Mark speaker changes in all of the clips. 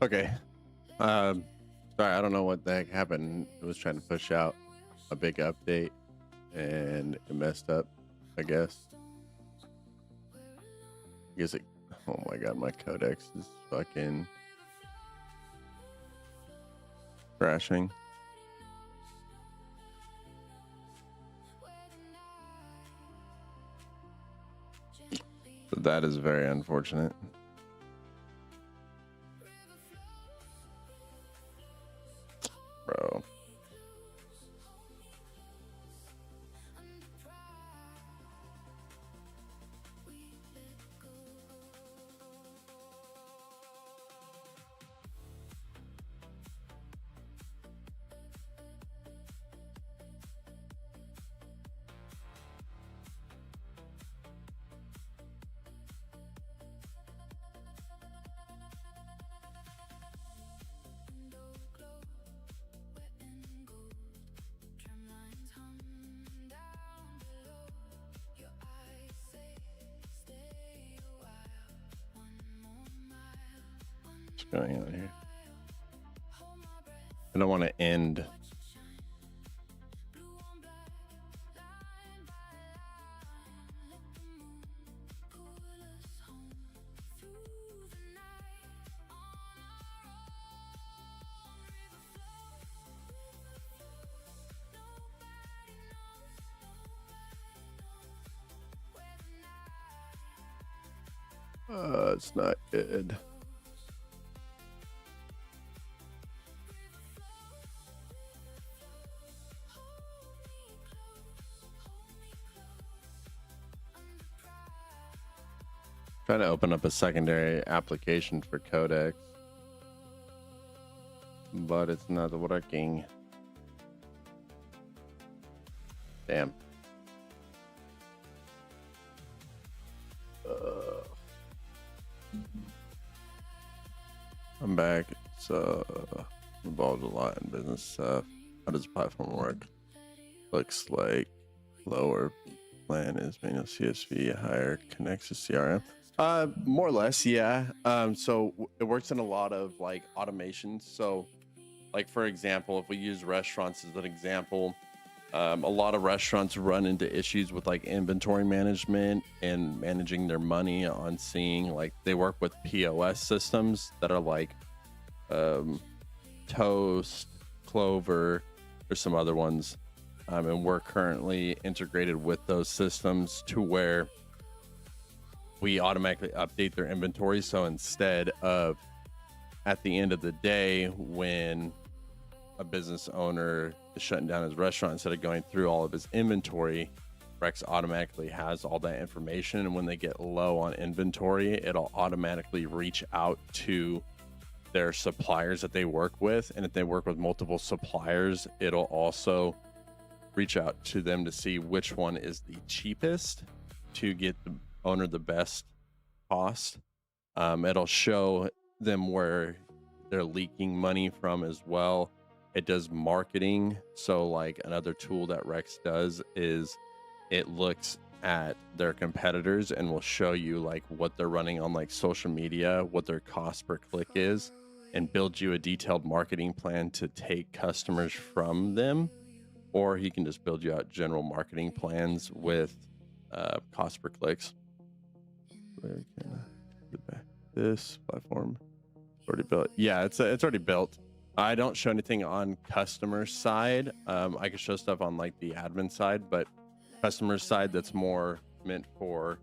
Speaker 1: Okay. Sorry, I don't know what the heck happened. It was trying to push out a big update and it messed up, I guess. Oh my god, my codex is fucking crashing. So that is very unfortunate. Bro. What's going on here? I don't want to end. It's not good. Trying to open up a secondary application for Codex, but it's not working. Damn. I'm back. So involved a lot in business stuff. How does the platform work? Looks like lower plan is manual CSV, higher connects to CRM. More or less, yeah. So it works in a lot of like automations. So like, for example, if we use restaurants as an example, a lot of restaurants run into issues with like inventory management and managing their money on seeing, like, they work with POS systems that are like Toast, Clover, or some other ones. And we're currently integrated with those systems to where we automatically update their inventory. So instead of at the end of the day, when a business owner is shutting down his restaurant, instead of going through all of his inventory, Rex automatically has all that information. And when they get low on inventory, it'll automatically reach out to their suppliers that they work with. And if they work with multiple suppliers, it'll also reach out to them to see which one is the cheapest to get the owner the best cost. It'll show them where they're leaking money from as well. It does marketing. So like another tool that Rex does is it looks at their competitors and will show you like what they're running on like social media, what their cost per click is, and build you a detailed marketing plan to take customers from them. Or he can just build you out general marketing plans with cost per clicks. This platform already built. Yeah, it's already built. I don't show anything on customer side. I can show stuff on like the admin side, but customer side, that's more meant for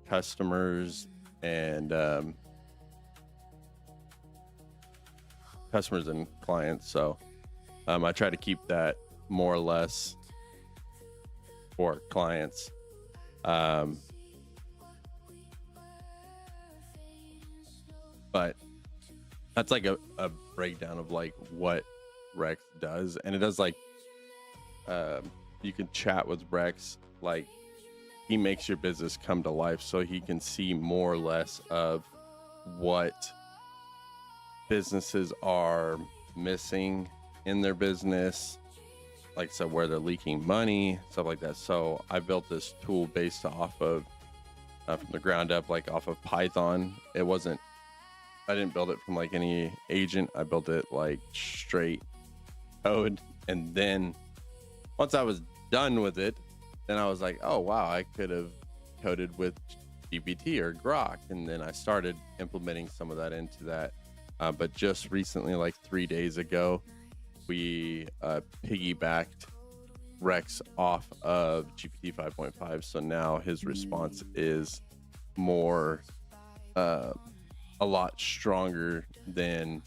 Speaker 1: customers and clients. So I try to keep that more or less for clients. But that's like a breakdown of like what Rex does. And it does like you can chat with Rex, like he makes your business come to life, so he can see more or less of what businesses are missing in their business, like I said, where they're leaking money, stuff like that. So I built this tool based off of from the ground up, like off of Python. It wasn't, I didn't build it from like any agent. I built it like straight code. And then once I was done with it, then I was like, oh, wow, I could have coded with GPT or Grok. And then I started implementing some of that into that. But just recently, like 3 days ago, we piggybacked Rex off of GPT 5.5. So now his response is more, a lot stronger than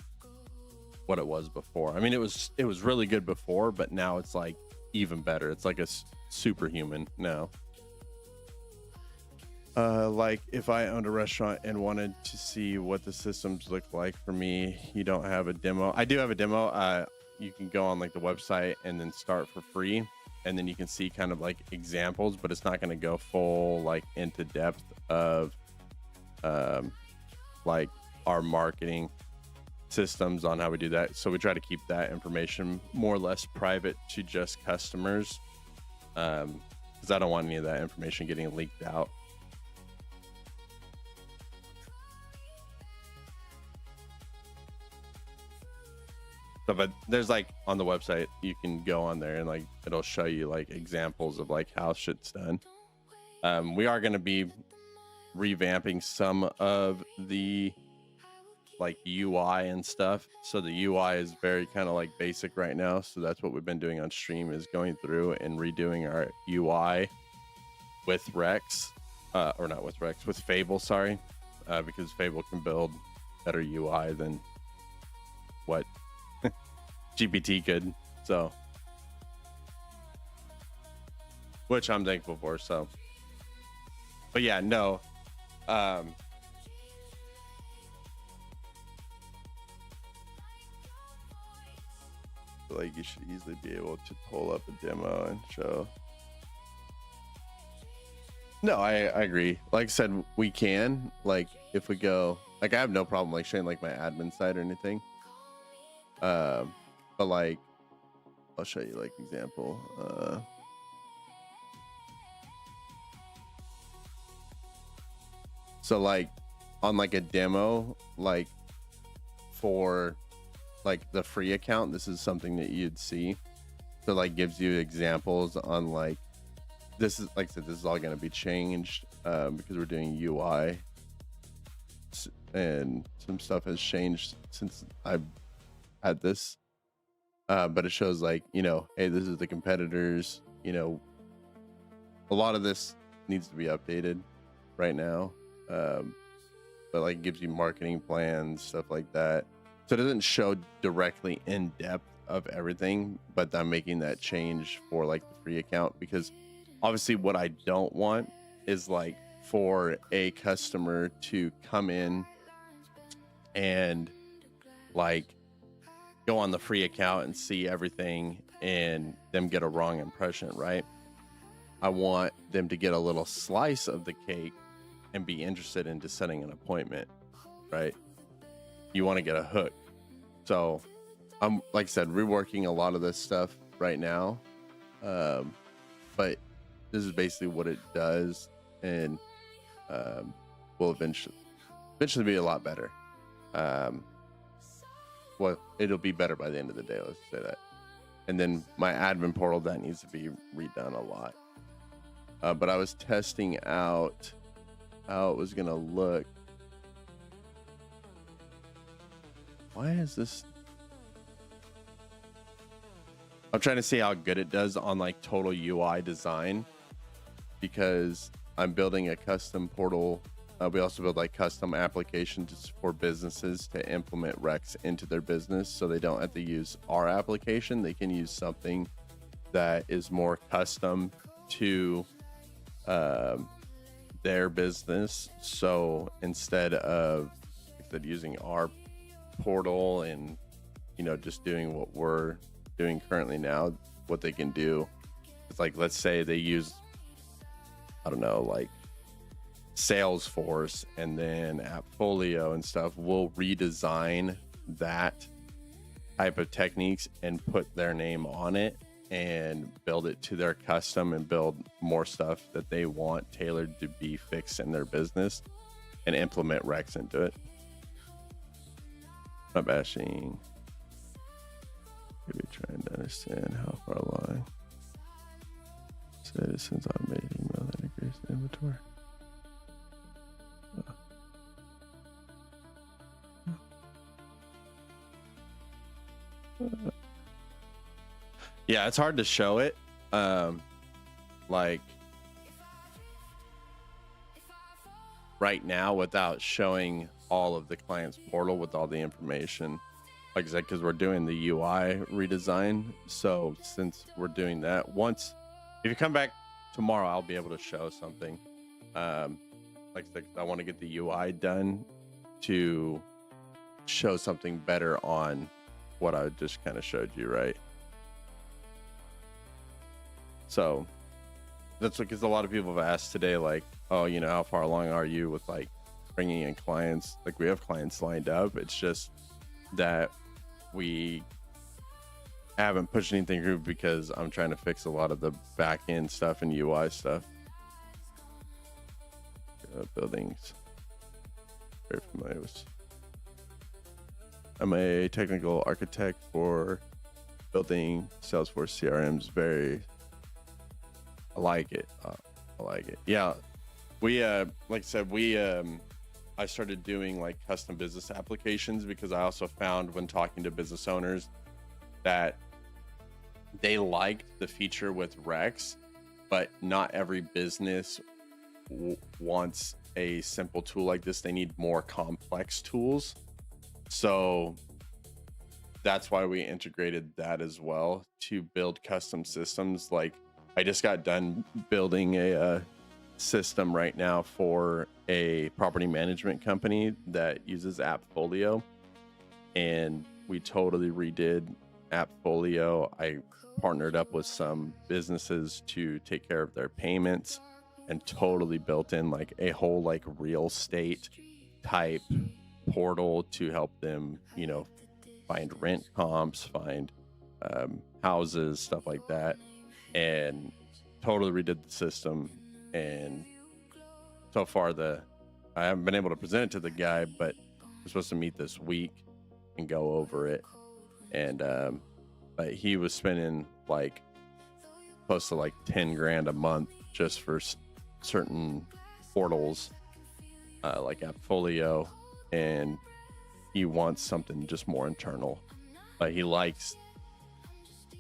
Speaker 1: what it was before. I mean, it was really good before, but now it's like even better. It's like a superhuman now. Like if I owned a restaurant and wanted to see what the systems look like for me, you don't have a demo. I do have a demo. You can go on like the website and then start for free, and then you can see kind of like examples, but it's not going to go full like into depth of like our marketing systems on how we do that. So we try to keep that information more or less private to just customers, because I don't want any of that information getting leaked out. So, but there's like on the website, you can go on there and like it'll show you like examples of like how shit's done. We are going to be revamping some of the like UI and stuff. So the UI is very kind of like basic right now. So that's what we've been doing on stream, is going through and redoing our UI with Rex, or not with Rex, with Fable, sorry, because Fable can build better UI than what GPT could. So, which I'm thankful for. So, but yeah, no, like you should easily be able to pull up a demo and show. No, I agree. Like I said, we can, like if we go, like I have no problem like showing like my admin side or anything. But like I'll show you like example. So like on like a demo, like for like the free account, this is something that you'd see. So like gives you examples on like, this is like I said, this is all going to be changed because we're doing UI and some stuff has changed since I've had this. But it shows like, you know, hey, this is the competitors, you know, a lot of this needs to be updated right now. But like gives you marketing plans, stuff like that. So it doesn't show directly in depth of everything, but I'm making that change for like the free account, because obviously what I don't want is like for a customer to come in and like go on the free account and see everything and them get a wrong impression, right? I want them to get a little slice of the cake and be interested into setting an appointment, right? You want to get a hook. So I'm, like I said, reworking a lot of this stuff right now. But this is basically what it does, and will eventually be a lot better. Well, it'll be better by the end of the day, let's say that. And then my admin portal, that needs to be redone a lot. But I was testing out how it was gonna look. Why is this? I'm trying to see how good it does on like total UI design, because I'm building a custom portal. We also build like custom applications for businesses to implement Rex into their business, so they don't have to use our application. They can use something that is more custom to their business. So instead of using our portal and, you know, just doing what we're doing currently now, what they can do is like, let's say they use, I don't know, like Salesforce and then Appfolio and stuff. We'll redesign that type of techniques and put their name on it and build it to their custom and build more stuff that they want tailored to be fixed in their business and implement Rex into it. Not bashing. Maybe trying to understand how far along. Citizens automated email that increase inventory. Yeah, it's hard to show it. Like right now without showing all of the client's portal with all the information. Like I said, because we're doing the UI redesign. So since we're doing that, if you come back tomorrow, I'll be able to show something. Like I said, I want to get the UI done to show something better on what I just kind of showed you, right? So that's because a lot of people have asked today, like, oh, you know, how far along are you with like bringing in clients? Like we have clients lined up. It's just that we haven't pushed anything through because I'm trying to fix a lot of the back end stuff and UI stuff. Buildings. Very familiar with. I'm a technical architect for building Salesforce CRMs. I like it. I like it. Yeah. We, like I said, I started doing like custom business applications because I also found when talking to business owners that they liked the feature with Rex, but not every business wants a simple tool like this. They need more complex tools. So that's why we integrated that as well to build custom systems. Like I just got done building a system right now for a property management company that uses AppFolio, and we totally redid AppFolio. I partnered up with some businesses to take care of their payments and totally built in like a whole like real estate type portal to help them, you know, find rent comps, find houses, stuff like that, and totally redid the system. And so far I haven't been able to present it to the guy, but we're supposed to meet this week and go over it. And but he was spending like close to like 10 grand a month just for certain portals like AppFolio, and he wants something just more internal. But he likes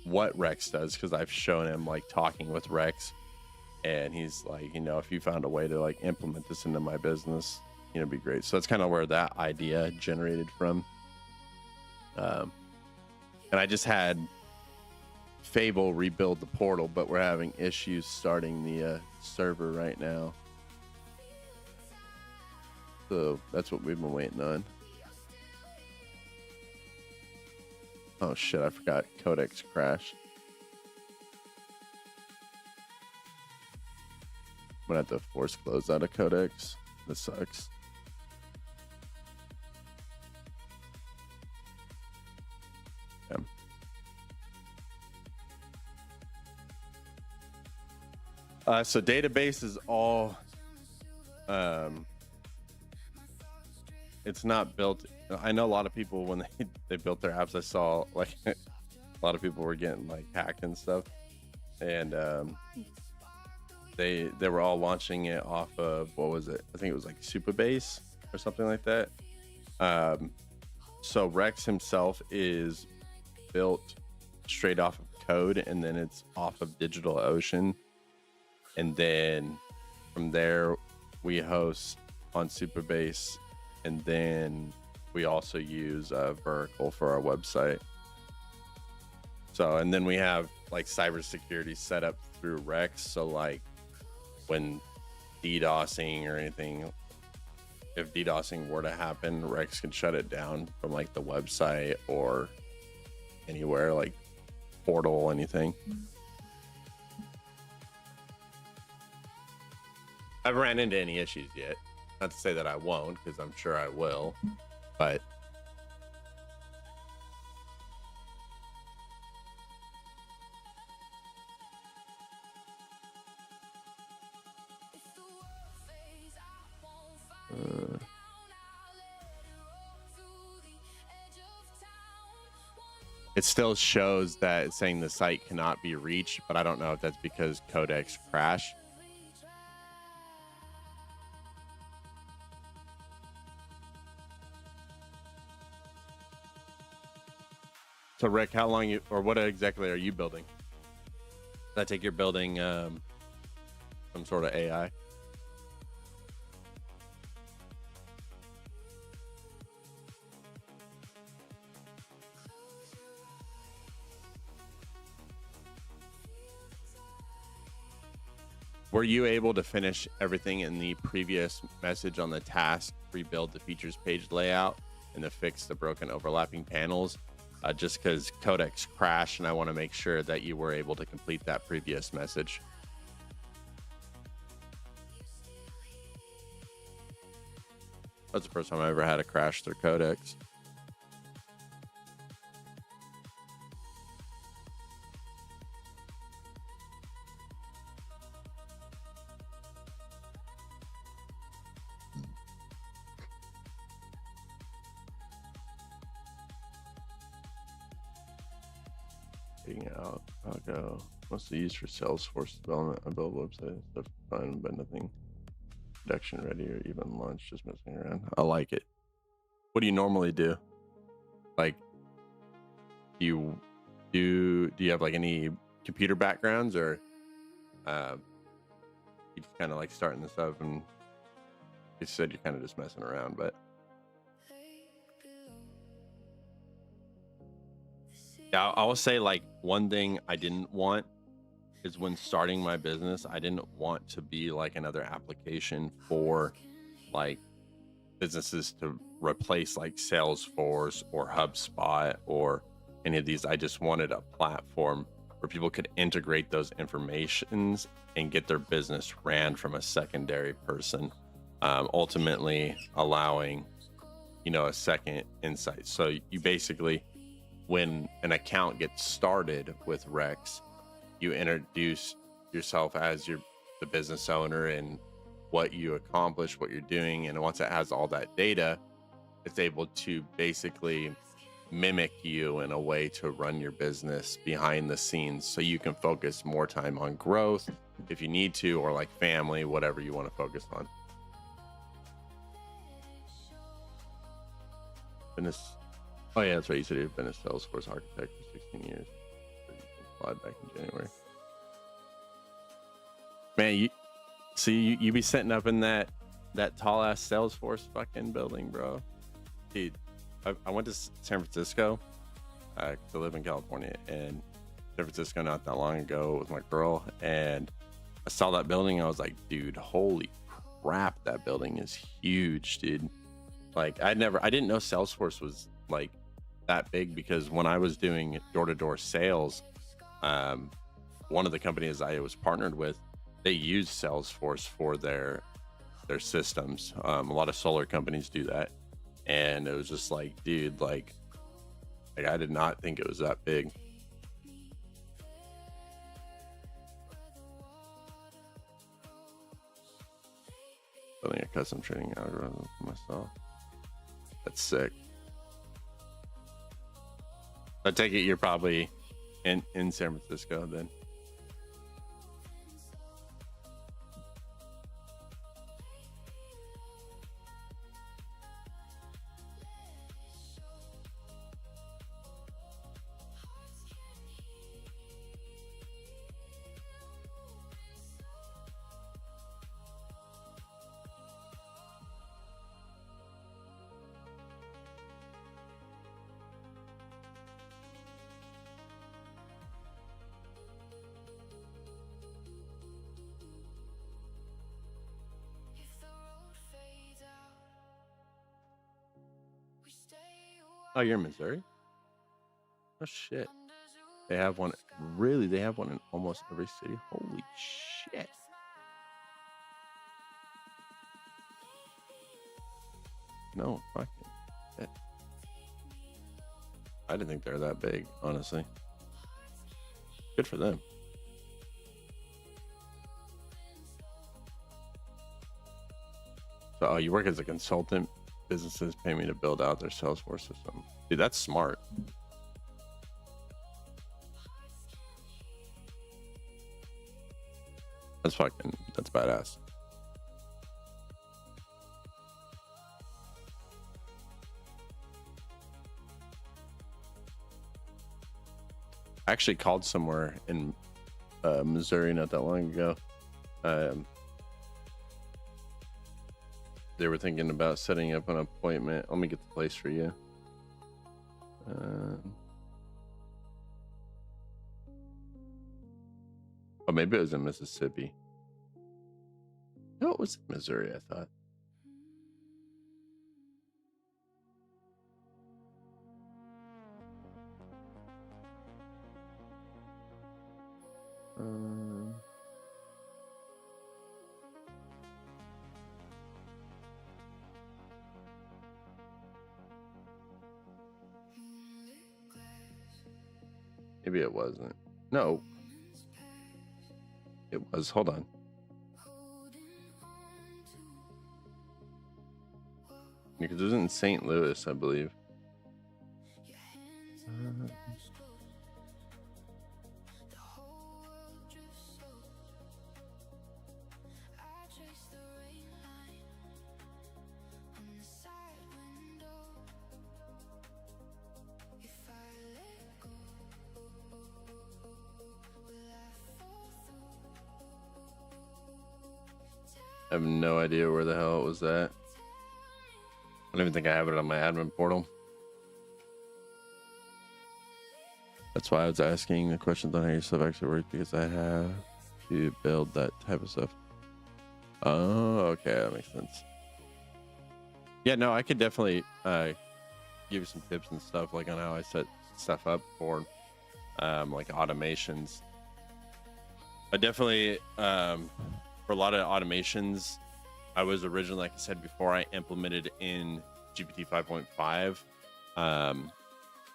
Speaker 1: what Rex does because I've shown him like talking with Rex, and he's like, you know, if you found a way to like implement this into my business, you know, it'd be great. So that's kind of where that idea generated from. And I just had Fable rebuild the portal, but we're having issues starting the server right now. So that's what we've been waiting on. Oh shit, I forgot Codex crashed. I'm gonna have to force close out of Codex. This sucks. So database is all, it's not built. I know a lot of people when they built their apps, I saw like a lot of people were getting like hacked and stuff, and they were all launching it off of, what was it? I think it was like Supabase or something like that. So Rex himself is built straight off of code, and then it's off of DigitalOcean. And then from there, we host on Supabase, and then we also use Vertical for our website. So, and then we have like cybersecurity set up through Rex. So like when DDoSing or anything, if DDoSing were to happen, Rex can shut it down from like the website or anywhere, like portal, anything. I haven't ran into any issues yet. Not to say that I won't, because I'm sure I will, but It still shows that it's saying the site cannot be reached, but I don't know if that's because codecs crash. So Rick, how long what exactly are you building? I take you're building some sort of AI. Were you able to finish everything in the previous message on the task, rebuild the features page layout, and to fix the broken overlapping panels? Just because codecs crash, and I want to make sure that you were able to complete that previous message. That's the first time I ever had a crash through codecs. Out, I'll go. Mostly used for Salesforce development. I build websites, stuff fun, but nothing production ready or even launch. Just messing around. I like it. What do you normally do? Like, do you have like any computer backgrounds, or you just kind of like starting this up and you said you're kind of just messing around, but yeah, I will say like one thing I didn't want is when starting my business, I didn't want to be like another application for like businesses to replace like Salesforce or HubSpot or any of these. I just wanted a platform where people could integrate those informations and get their business ran from a secondary person, ultimately allowing, a second insight. So you basically, when an account gets started with Rex, you introduce yourself as the business owner and what you accomplish, what you're doing. And once it has all that data, it's able to basically mimic you in a way to run your business behind the scenes, so you can focus more time on growth if you need to, or like family, whatever you want to focus on. Oh yeah, that's right. You said you've been a Salesforce architect for 16 years. So you applied back in January. Man, you be sitting up in that tall ass Salesforce fucking building, bro. Dude, I went to San Francisco to live in California, and San Francisco not that long ago with my girl, and I saw that building. I was like, dude, holy crap, that building is huge, dude. Like I didn't know Salesforce was like that big, because when I was doing door-to-door sales, one of the companies I was partnered with, they use Salesforce for their systems. A lot of solar companies do that, and it was just like, dude, like I did not think it was that big. Building a custom training algorithm for myself. That's sick. I take it you're probably in San Francisco then. Oh, you're in Missouri? Oh shit. They have one. Really? They have one in almost every city? Holy shit. No fucking shit. I didn't think they're that big, honestly. Good for them. So, oh, you work as a consultant. Businesses pay me to build out their Salesforce system. Dude, that's smart. That's badass. I actually called somewhere in Missouri not that long ago. They were thinking about setting up an appointment. Let me get the place for you. Oh, maybe it was in Mississippi. No, it was in Missouri, I thought. Maybe it wasn't. No. It was. Hold on. Because it was in St. Louis, I believe. I have no idea where the hell it was at. I don't even think I have it on my admin portal. That's why I was asking the questions on how your stuff actually works, because I have to build that type of stuff. Oh, okay, that makes sense. Yeah, no, I could definitely give you some tips and stuff, like on how I set stuff up for like automations. I definitely for a lot of automations, I was originally, like I said before, I implemented in GPT 5.5.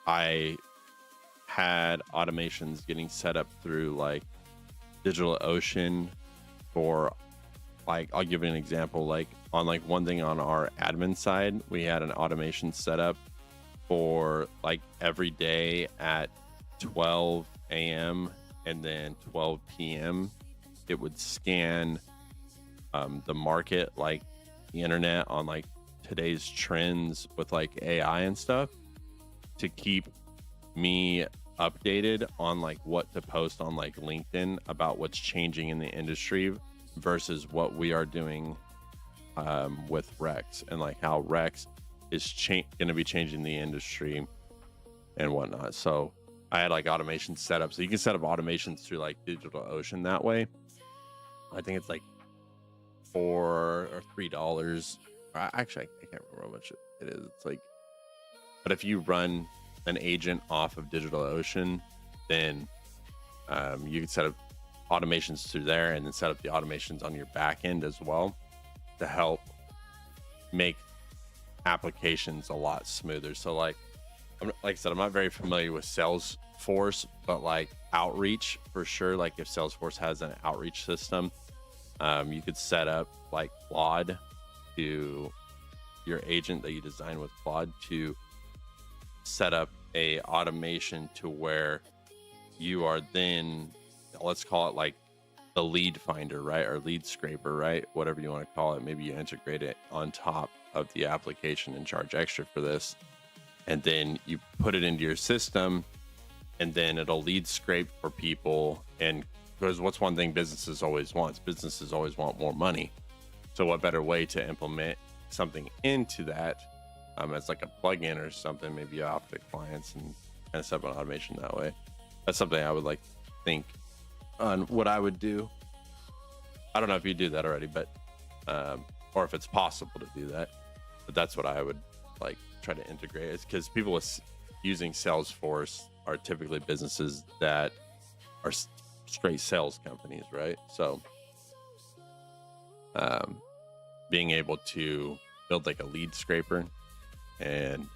Speaker 1: I had automations getting set up through like DigitalOcean for, like, I'll give you an example. Like on like one thing on our admin side, we had an automation set up for like every day at 12 a.m. and then 12 p.m. it would scan the market, like the internet, on like today's trends with like AI and stuff, to keep me updated on like what to post on like LinkedIn about what's changing in the industry versus what we are doing with Rex, and like how Rex is going to be changing the industry and whatnot. So I had like automation set up, so you can set up automations through like DigitalOcean that way. I think it's like $4 or $3. Actually, I can't remember how much it is. It's like, but if you run an agent off of DigitalOcean, then you can set up automations through there, and then set up the automations on your back end as well to help make applications a lot smoother. So like I said, I'm not very familiar with Salesforce, but like outreach for sure. Like if Salesforce has an outreach system, you could set up like Claude to your agent that you design with Claude to set up a automation to where you are then, let's call it like the lead finder, right? Or lead scraper, right? Whatever you want to call it. Maybe you integrate it on top of the application and charge extra for this. And then you put it into your system, and then it'll lead scrape for people. And because what's one thing businesses always want? Businesses always want more money. So what better way to implement something into that as like a plugin or something? Maybe you offer to clients and kind of set up an automation that way. That's something I would like to think on what I would do. I don't know if you do that already, but or if it's possible to do that. But that's what I would like try to integrate. It's because people with using Salesforce are typically businesses that are straight sales companies, right? So being able to build like a lead scraper and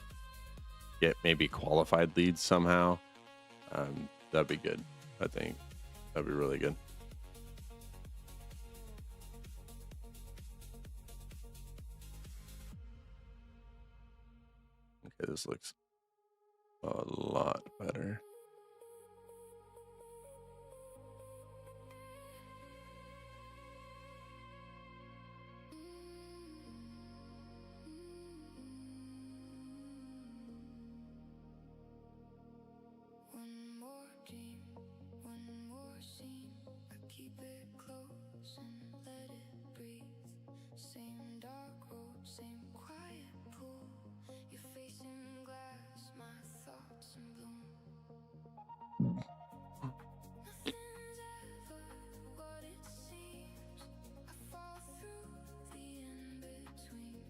Speaker 1: get maybe qualified leads somehow, that'd be good. I think that'd be really good. Okay, this looks a lot better.
Speaker 2: One more dream, one more scene. I keep it close and let it breathe. Same dark road, same quiet pool. Your face in glass, my thoughts in bloom. Nothing's ever what it seems. I fall through the in-between.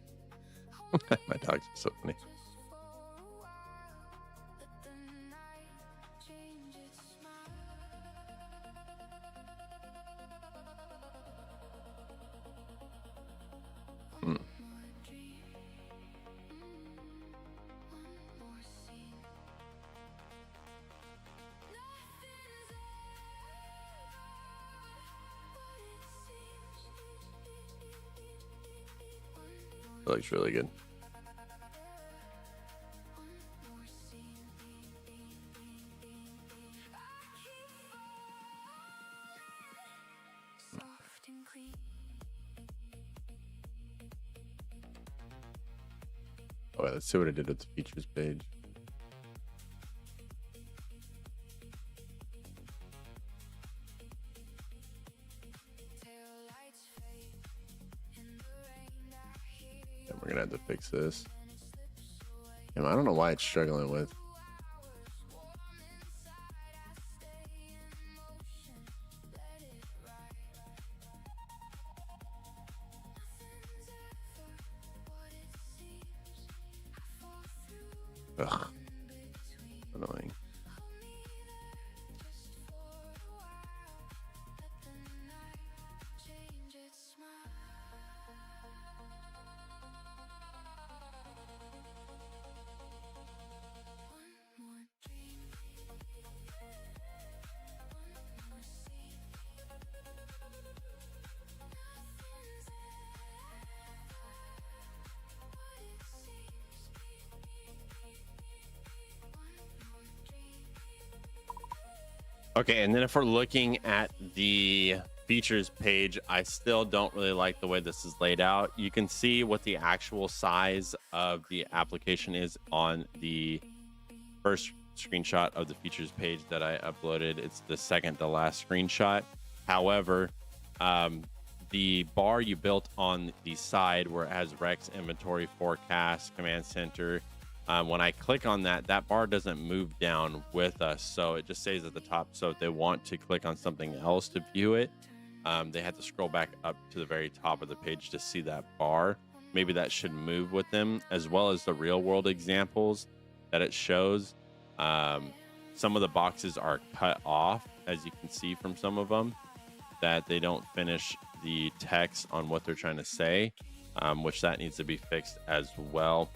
Speaker 1: My dogs are so funny.
Speaker 2: Just for a while, let the night change its smile.
Speaker 1: Hmm.
Speaker 2: One more dream, one more scene. Nothing's ever what it seems.
Speaker 1: That looks really good.
Speaker 2: More scene. Soft and clean.
Speaker 1: Oh, let's see what I did with the features page.
Speaker 2: Taillights fade in the rain. I hear
Speaker 1: And we're gonna have to fix this.
Speaker 2: and it slips away.
Speaker 1: And I don't know why it's struggling with.
Speaker 2: 2 hours warm inside. I stay in motion. Let it ride. Nothing's ever what it seems. I fall through
Speaker 1: Ugh,
Speaker 2: in between.
Speaker 1: annoying.
Speaker 2: Hold me there just for a while. Let the night change its smile. One more dream, one more scene. Nothing's ever what it seems. One more dream.
Speaker 1: Okay, and then if we're looking at the features page, I still don't really like the way this is laid out. You can see what the actual size of the application is on the first screenshot of the features page that I uploaded. It's the second to last screenshot. However, the bar you built on the side where it has Rex, inventory, forecast, command center, when I click on that, that bar doesn't move down with us. So it just stays at the top. So if they want to click on something else to view it, they have to scroll back up to the very top of the page to see that bar. Maybe that should move with them, as well as the real world examples that it shows. Some of the boxes are cut off, as you can see from some of them, that they don't finish the text on what they're trying to say, which that needs to be fixed as well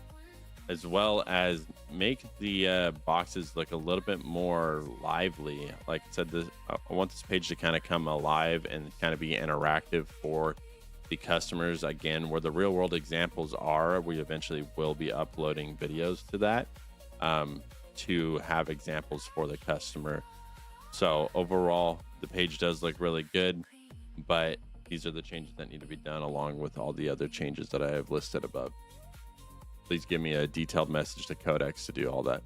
Speaker 1: as make the boxes look a little bit more lively. Like I said, I want this page to kind of come alive and kind of be interactive for the customers. Again, where the real world examples are, we eventually will be uploading videos to that to have examples for the customer. So overall, the page does look really good, but these are the changes that need to be done along with all the other changes that I have listed above. Please give me a detailed message to Codex to do all that.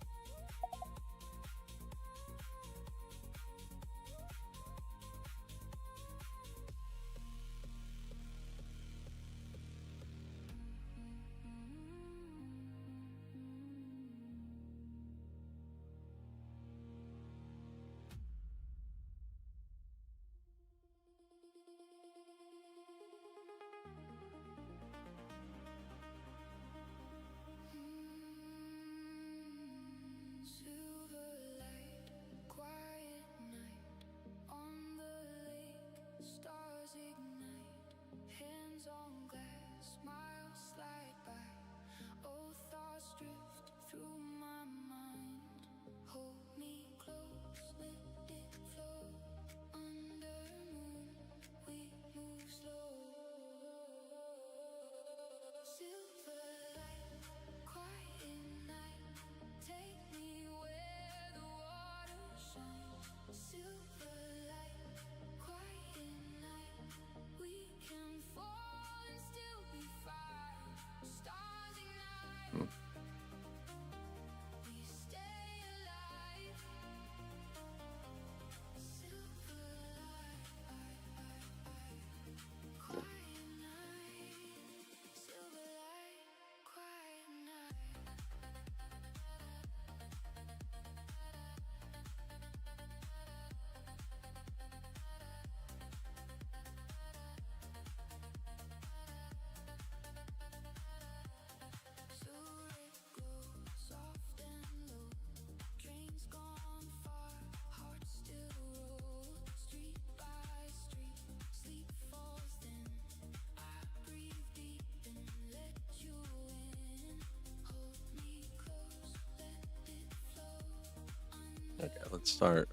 Speaker 1: let's start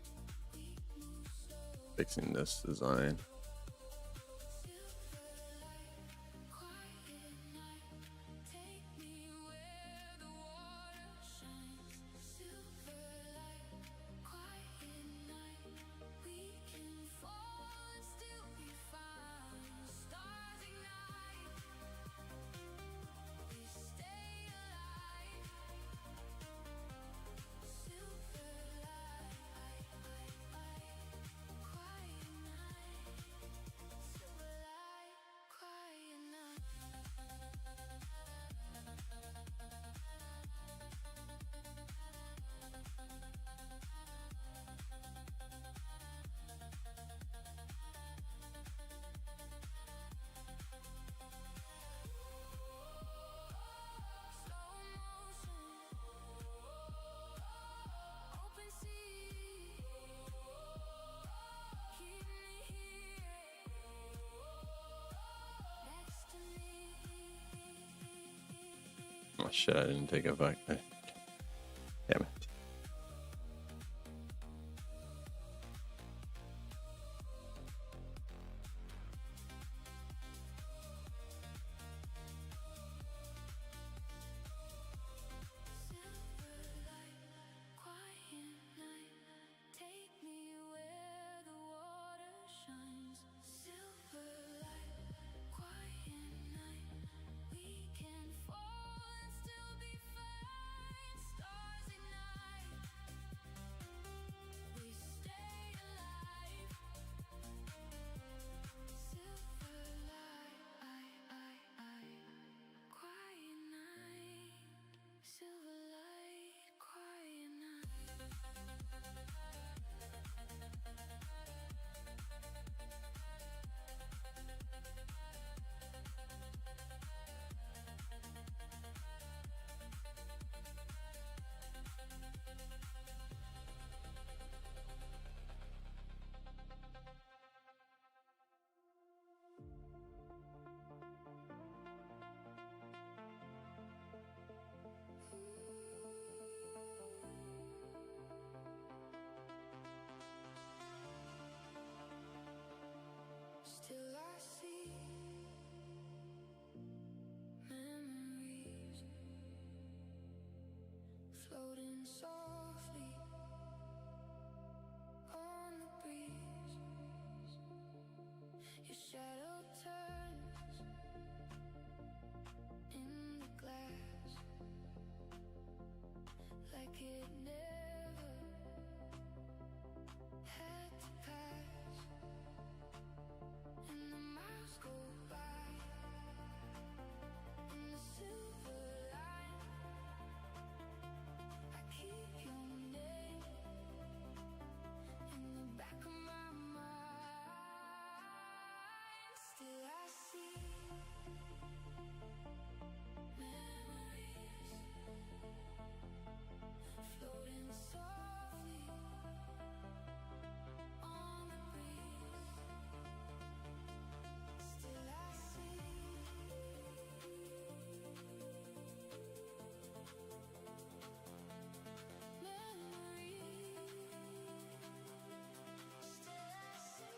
Speaker 1: fixing this design. Oh shit, I didn't take a back. Damn it.
Speaker 2: Still I see memories floating softly on the breeze. Your shadow turns in the glass like it never had to pass. And the miles go by in the silver line. I keep your name in the back of my mind. Still I see memories floating softly on the breeze. Still I see memories. Still I see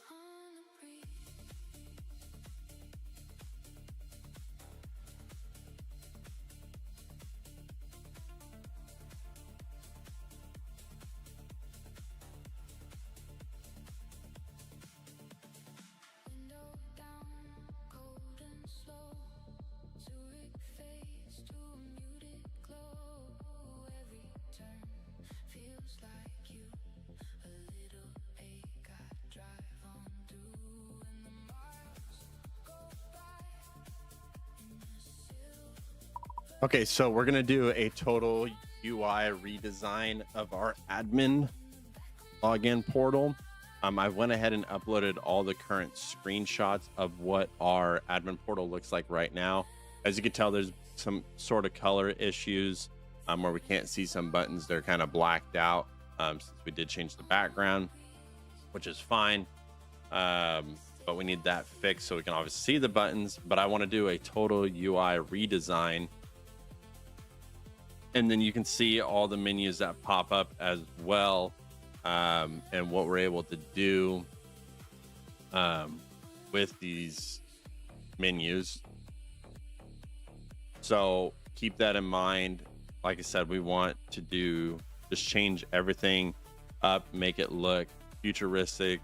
Speaker 2: on the breeze. Window down, cold and slow. Zurich fades to a muted glow. Every turn feels like you. A little ache I drive on through, and the miles go by in the silver.
Speaker 1: Okay, so we're gonna do a total UI redesign of our admin login portal. I went ahead and uploaded all the current screenshots of what our admin portal looks like right now. As you can tell, there's some sort of color issues where we can't see some buttons. They're kind of blacked out since we did change the background, which is fine. But we need that fixed so we can obviously see the buttons. But I want to do a total UI redesign and then you can see all the menus that pop up as well, and what we're able to do with these menus. So keep that in mind. Like I said, we want to just change everything up, make it look futuristic.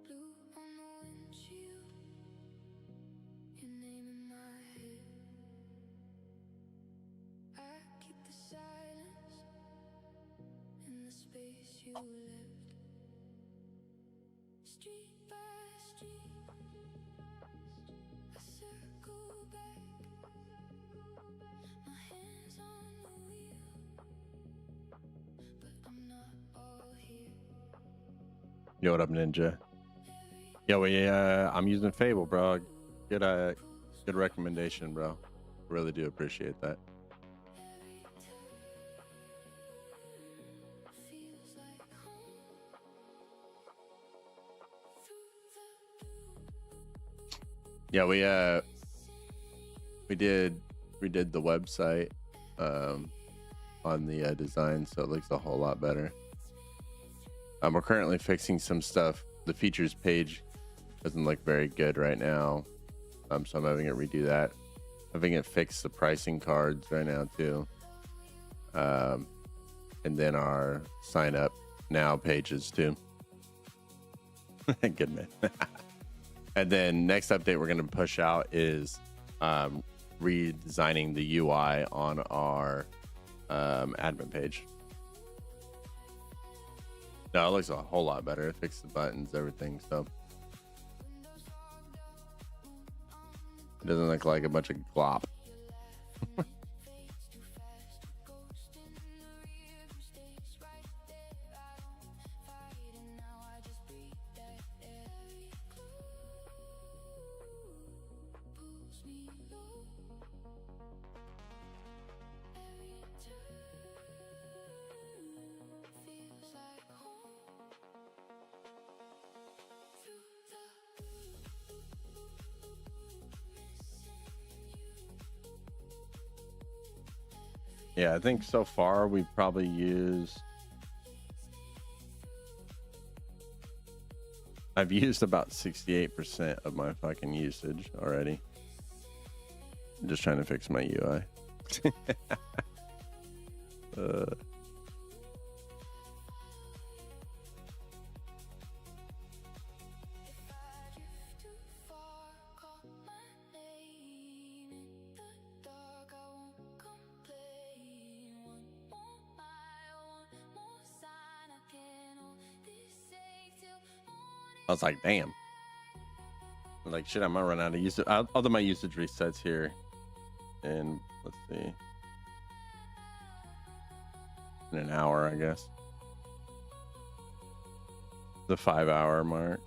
Speaker 2: Blue on the windshield, your name in my head. I keep the silence in the space you left. Street by street, I circle back. My hands on the wheel, but I'm not all here.
Speaker 1: Yo, what up, Ninja? Yo, I'm using Fable, bro. Good recommendation, bro. Really do appreciate that.
Speaker 2: Feels like home through the
Speaker 1: Yeah, we redid the website on the design, so it looks a whole lot better. We're currently fixing some stuff. The features page doesn't look very good right now, so I'm having it redo that. Having it fix the pricing cards right now too, and then our sign up now pages too. Good man. And then next update we're going to push out is redesigning the UI on our admin page. No, it looks a whole lot better. It fixed the buttons, everything, so it doesn't look like a bunch of glop. Yeah, I think so far we've probably I've used about 68% of my fucking usage already. I'm just trying to fix my UI. I was like, damn. I'm like, shit, I might run out of usage. Although my usage resets here. And let's see. In an hour, I guess. The 5 hour mark.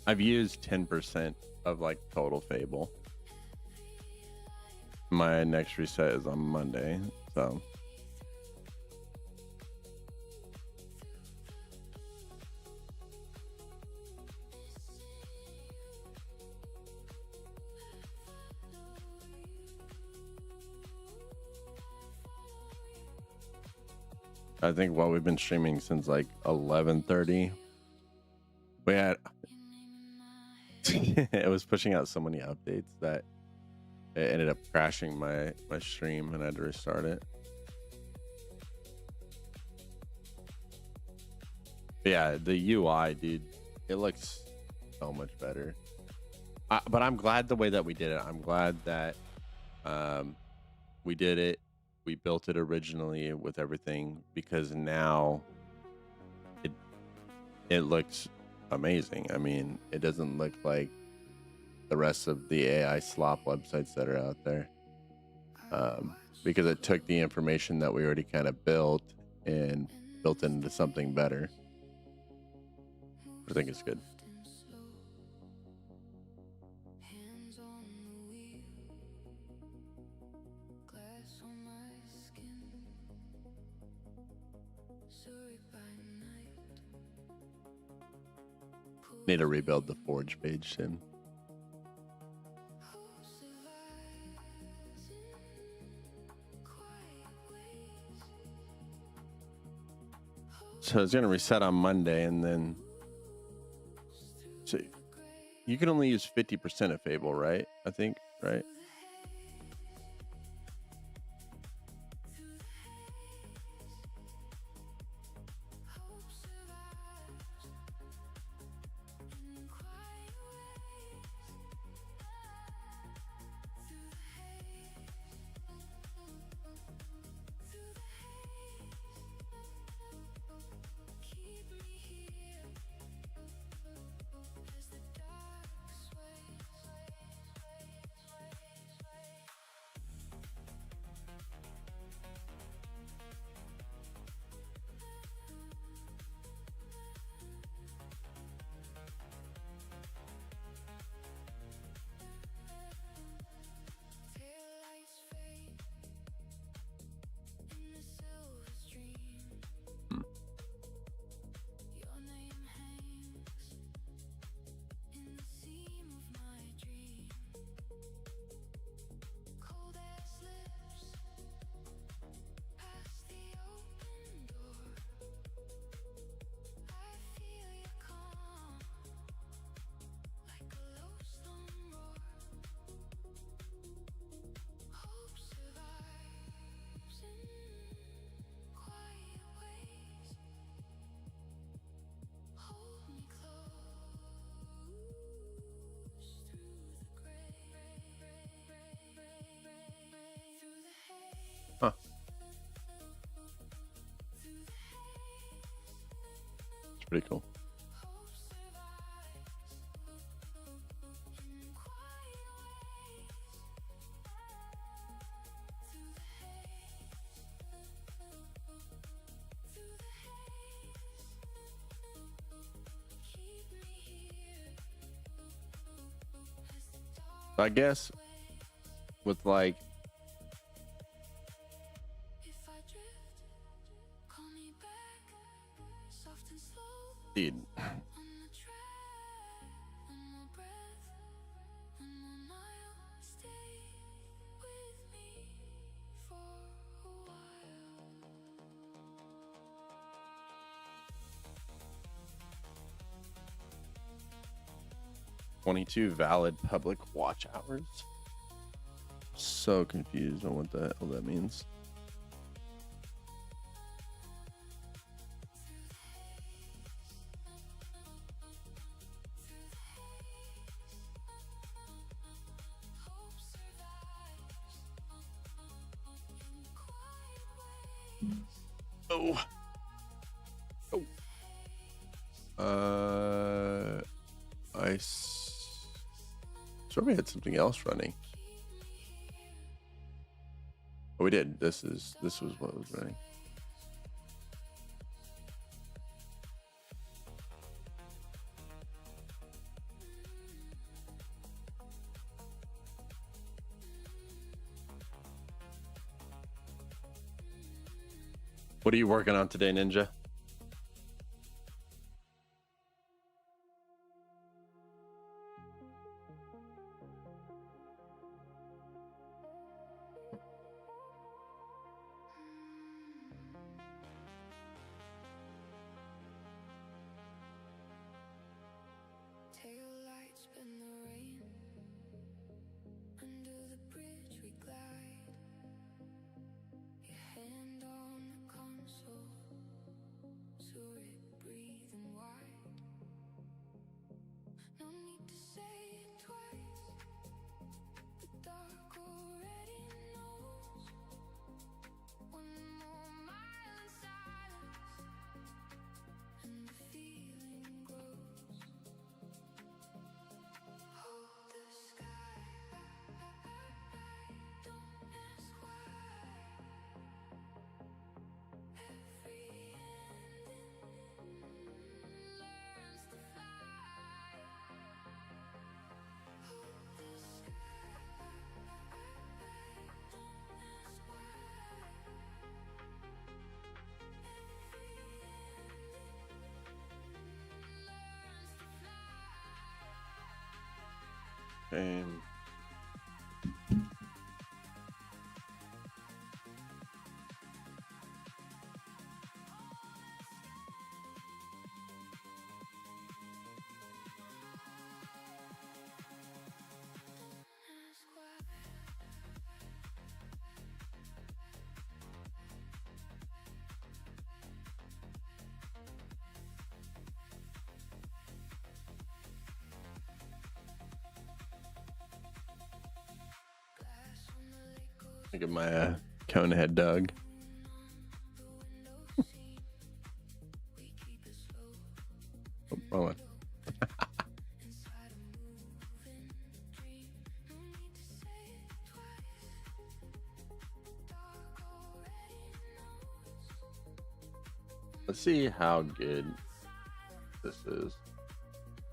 Speaker 1: I've used 10% of like total Fable. My next reset is on Monday, so I think we've been streaming since like 11:30. We had it was pushing out so many updates that it ended up crashing my stream and I had to restart it. But yeah, the UI, dude, it looks so much better. But I'm glad the way that we did it. I'm glad that we did it. We built it originally with everything, because now it looks amazing. I mean, it doesn't look like the rest of the AI slop websites that are out there, because it took the information that we already kind of built and built it into something better. I think it's good. Need to rebuild the Forge page soon. So it's gonna reset on Monday, and then so you can only use 50% of Fable, right? I think, right? Huh. It's pretty cool. I guess with like dude, $22 valid public watch hours. So confused on what the hell that means. Oh. I swear we had something else running. Oh, we did. This was what was running. What are you working on today, Ninja?
Speaker 2: Taillights spin the rain. Under the bridge we glide. Your hand on the console. Saw it breathing wide. No need to say it twice. The dark already knows. One more mile in silence, and the feeling grows. Hold the sky. Don't ask why. Every ending learns to fly. Hold the sky. Don't ask why. Every ending learns to fly.
Speaker 1: And
Speaker 2: Ask why. Glass on the lake goes
Speaker 1: look at my cone head Doug.
Speaker 2: the window seat. We keep it slow.
Speaker 1: Oh, wrong one.
Speaker 2: Inside a moving dream. No need to say it twice. Dark already knows.
Speaker 1: Let's see how good this is.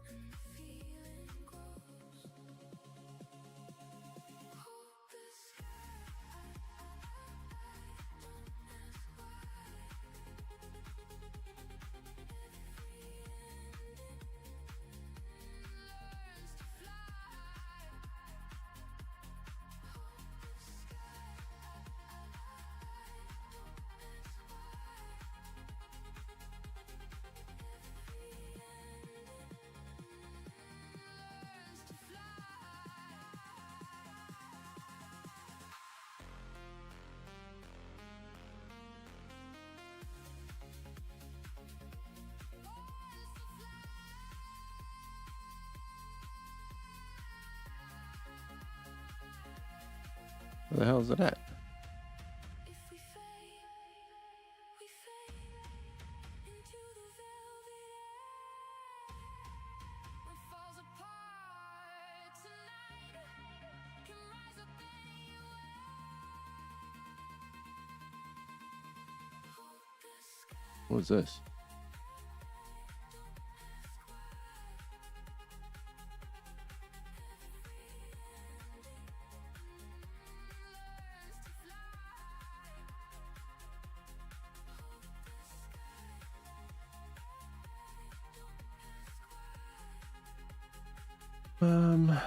Speaker 2: And the feeling grows. Hold the sky. Don't ask why. Every ending learns to fly. Hold the sky. Learns to fly.
Speaker 1: Where the hell is it at?
Speaker 2: If we fade into the velvet air. What falls apart tonight can rise up anywhere. Hold the sky.
Speaker 1: What was this?
Speaker 2: Learns to fly.
Speaker 1: Um,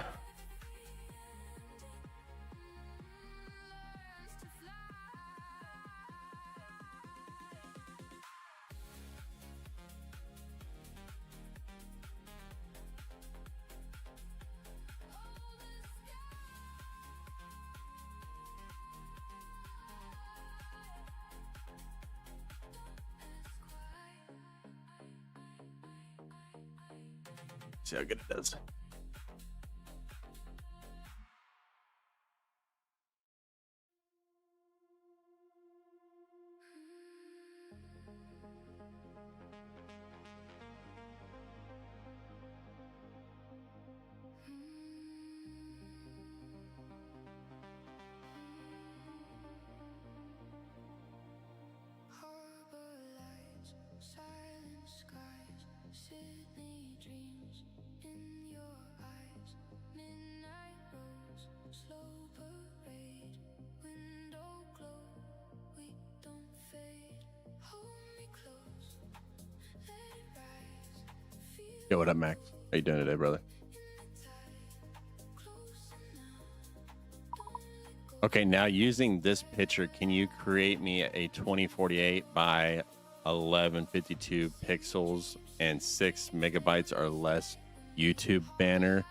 Speaker 1: see how good it does.
Speaker 2: Harbor lights, silent skies, Sydney dreams in your
Speaker 1: Yo, what up, Max? How you doing today, brother? Okay, now using this picture, can you create me a 2048 by 1152 pixels and 6 megabytes or less YouTube banner,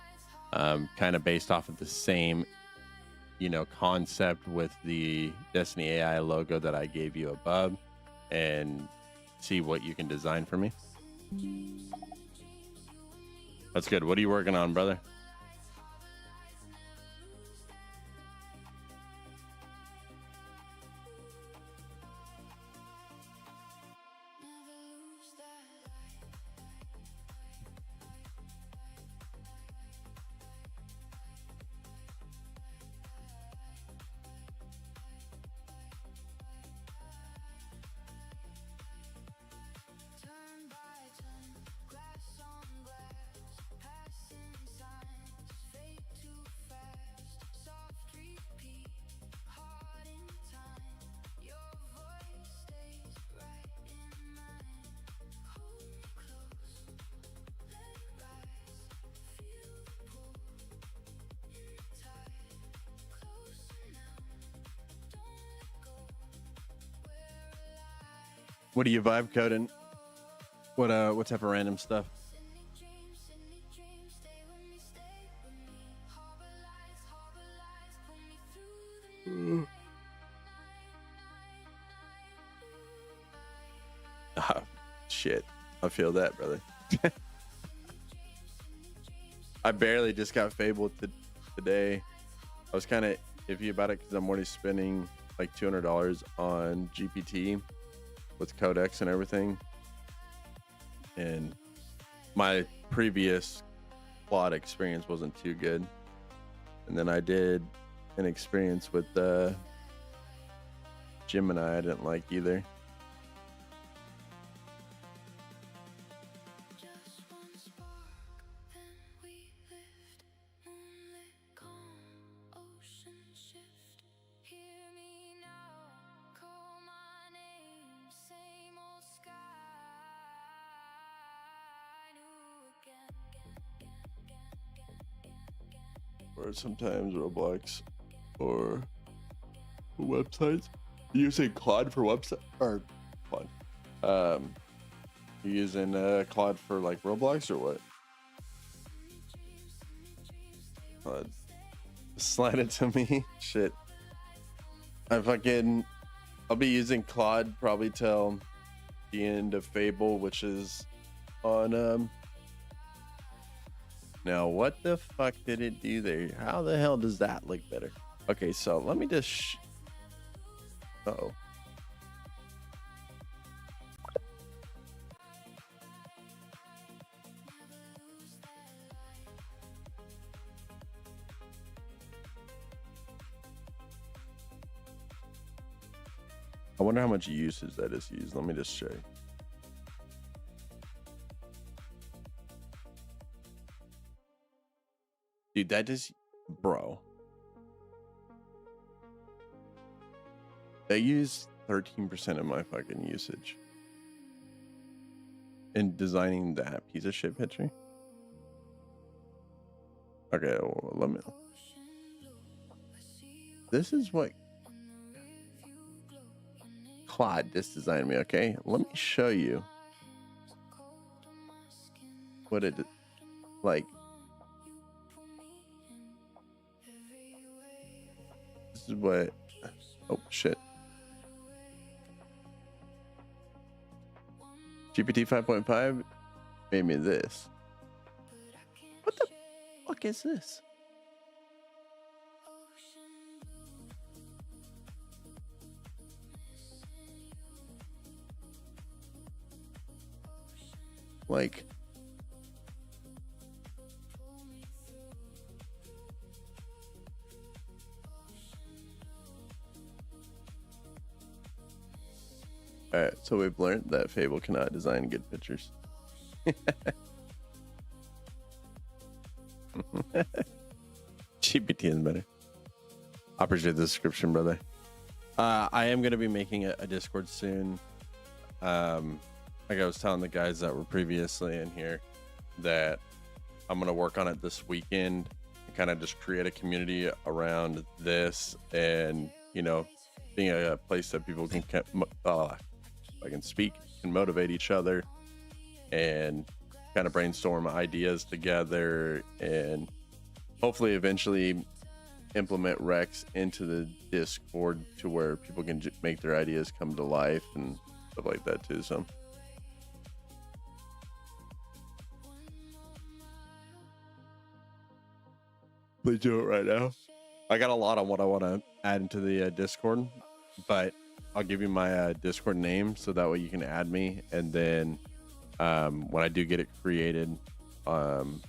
Speaker 1: kind of based off of the same, concept with the DestinyAI logo that I gave you above, and see what you can design for me? That's good. What are you working on, brother? What are you vibe coding? What type of random stuff? Oh, shit. I feel that, brother. I barely just got Fable today. I was kind of iffy about it because I'm already spending like $200 on GPT with codecs and everything. And my previous plot experience wasn't too good. And then I did an experience with Gemini I didn't like either. Or sometimes Roblox or websites. You using Claude for website or Claude? You using Claude for like Roblox or what? Claude. Slide it to me. Shit. I'll be using Claude probably till the end of Fable, which is on now, what the fuck did it do there? How the hell does that look better? Okay, so let me just... Uh-oh. I wonder how much usage that is used. Let me just check. Dude, that is, bro. They use 13% of my fucking usage in designing that piece of shit picture. Okay, well, let me. This is what Claude just designed me. Okay, let me show you what it like. This is what, oh shit. GPT 5.5 made me this. What the fuck is this? Like, alright, so we've learned that Fable cannot design good pictures. GPT is better. I appreciate the description, brother. I am going to be making a Discord soon. Like I was telling the guys that were previously in here, that I'm going to work on it this weekend and kind of just create a community around this, and, you know, being a place that people can, I can speak, can motivate each other and kind of brainstorm ideas together, and hopefully eventually implement Rex into the Discord to where people can make their ideas come to life and stuff like that too. So please do it right now. I got a lot on what I want to add into the Discord, but I'll give you my Discord name so that way you can add me, and then when I do get it created, I'll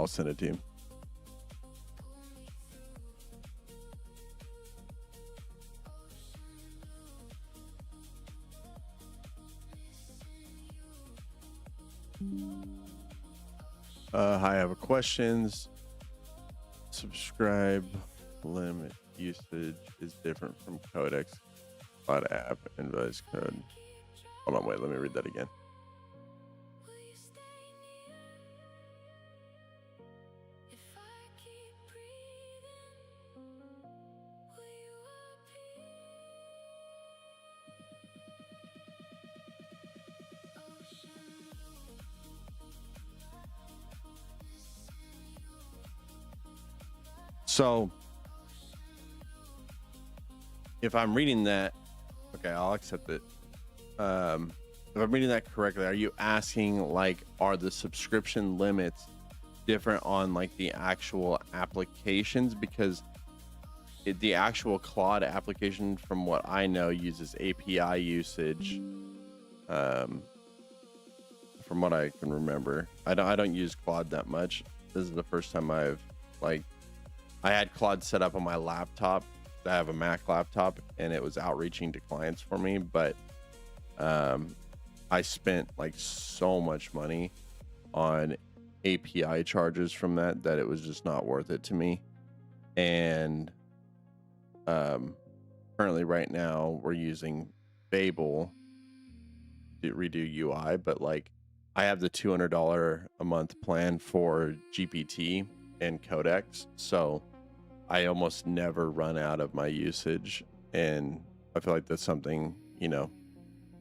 Speaker 1: send it to you. Hi, I have a questions. Subscribe limit usage is different from Codex Cloud app and Vice Code. Hold on, wait, let me read that again. So if I'm reading that, okay, I'll accept it. If I'm reading that correctly, are you asking, like, are the subscription limits different on like the actual applications? Because the actual Claude application, from what I know, uses API usage. From what I can remember, I don't use Claude that much. This is the first time I had Claude set up on my laptop. I have a Mac laptop, and it was outreaching to clients for me, but I spent like so much money on API charges from that it was just not worth it to me. And currently right now we're using Fable to redo UI, but like I have the $200 a month plan for GPT and Codex, so I almost never run out of my usage. And I feel like that's something, you know,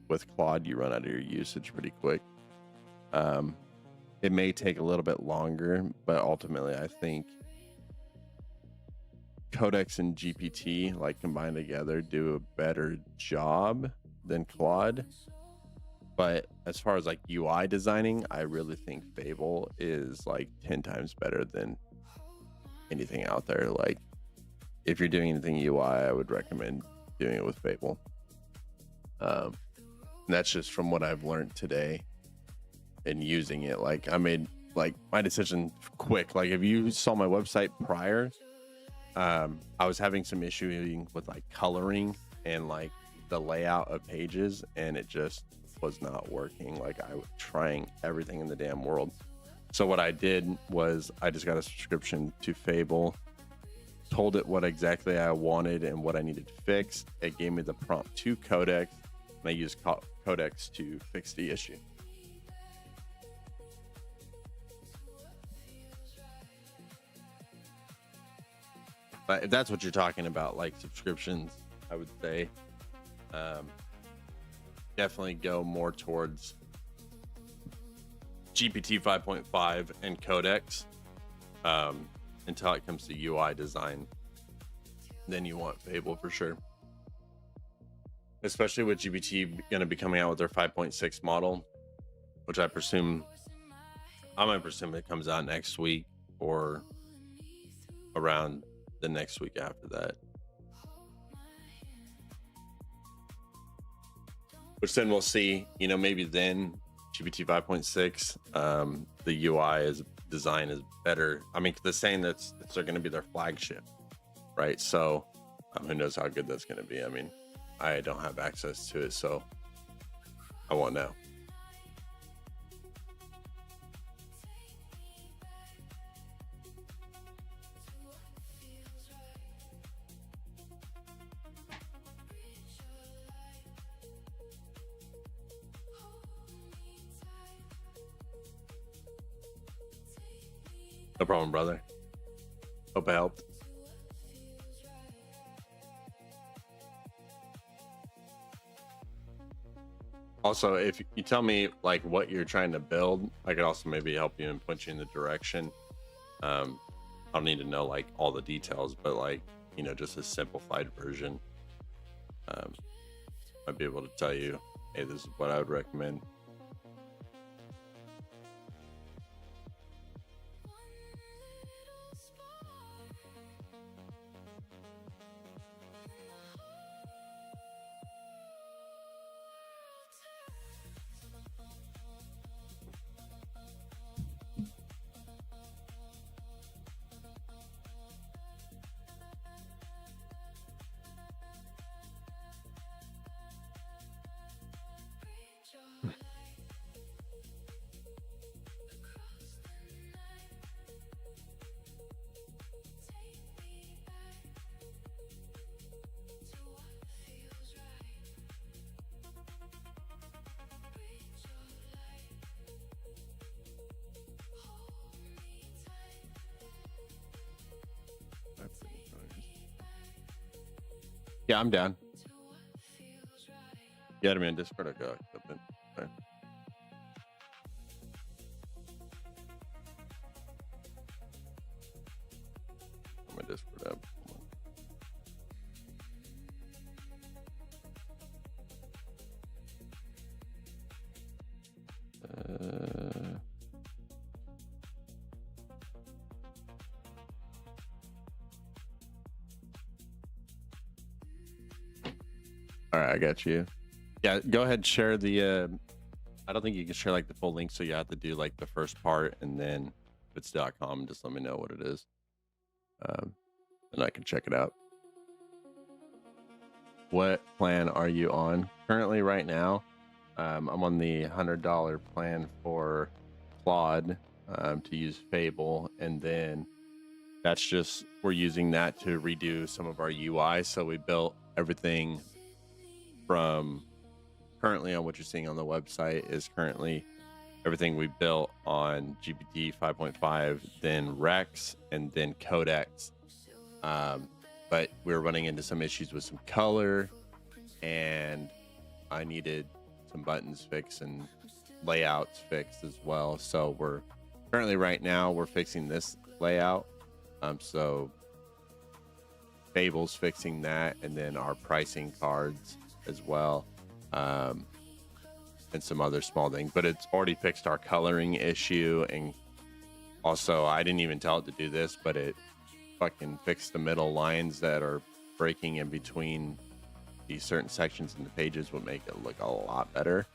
Speaker 1: with Claude, you run out of your usage pretty quick. It may take a little bit longer, but ultimately I think Codex and GPT, like combined together, do a better job than Claude. But as far as like UI designing, I really think Fable is like 10 times better than anything out there. Like, if you're doing anything UI, I would recommend doing it with Fable. And that's just from what I've learned today and using it. Like, I made like my decision quick. Like, if you saw my website prior, I was having some issue with like coloring and like the layout of pages, and it just was not working. Like, I was trying everything in the damn world. So what I did was I just got a subscription to Fable, told it what exactly I wanted and what I needed to fix. It gave me the prompt to Codex, and I used Codex to fix the issue. But if that's what you're talking about, like subscriptions, I would say definitely go more towards GPT 5.5 and Codex until it comes to UI design. Then you want Fable for sure, especially with GPT going to be coming out with their 5.6 model, which I might presume it comes out next week or around the next week after that. Which then we'll see, you know, maybe then GPT 5.6, the UI design is better. I mean, they're saying they're going to be their flagship, right? So who knows how good that's going to be. I mean, I don't have access to it, so I won't know. No problem, brother. Hope I helped. Also, if you tell me like what you're trying to build, I could also maybe help you and point you in the direction. I don't need to know like all the details, but like, you know, just a simplified version. I'd be able to tell you, hey, this is what I would recommend. Yeah, I'm down. You had me on Discord. I go. Okay. My Discord app. All right, I got you. Yeah, go ahead and share the I don't think you can share like the full link, so you have to do like the first part and then if it's .com, just let me know what it is. And I can check it out. What plan are you on? Currently right now, I'm on the $100 plan for Claude to use Fable, and then that's just we're using that to redo some of our UI. So we built everything from currently on what you're seeing on the website is currently everything we built on GPT 5.5, then Rex, and then Codex. But we were running into some issues with some color, and I needed some buttons fixed and layouts fixed as well. So we're currently right now we're fixing this layout. So Fable's fixing that, and then our pricing cards as well, and some other small things. But it's already fixed our coloring issue, and also I didn't even tell it to do this, but it fucking fixed the middle lines that are breaking in between these certain sections in the pages would make it look a lot better.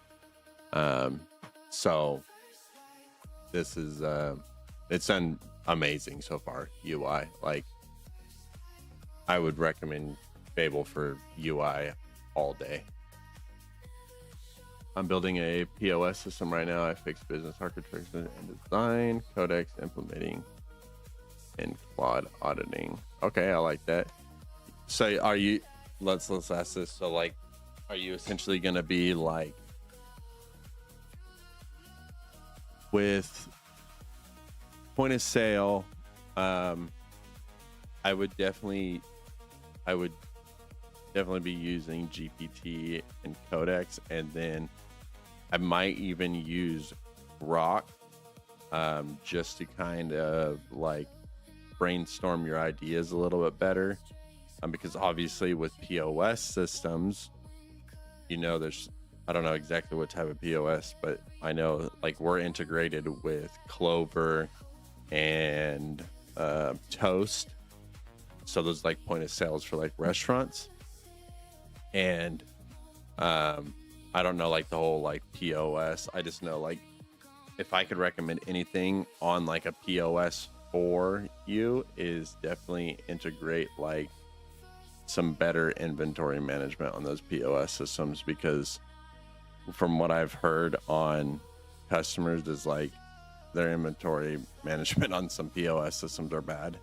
Speaker 1: So this is it's done amazing so far. UI, like I would recommend Fable for UI all day. I'm building a POS system right now. I fixed business architecture and design, Codex implementing, and Claude auditing. Okay, I like that. So are you, let's ask this. So like, are you essentially going to be like with point of sale? I would definitely be using GPT and Codex, and then I might even use Rock just to kind of like brainstorm your ideas a little bit better, because obviously with POS systems, you know, there's, I don't know exactly what type of POS, but I know like we're integrated with Clover and Toast, so those like point of sales for like restaurants. And I don't know like the whole like POS. I just know like if I could recommend anything on like a POS for you is definitely integrate like some better inventory management on those POS systems, because from what I've heard on customers is like their inventory management on some POS systems are bad,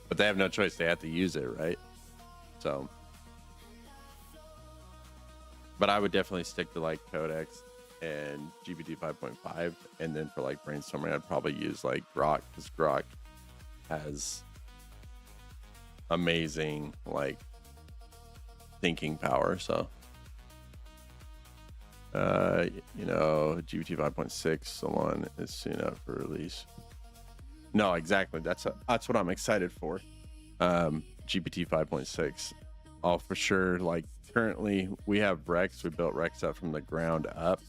Speaker 1: but they have no choice. They have to use it, right? So, but I would definitely stick to like Codex. and GPT 5.5. And then for like brainstorming, I'd probably use like Grok, because Grok has amazing like thinking power. So GPT 5.6 Salon is soon out for release. No, exactly. That's what I'm excited for. GPT 5.6. I'll for sure, like, currently we have Rex. We built Rex up from the ground up.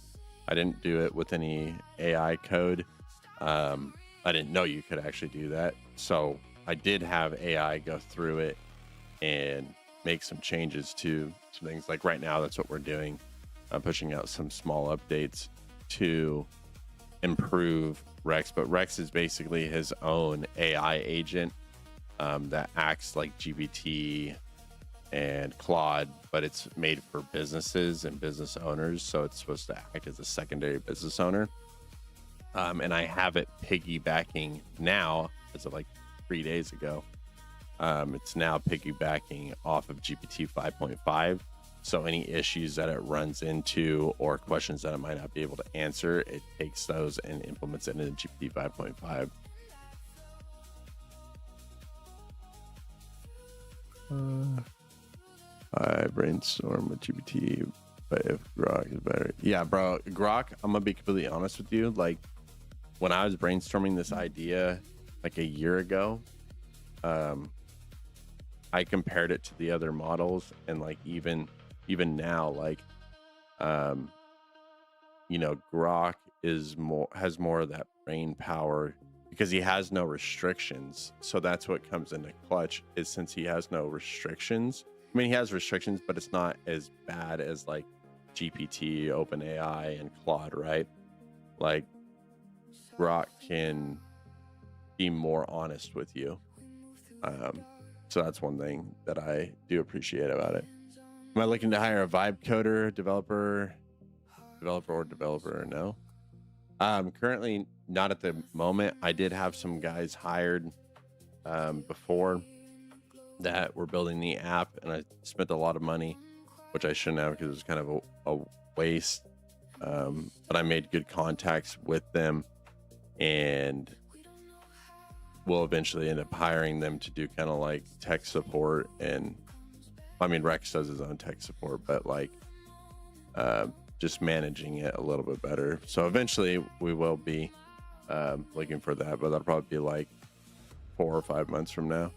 Speaker 1: I didn't do it with any AI code. I didn't know you could actually do that. So I did have AI go through it and make some changes to some things. Like right now, that's what we're doing. I'm pushing out some small updates to improve Rex, but Rex is basically his own AI agent that acts like GPT and Claude, but it's made for businesses and business owners. So it's supposed to act as a secondary business owner. And I have it piggybacking now, as of like 3 days ago. It's now piggybacking off of GPT 5.5. So any issues that it runs into or questions that it might not be able to answer, it takes those and implements it into GPT 5.5. I brainstorm with GPT, but if Grok is better. Yeah, bro, Grok, I'm going to be completely honest with you. Like, when I was brainstorming this idea like a year ago, I compared it to the other models, and like even now, like Grok has more of that brain power because he has no restrictions. So that's what comes into clutch, is since he has no restrictions. I mean, he has restrictions, but it's not as bad as like GPT, OpenAI, and Claude, right? Like Grok can be more honest with you. So that's one thing that I do appreciate about it. Am I looking to hire a vibe coder, developer, or no? Currently not at the moment. I did have some guys hired before that were building the app, and I spent a lot of money, which I shouldn't have because it was kind of a waste. But I made good contacts with them, and we'll eventually end up hiring them to do kind of like tech support. And I mean, Rex does his own tech support, but like just managing it a little bit better. So eventually we will be looking for that, but that'll probably be like 4 or 5 months from now.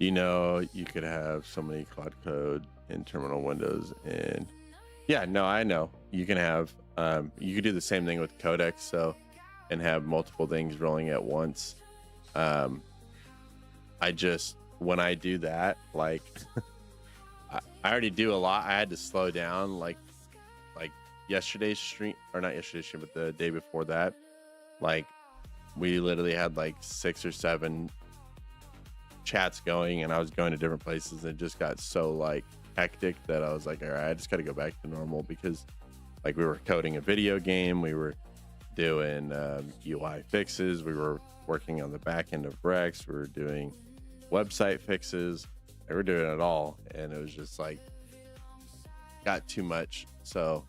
Speaker 1: You could have so many Cloud Code in terminal windows, and yeah, no, I know you can have you could do the same thing with Codex, so, and have multiple things rolling at once. When I do that, like I already do a lot. I had to slow down like yesterday's stream, or not yesterday's stream, but the day before that. Like we literally had like 6 or 7 chats going, and I was going to different places, and it just got so like hectic that I was like, all right, I just got to go back to normal, because like we were coding a video game, we were doing UI fixes, we were working on the back end of Rex, we were doing website fixes, we were doing it all, and it was just like got too much. So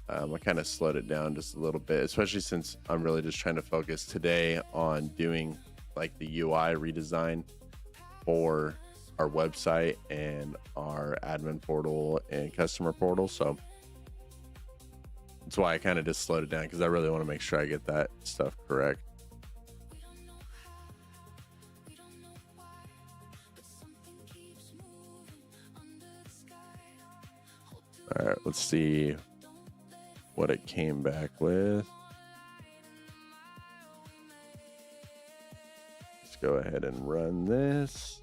Speaker 1: I kind of slowed it down just a little bit, especially since I'm really just trying to focus today on doing like the UI redesign for our website and our admin portal and customer portal. So that's why I kind of just slowed it down, because I really want to make sure I get that stuff correct. All right, let's see what it came back with. Let's go ahead and run this.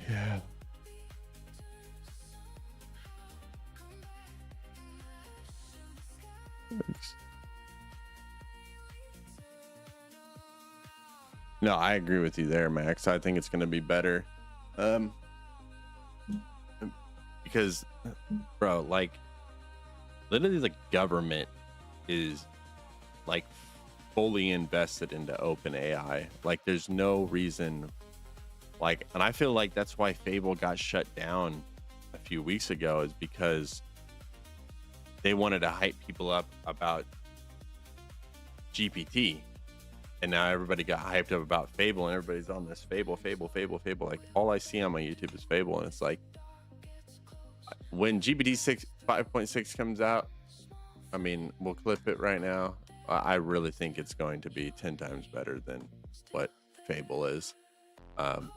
Speaker 1: Yeah. Thanks. No, I agree with you there, Max. I think it's going to be better. because, bro, like literally the government is like fully invested into OpenAI. Like there's no reason, like, and I feel like that's why Fable got shut down a few weeks ago, is because they wanted to hype people up about GPT, and now everybody got hyped up about Fable, and everybody's on this Fable. Like all I see on my YouTube is Fable, and it's like when GPT 6 5.6 comes out, I mean, we'll clip it right now. I really think it's going to be 10 times better than what Fable is. And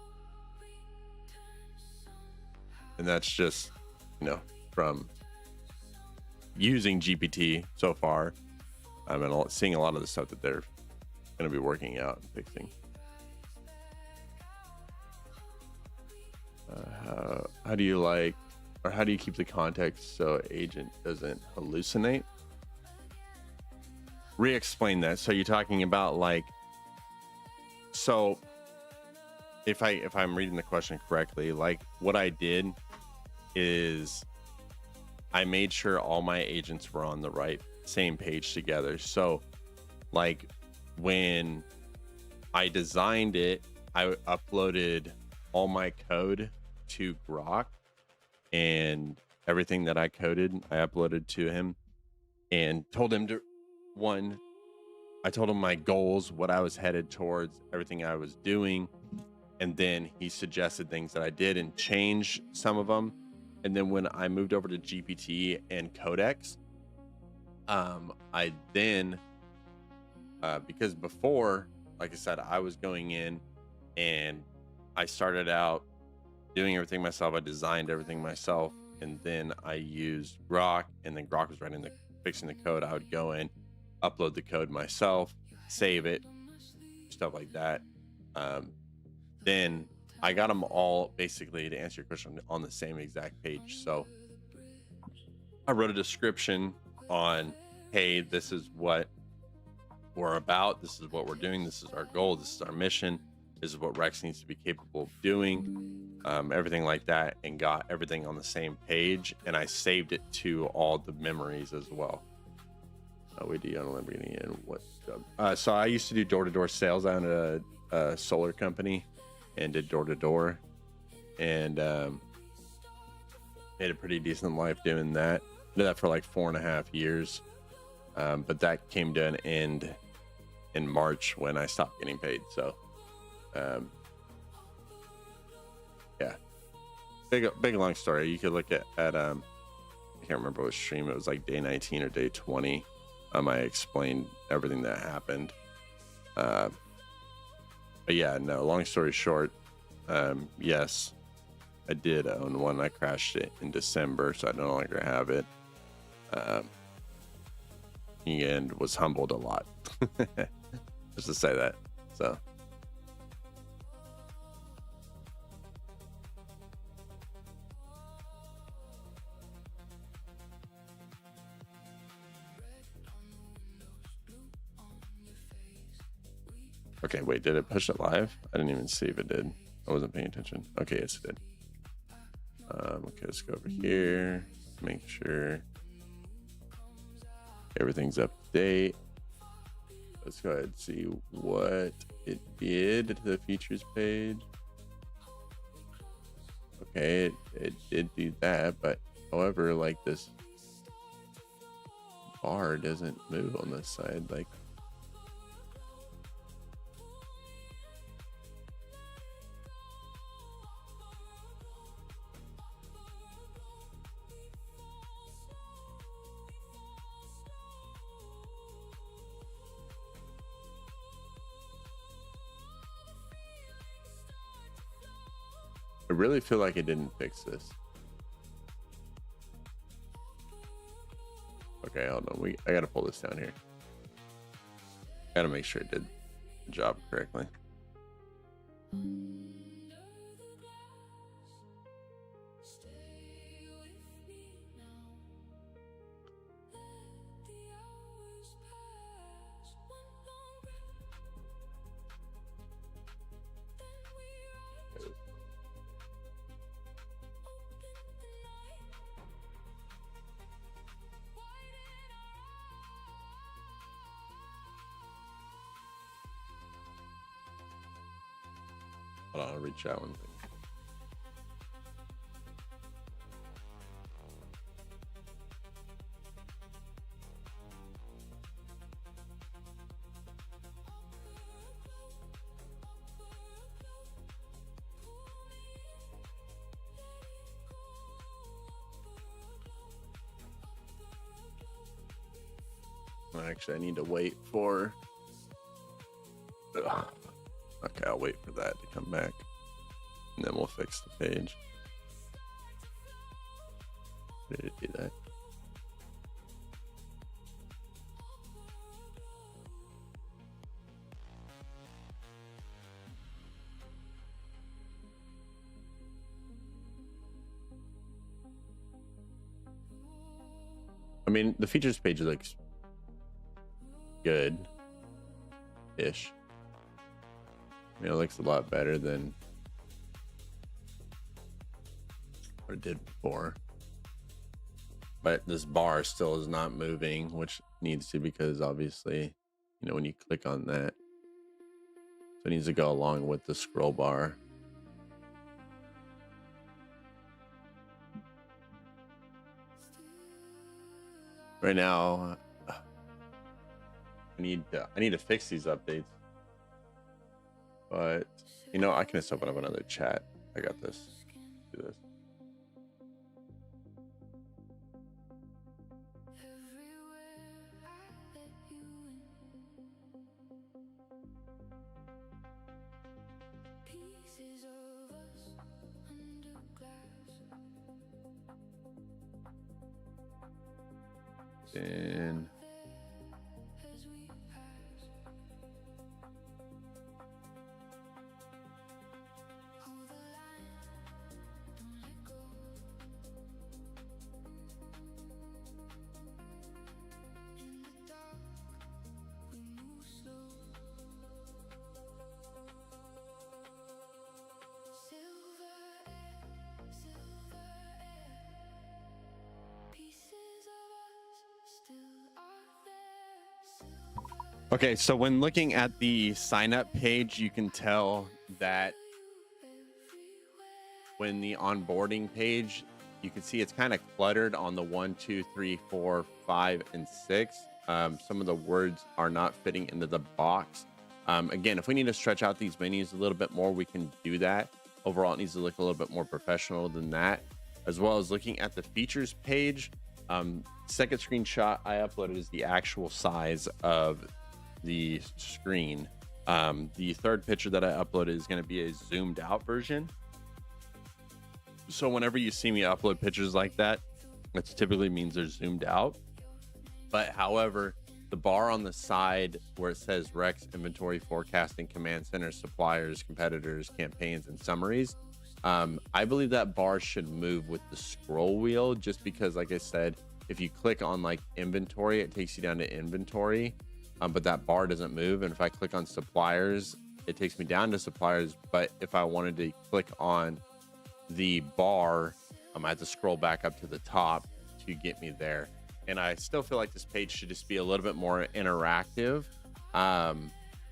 Speaker 1: that's just, from using GPT so far. And seeing a lot of the stuff that they're going to be working out and fixing. How do you keep the context so agent doesn't hallucinate? Re-explain that. So you're talking about like, so if I'm reading the question correctly, like what I did is I made sure all my agents were on the same page together. So like when I designed it, I uploaded all my code to Grok, and everything that I coded, I uploaded to him and told him I told him my goals, what I was headed towards, everything I was doing. And then he suggested things that I did and changed some of them. And then when I moved over to GPT and Codex, I then, because before, like I said, I was going in and I started out doing everything myself. I designed everything myself, and then I used Grok, and then Grok was fixing the code. I would go in, upload the code myself, save it, stuff like that. Then I got them all, basically, to answer your question, on the same exact page. So I wrote a description on, hey, this is what we're about, this is what we're doing, this is our goal, this is our mission, this is what Rex needs to be capable of doing, everything like that, and got everything on the same page. And I saved it to all the memories as well. We do on a Lamborghini and what job? So I used to do door-to-door sales. I owned a solar company and did door-to-door, and made a pretty decent life doing that. Did that for like 4.5 years, but that came to an end in March when I stopped getting paid. So yeah, big long story. You could look at I can't remember what stream it was, like day 19 or day 20. I explained everything that happened. But yeah, no, long story short, yes, I did own one. I crashed it in December, so I no longer have it. And was humbled a lot. Just to say that. So okay, wait, did it push it live? I didn't even see if it did. I wasn't paying attention. Okay, yes, it did. Okay, let's go over here. Make sure everything's up to date. Let's go ahead and see what it did to the features page. Okay, it did do that, but however, like this bar doesn't move on this side. Like, I really feel like it didn't fix this. Okay, hold on. I gotta pull this down here. Gotta make sure it did the job correctly. Hold on, I'll reach out one thing. Actually, I need to wait for. Ugh. Okay, I'll wait for that to come back, and then we'll fix the page. Did it do that? I mean, the features page looks good-ish. I mean, it looks a lot better than what it did before. But this bar still is not moving, which needs to, because obviously, you know, when you click on that, so it needs to go along with the scroll bar. Right now, I need to fix these updates. But you know, I can just open up another chat. I got this. Do this. And okay, so when looking at the sign up page, you can tell that when the onboarding page, you can see it's kind of cluttered on the 1, 2, 3, 4, 5, and 6. Some of the words are not fitting into the box. Again, if we need to stretch out these menus a little bit more, we can do that. Overall, it needs to look a little bit more professional than that, as well as looking at the features page. Second screenshot I uploaded is the actual size of the screen. The third picture that I uploaded is going to be a zoomed out version. So whenever you see me upload pictures like that, it typically means they're zoomed out. But however, the bar on the side where it says Rex, inventory, forecasting, command center, suppliers, competitors, campaigns, and summaries, I believe that bar should move with the scroll wheel, just because, like I said, if you click on like inventory, it takes you down to inventory, but that bar doesn't move. And if I click on suppliers, it takes me down to suppliers. But if I wanted to click on the bar, I have to scroll back up to the top to get me there. And I still feel like this page should just be a little bit more interactive.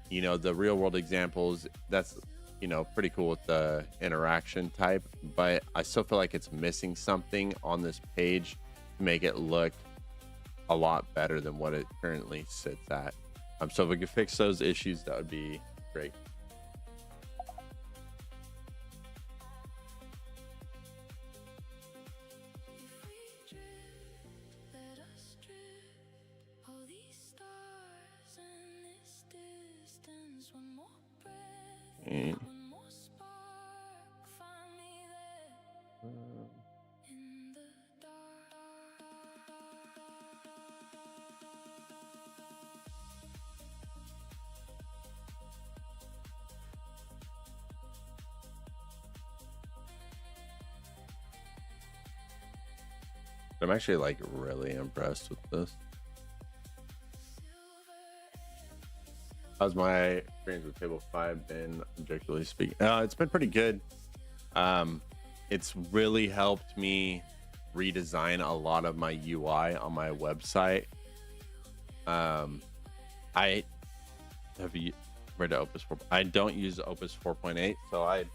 Speaker 1: You know, the real world examples, that's, you know, pretty cool with the interaction type, but I still feel like it's missing something on this page to make it look a lot better than what it currently sits at. So if we could fix those issues, that would be great. Okay. I'm actually like really impressed with this. How's my experience with Fable 5 been, objectively speaking? It's been pretty good. It's really helped me redesign a lot of my UI on my website. I have compared to Opus 4. I don't use Opus 4.8, so I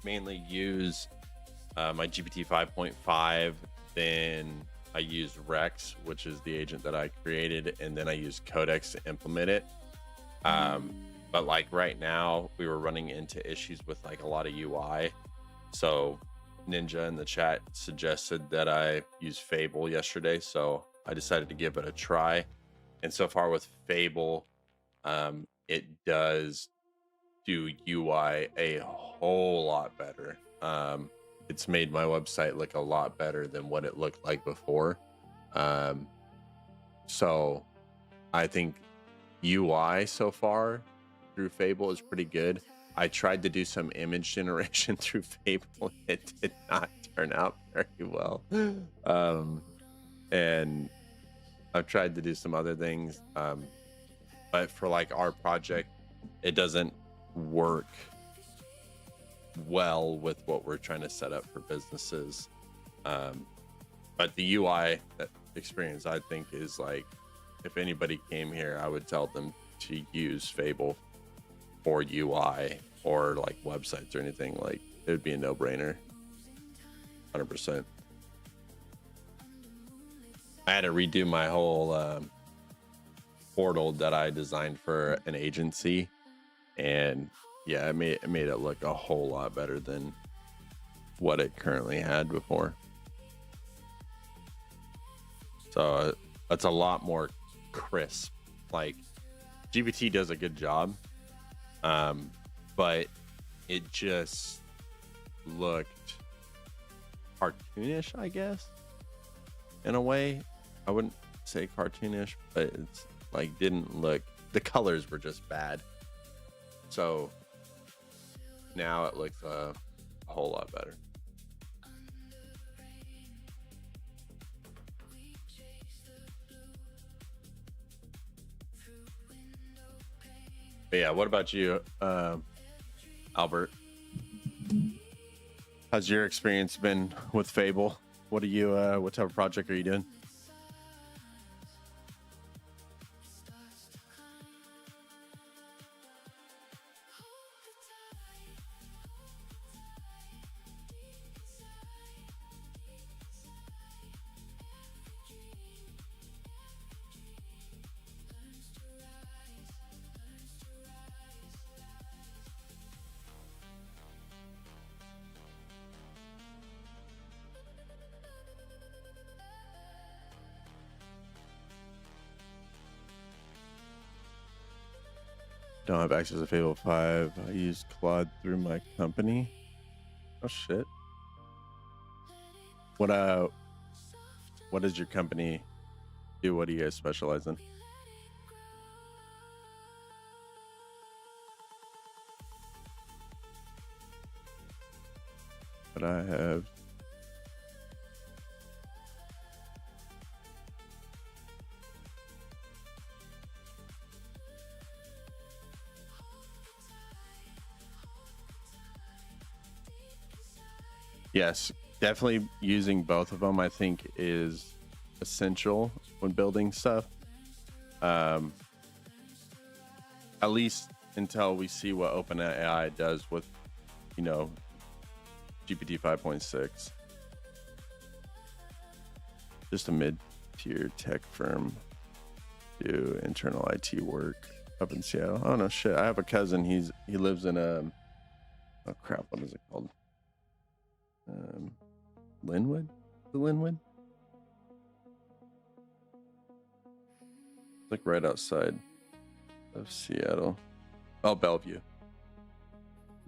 Speaker 1: mainly use my GPT 5.5. Then I use Rex, which is the agent that I created, and then I use Codex to implement it. But like right now, we were running into issues with like a lot of UI. So Ninja in the chat suggested that I use Fable yesterday, so I decided to give it a try. And so far with Fable, it does do UI a whole lot better. It's made my website look a lot better than what it looked like before. So I think UI so far through Fable is pretty good. I tried to do some image generation through Fable. It did not turn out very well. And I've tried to do some other things. But for like our project, it doesn't work well with what we're trying to set up for businesses. But the UI experience, I think, is like, if anybody came here, I would tell them to use Fable for UI or like websites or anything. Like, it would be a no-brainer. 100%. I had to redo my whole portal that I designed for an agency, and yeah, it made it look a whole lot better than what it currently had before. So it's a lot more crisp. Like, GPT does a good job, but it just looked cartoonish, I guess, in a way. I wouldn't say cartoonish, but it's like didn't look, the colors were just bad. So now it looks a whole lot better. But yeah, what about you, Albert? How's your experience been with Fable? What are you what type of project are you doing? Don't have access to Fable 5. I use Claude through my company. Oh shit. What does your company do? What do you guys specialize in? But I have yes, definitely using both of them, I think, is essential when building stuff. At least until we see what OpenAI does with, you know, GPT 5.6. Just a mid-tier tech firm, do internal IT work up in Seattle. Oh no, shit! I have a cousin. He lives in a, oh crap, what is it called? Linwood? The Linwood? It's like right outside of Seattle. Oh, Bellevue. This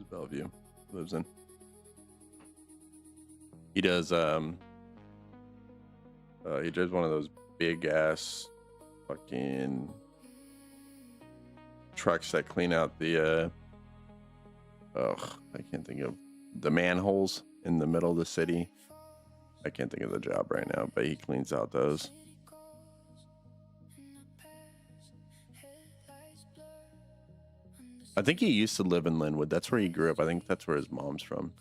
Speaker 1: is Bellevue lives in. He does one of those big ass fucking trucks that clean out the I can't think of the manholes in the middle of the city. I can't think of the job right now, but he cleans out those. I think he used to live in Linwood. That's where he grew up. I think that's where his mom's from,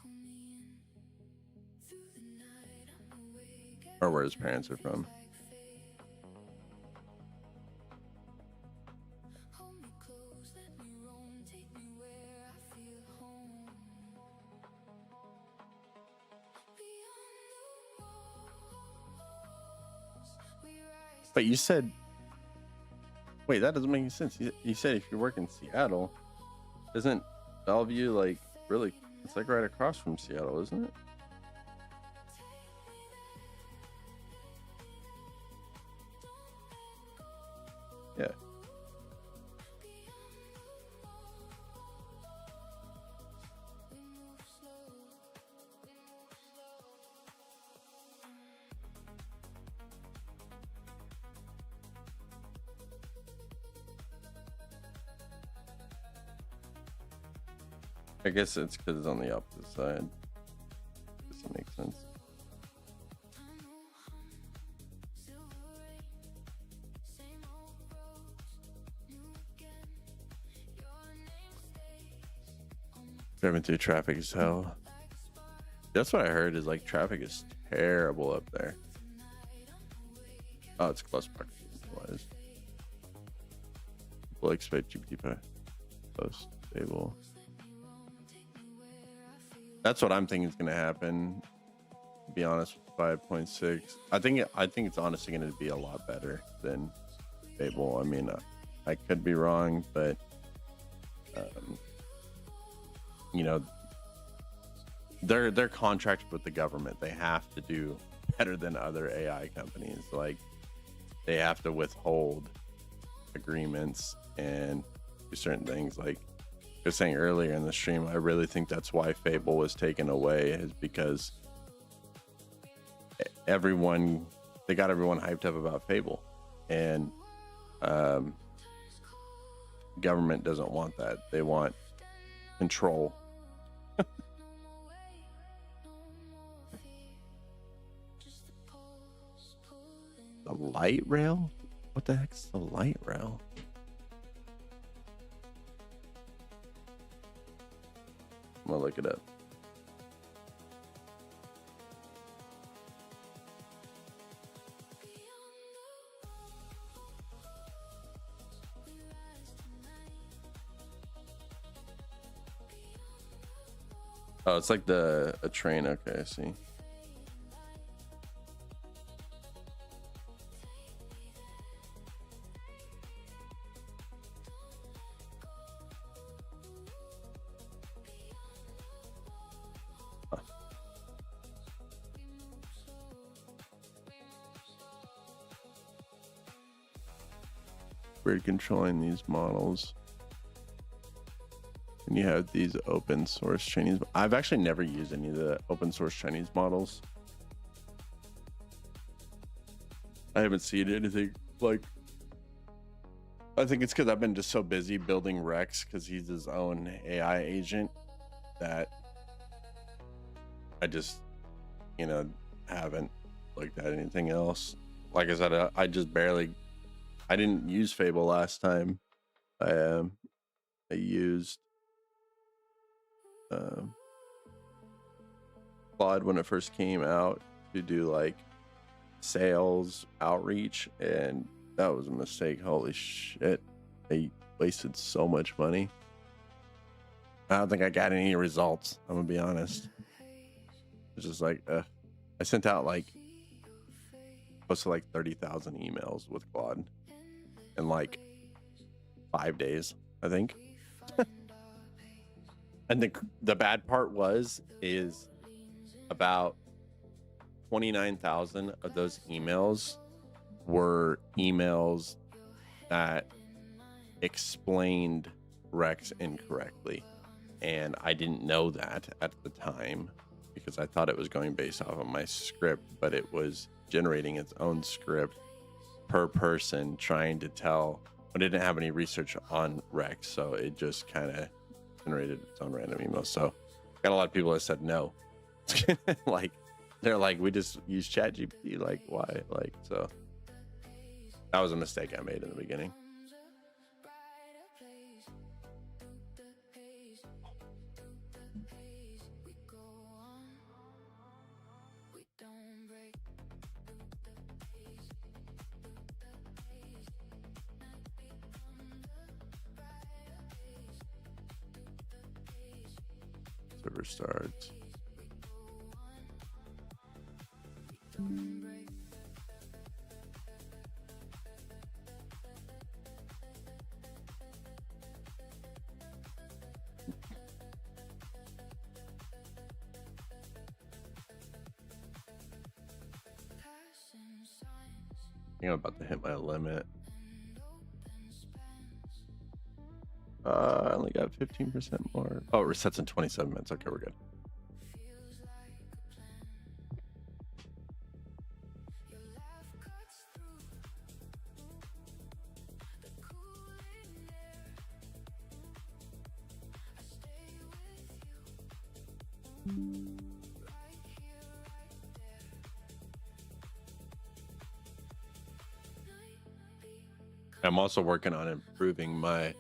Speaker 1: or where his parents are from. But you said, wait, that doesn't make any sense. You said if you work in Seattle, isn't Bellevue like really? It's like right across from Seattle, isn't it? Yeah. I guess it's because it's on the opposite side. Doesn't make sense. Driving through traffic is hell. That's what I heard is like traffic is terrible up there. Oh, it's close proximity. We'll expect GPT post Fable. That's what I'm thinking is going to happen. To be honest, 5.6. I think it's honestly going to be a lot better than Fable. I mean, I could be wrong, but you know, they're contracted with the government. They have to do better than other AI companies. Like they have to withhold agreements and do certain things. Like I was saying earlier in the stream, I really think that's why Fable was taken away, is because they got everyone hyped up about Fable, and government doesn't want that. They want control. The light rail? What the heck's the light rail? I'm gonna look it up. Oh, it's like a train. Okay, I see. We're controlling these models. And you have these open source Chinese. I've actually never used any of the open source Chinese models. I haven't seen anything like. I think it's because I've been just so busy building Rex, because he's his own AI agent, that I just, haven't looked at anything else. Like I said, I just barely. I didn't use Fable last time. I used Claude when it first came out to do like sales outreach, and that was a mistake. Holy shit, they wasted so much money. I don't think I got any results, I'm gonna be honest. It's just like I sent out like close to like 30,000 emails with Claude in like 5 days, I think. And the bad part is about 29,000 of those emails were emails that explained Rex incorrectly, and I didn't know that at the time because I thought it was going based off of my script, but it was generating its own script per person, trying to tell. I didn't have any research on Rex, so it just kind of generated its own random emails. So got a lot of people that said no. Like they're like, we just use ChatGPT. Like why? Like, so that was a mistake I made in the beginning. Server starts. think I'm about to hit my limit. I only got 15% more. Oh, it resets in 27 minutes. Okay, we're good. I'm also working on improving my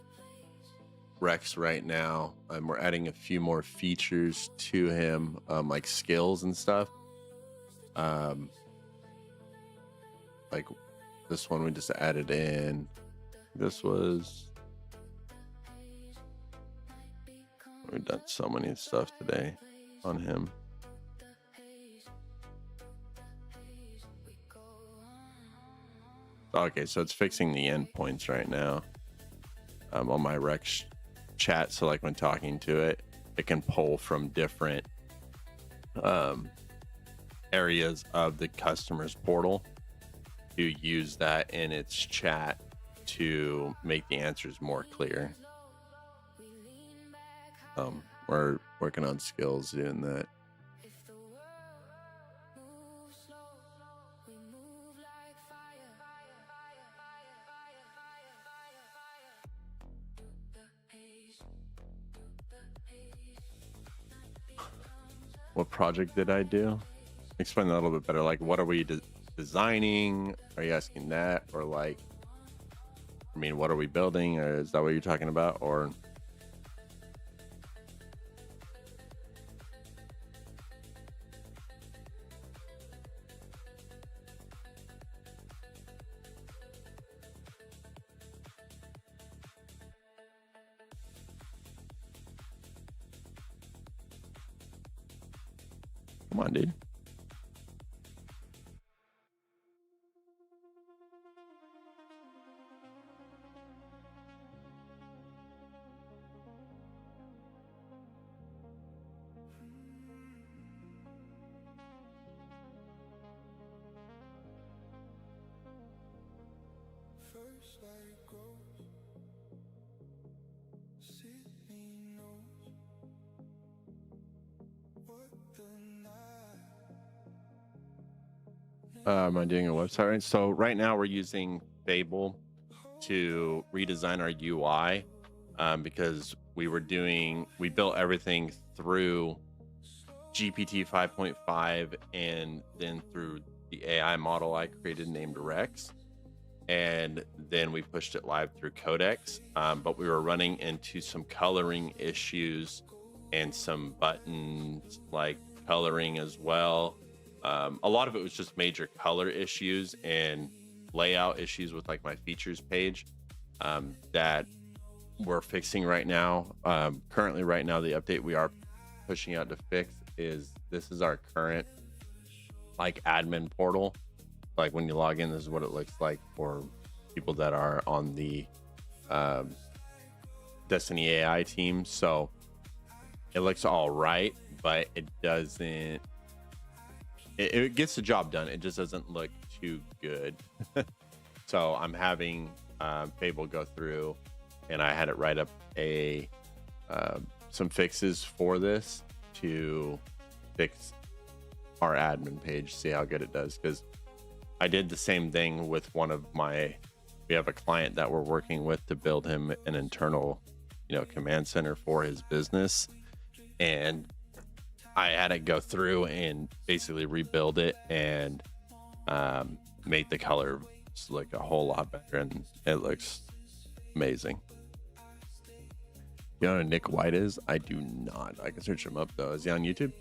Speaker 1: Rex right now. We're adding a few more features to him, like skills and stuff. Like this one we just added in. This was, we've done so many stuff today on him. Okay, so it's fixing the endpoints right now on my Rex chat. So like when talking to it, it can pull from different areas of the customer's portal to use that in its chat to make the answers more clear. We're working on skills doing that. What project did I do? Explain that a little bit better. Like, what are we designing? Are you asking that? Or like, I mean, what are we building? Or is that what you're talking about? Or come on, dude.
Speaker 2: First light grows, Sydney knows what the night.
Speaker 1: Am I doing a website right? So right now we're using Fable to redesign our UI because we built everything through GPT 5.5 and then through the AI model I created named Rex. And then we pushed it live through Codex, but we were running into some coloring issues and some buttons like coloring as well. A lot of it was just major color issues and layout issues with like my features page that we're fixing right now. Currently right now, the update we are pushing out to fix is this is our current like admin portal. Like when you log in, this is what it looks like for people that are on the DestinyAI team. So it looks all right, but it doesn't, it gets the job done. It just doesn't look too good. So I'm having Fable go through and I had it write up some fixes for this to fix our admin page, see how good it does. Because I did the same thing with we have a client that we're working with to build him an internal, command center for his business. And I had it go through and basically rebuild it and make the color look a whole lot better. And it looks amazing. You know who Nick White is? I do not. I can search him up though. Is he on YouTube?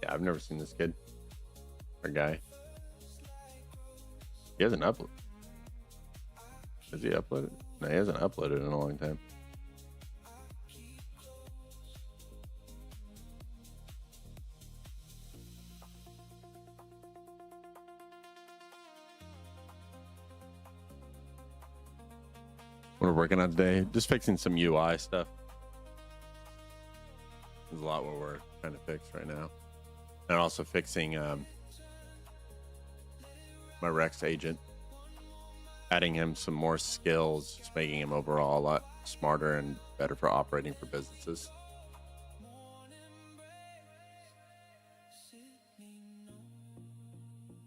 Speaker 1: Yeah, I've never seen this kid or guy. He hasn't uploaded. Has he uploaded? No, he hasn't uploaded in a long time. What we're working on today, just fixing some UI stuff. There's a lot what we're trying to fix right now, and also fixing my Rex agent, adding him some more skills, just making him overall a lot smarter and better for operating for businesses.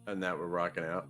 Speaker 1: And that we're rocking out.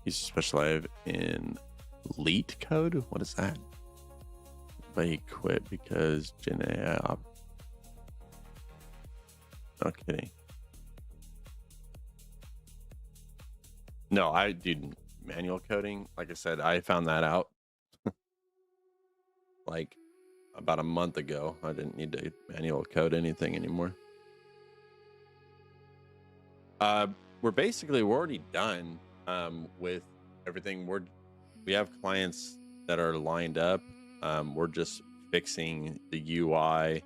Speaker 1: He's specialized in leet code. What is that? But he quit because DestinyAI. No kidding. No, I did manual coding. Like I said, I found that out like about a month ago. I didn't need to manual code anything anymore. We're already done with everything. We have clients that are lined up. We're just fixing the UI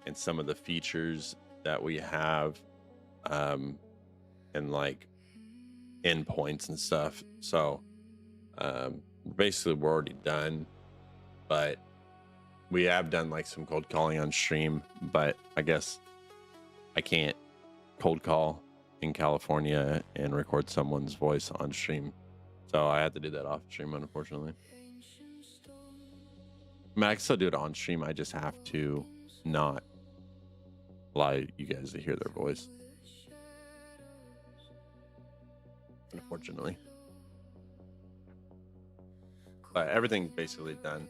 Speaker 1: and some of the features that we have, and like endpoints and stuff. So basically we're already done, but we have done like some cold calling on stream, but I guess I can't cold call in California and record someone's voice on stream, so I had to do that off stream, unfortunately. I mean, I can still do it on stream. I just have to not allow you guys to hear their voice, unfortunately. But everything's basically done.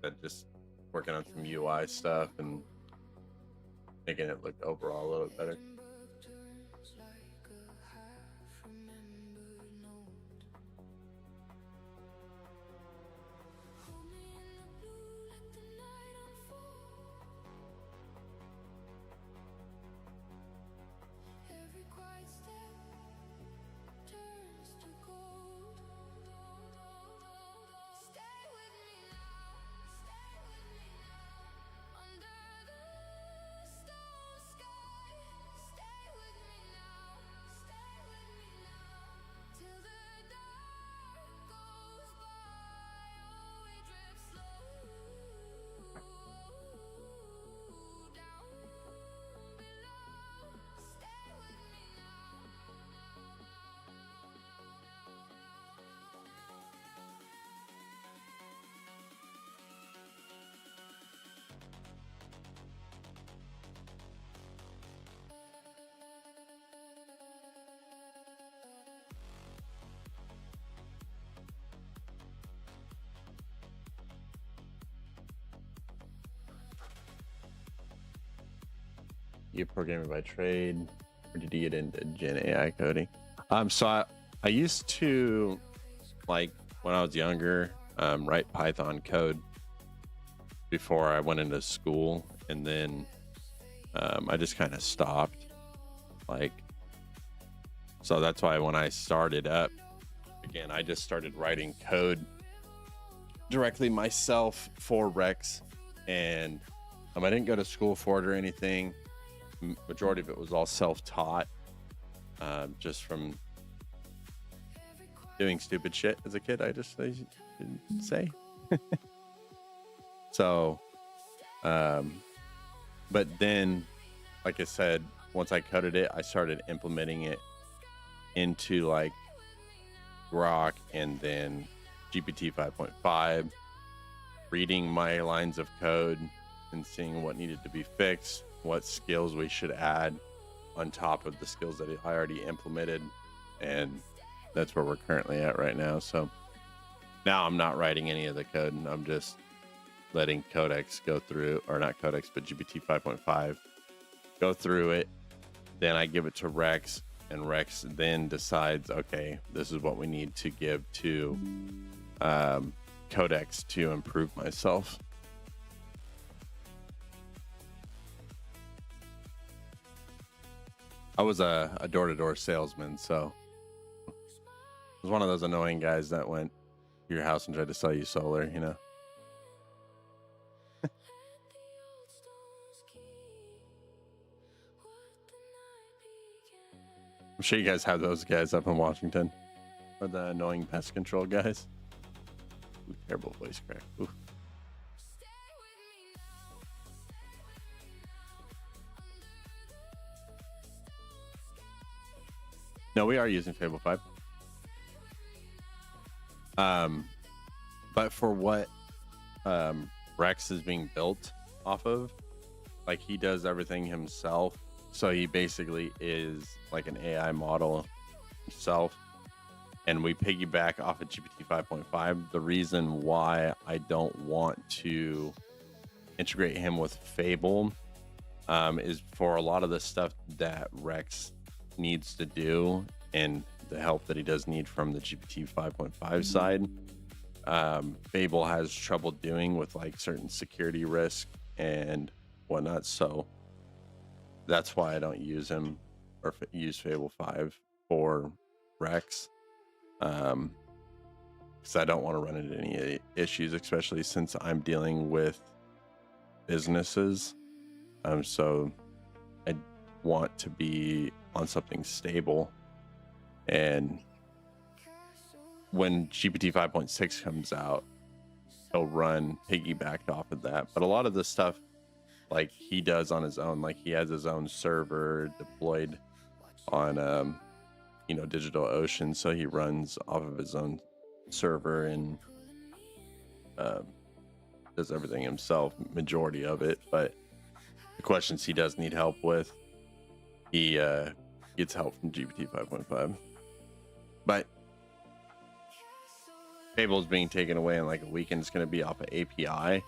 Speaker 1: But just working on some UI stuff and making it look overall a little bit better. You programming by trade, or did you get into Gen AI coding? So I used to, like when I was younger, write Python code before I went into school, and then I just kind of stopped. So that's why when I started up again, I just started writing code directly myself for Rex, and I didn't go to school for it or anything. Majority of it was all self-taught, just from doing stupid shit as a kid. I didn't say. So, but then, like I said, once I coded it, I started implementing it into like Grok and then GPT 5.5, reading my lines of code and seeing what needed to be fixed, what skills we should add on top of the skills that I already implemented, and that's where we're currently at right now. So now I'm not writing any of the code, and I'm just letting Codex go through, or not Codex, but GPT 5.5 go through it. Then I give it to Rex, and Rex then decides, okay, this is what we need to give to Codex to improve myself. I was a door-to-door salesman, so I was one of those annoying guys that went to your house and tried to sell you solar, you know? I'm sure you guys have those guys up in Washington, or the annoying pest control guys. Ooh, terrible voice crack. Ooh. No, we are using Fable 5. But for what Rex is being built off of, like, he does everything himself. So he basically is like an AI model himself. And we piggyback off of GPT 5.5. The reason why I don't want to integrate him with Fable is for a lot of the stuff that Rex needs to do and the help that he does need from the GPT 5.5 side. Fable has trouble doing with like certain security risk and whatnot. So that's why I don't use him or use Fable 5 for Rex. Because I don't want to run into any issues, especially since I'm dealing with businesses. So I want to be on something stable. And when GPT 5.6 comes out, he'll run piggybacked off of that. But a lot of the stuff, like, he does on his own, like he has his own server deployed on DigitalOcean, so he runs off of his own server and does everything himself, majority of it. But the questions he does need help with, he gets help from GPT 5.5. But Fable is being taken away in like a week, and it's going to be off of API,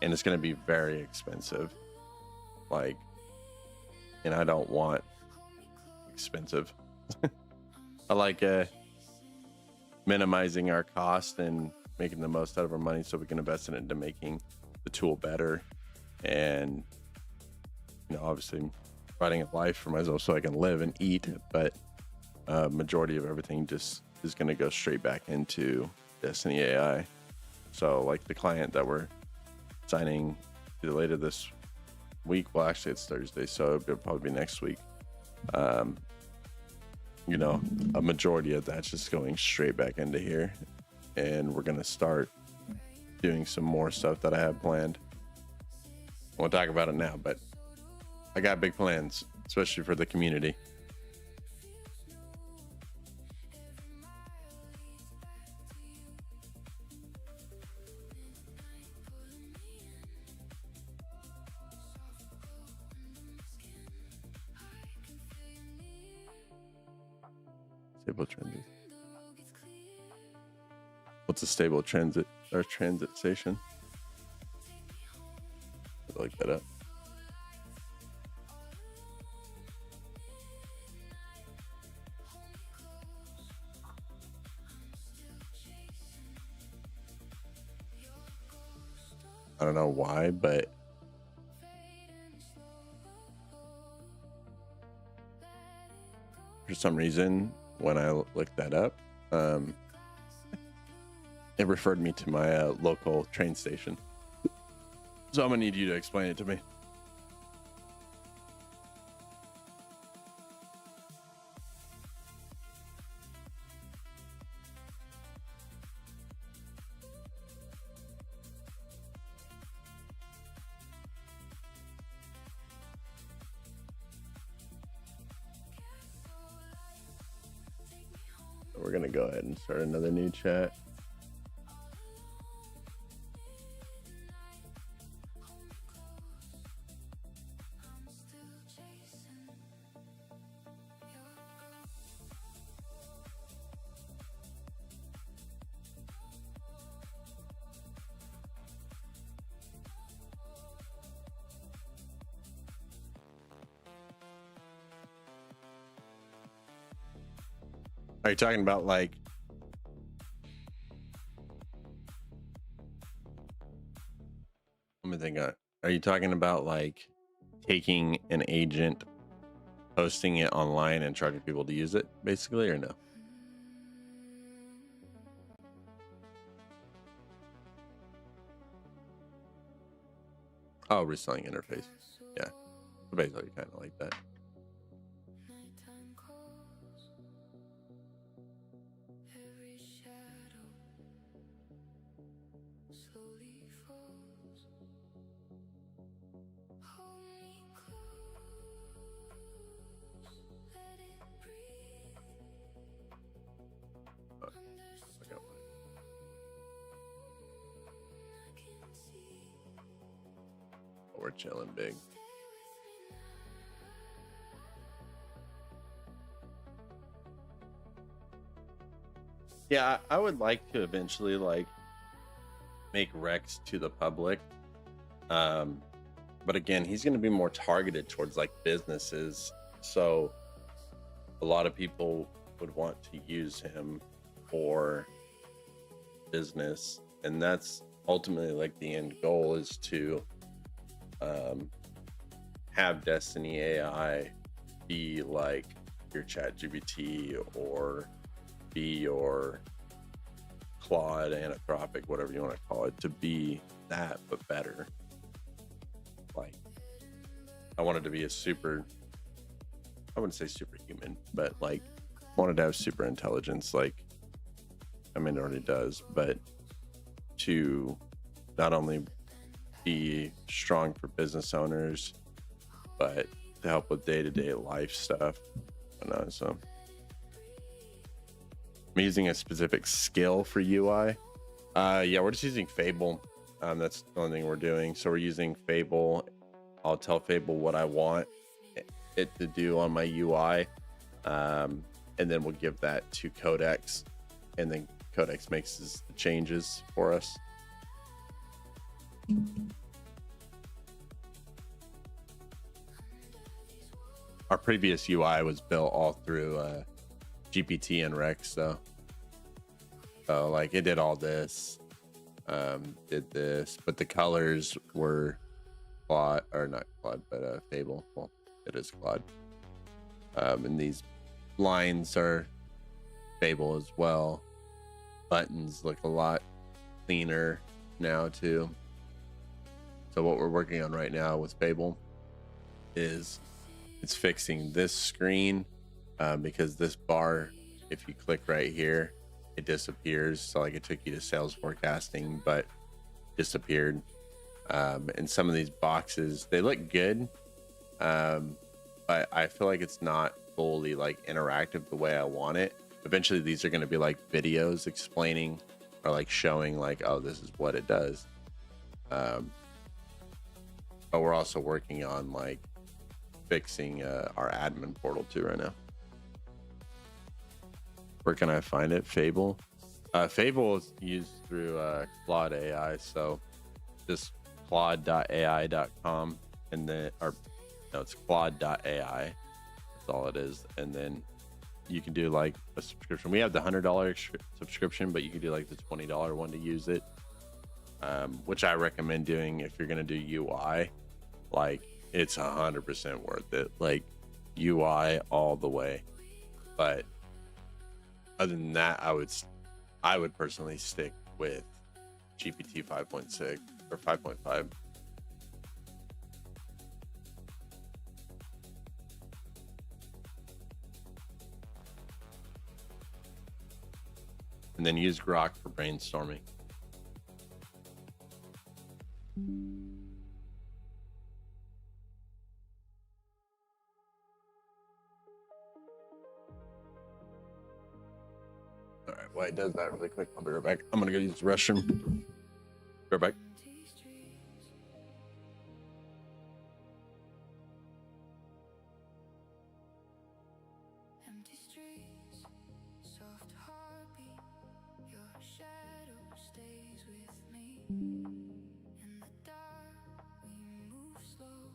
Speaker 1: and it's going to be very expensive. Like, and I don't want expensive. I like minimizing our cost and making the most out of our money so we can invest in it into making the tool better. And, obviously providing a life for myself so I can live and eat. But majority of everything just is going to go straight back into DestinyAI. So like the client that we're signing either later this week, well, actually it's Thursday, so it'll probably be next week. A majority of that's just going straight back into here, and we're gonna start doing some more stuff that I have planned. I won't talk about it now, but I got big plans, especially for the community. Stable transit. What's a stable transit or transit station? I'll look that up. I don't know why, but for some reason, when I looked that up, it referred me to my local train station. So I'm gonna need you to explain it to me. We're gonna go ahead and start another new chat. Are you talking about like? Let me think. Are you talking about like taking an agent, posting it online, and charging people to use it, basically, or no? Oh, reselling interface. Yeah, basically, kind of like that.
Speaker 2: Nighttime calls, every shadow slowly falls. Hold me close, let it breathe.
Speaker 1: I
Speaker 2: Understood,
Speaker 1: got one.
Speaker 2: I can see.
Speaker 1: Oh, we're chilling big.
Speaker 2: Stay with me
Speaker 1: Yeah, I would like to eventually like make Rex to the public. But again, he's going to be more targeted towards like businesses. So a lot of people would want to use him for business. And that's ultimately like the end goal is to have Destiny AI be like your ChatGPT or be your Claude, Anthropic, whatever you want to call it, to be that, but better. Like, I wanted to be a super, I wouldn't say superhuman, but like, wanted to have super intelligence. Like, I mean, it already does, but to not only be strong for business owners, but to help with day-to-day life stuff. I know, so I'm using a specific skill for UI. Yeah, we're just using Fable. That's the only thing we're doing. So we're using Fable. I'll tell Fable what I want it to do on my UI, and then we'll give that to Codex, and then Codex makes the changes for us. Our previous UI was built all through GPT and Rex, though. So like it did all this, did this, but the colors were Claude, or not Claude, but Fable. Well, it is Claude. And these lines are Fable as well. Buttons look a lot cleaner now too. So what we're working on right now with Fable is it's fixing this screen because this bar, if you click right here, it disappears. So like it took you to sales forecasting, but disappeared. And some of these boxes, they look good, but I feel like it's not fully like interactive the way I want it. Eventually these are going to be like videos explaining or like showing like, oh, this is what it does. But we're also working on like fixing our admin portal too right now. Where can I find it? Fable. Fable is used through Claude AI. So just claude.ai.com, and then, or no, it's claude.ai. That's all it is. And then you can do like a subscription. We have the $100 subscription, but you can do like the $20 one to use it, which I recommend doing if you're going to do UI. Like it's 100% worth it. Like UI all the way. But other than that, I would personally stick with GPT 5.6 or 5.5. And then use Grok for brainstorming. All right, while it does that really quick, I'll be right back. I'm gonna go use the restroom. Be right back.
Speaker 2: empty streets. Empty streets, soft heartbeat. Your shadow stays with me. In the dark, we move slow,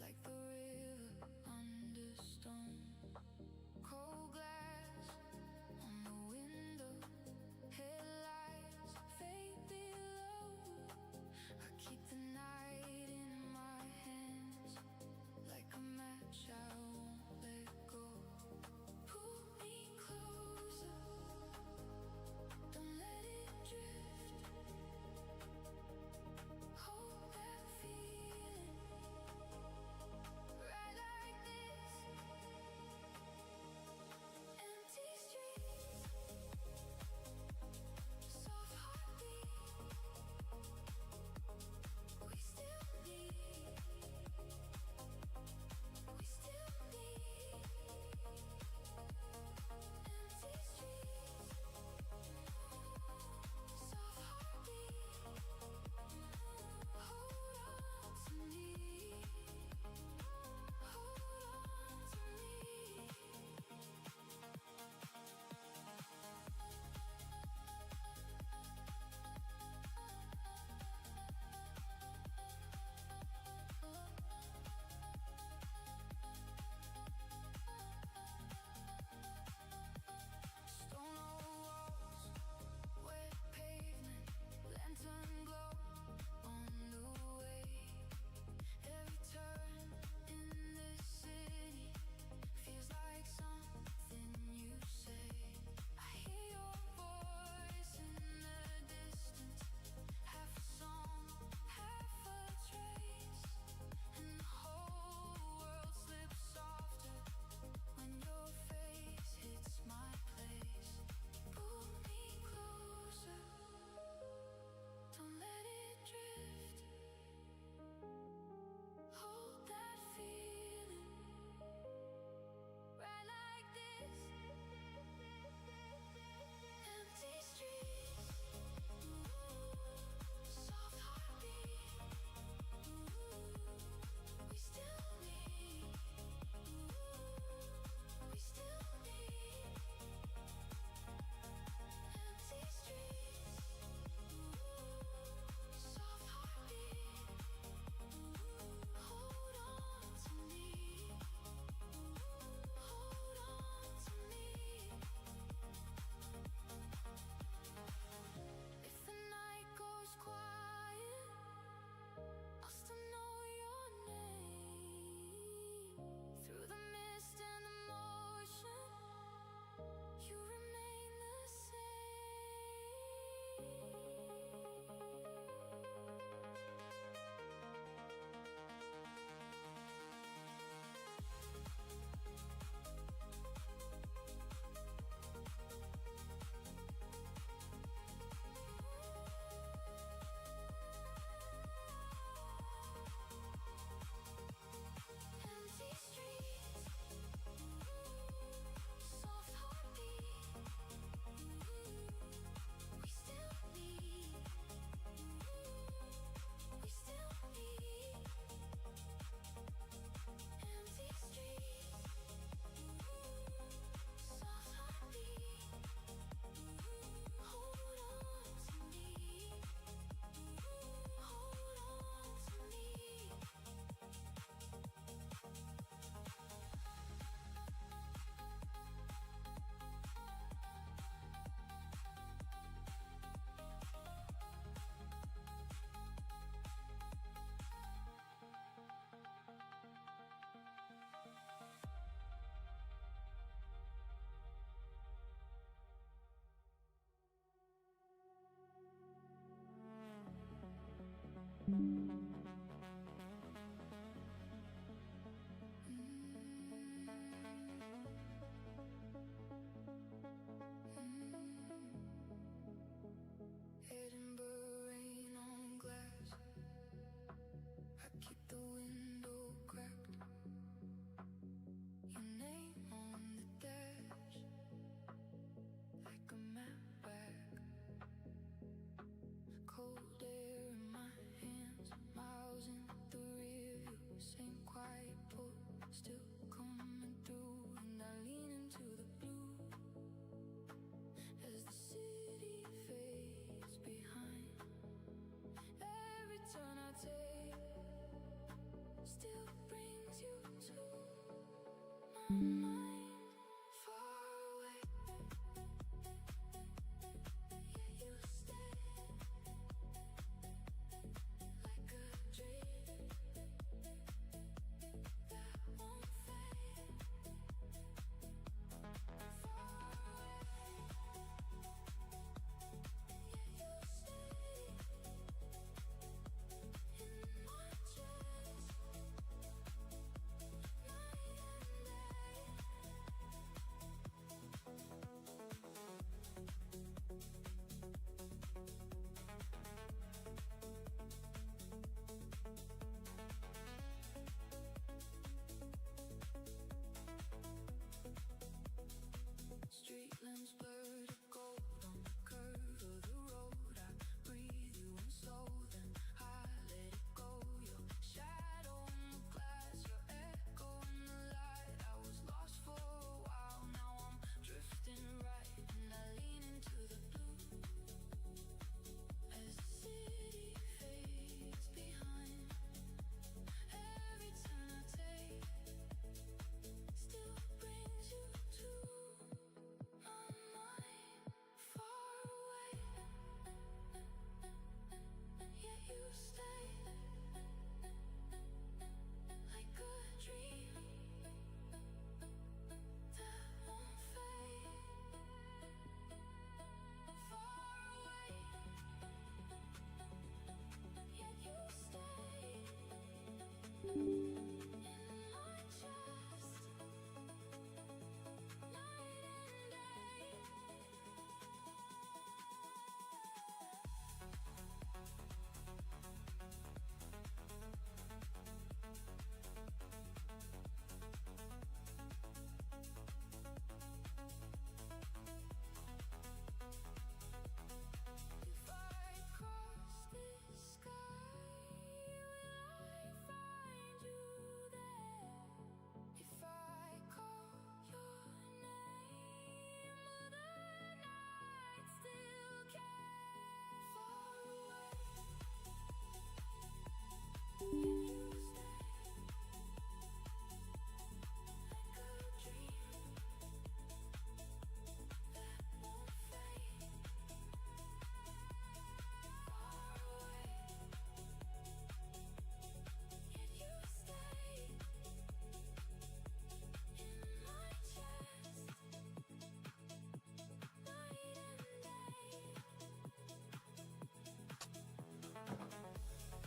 Speaker 2: like the river under stone. Cold glass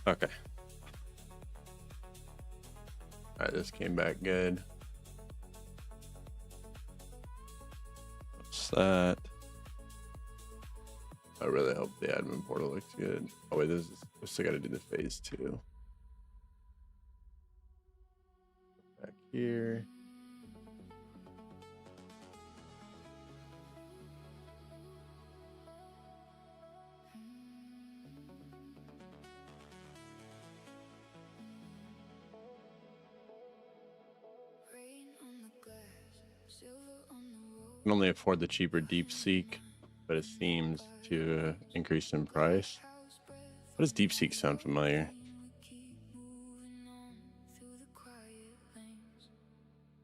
Speaker 1: Okay. All right, this came back good. What's that? I really hope the admin portal looks good. Oh wait, we still got to do the phase 2. Back here.
Speaker 2: Rain on the glass, silver on the road.
Speaker 1: Can only afford the cheaper DeepSeek, but it seems to increase in price. What does DeepSeek sound familiar?
Speaker 2: We keep moving on through the quiet lanes.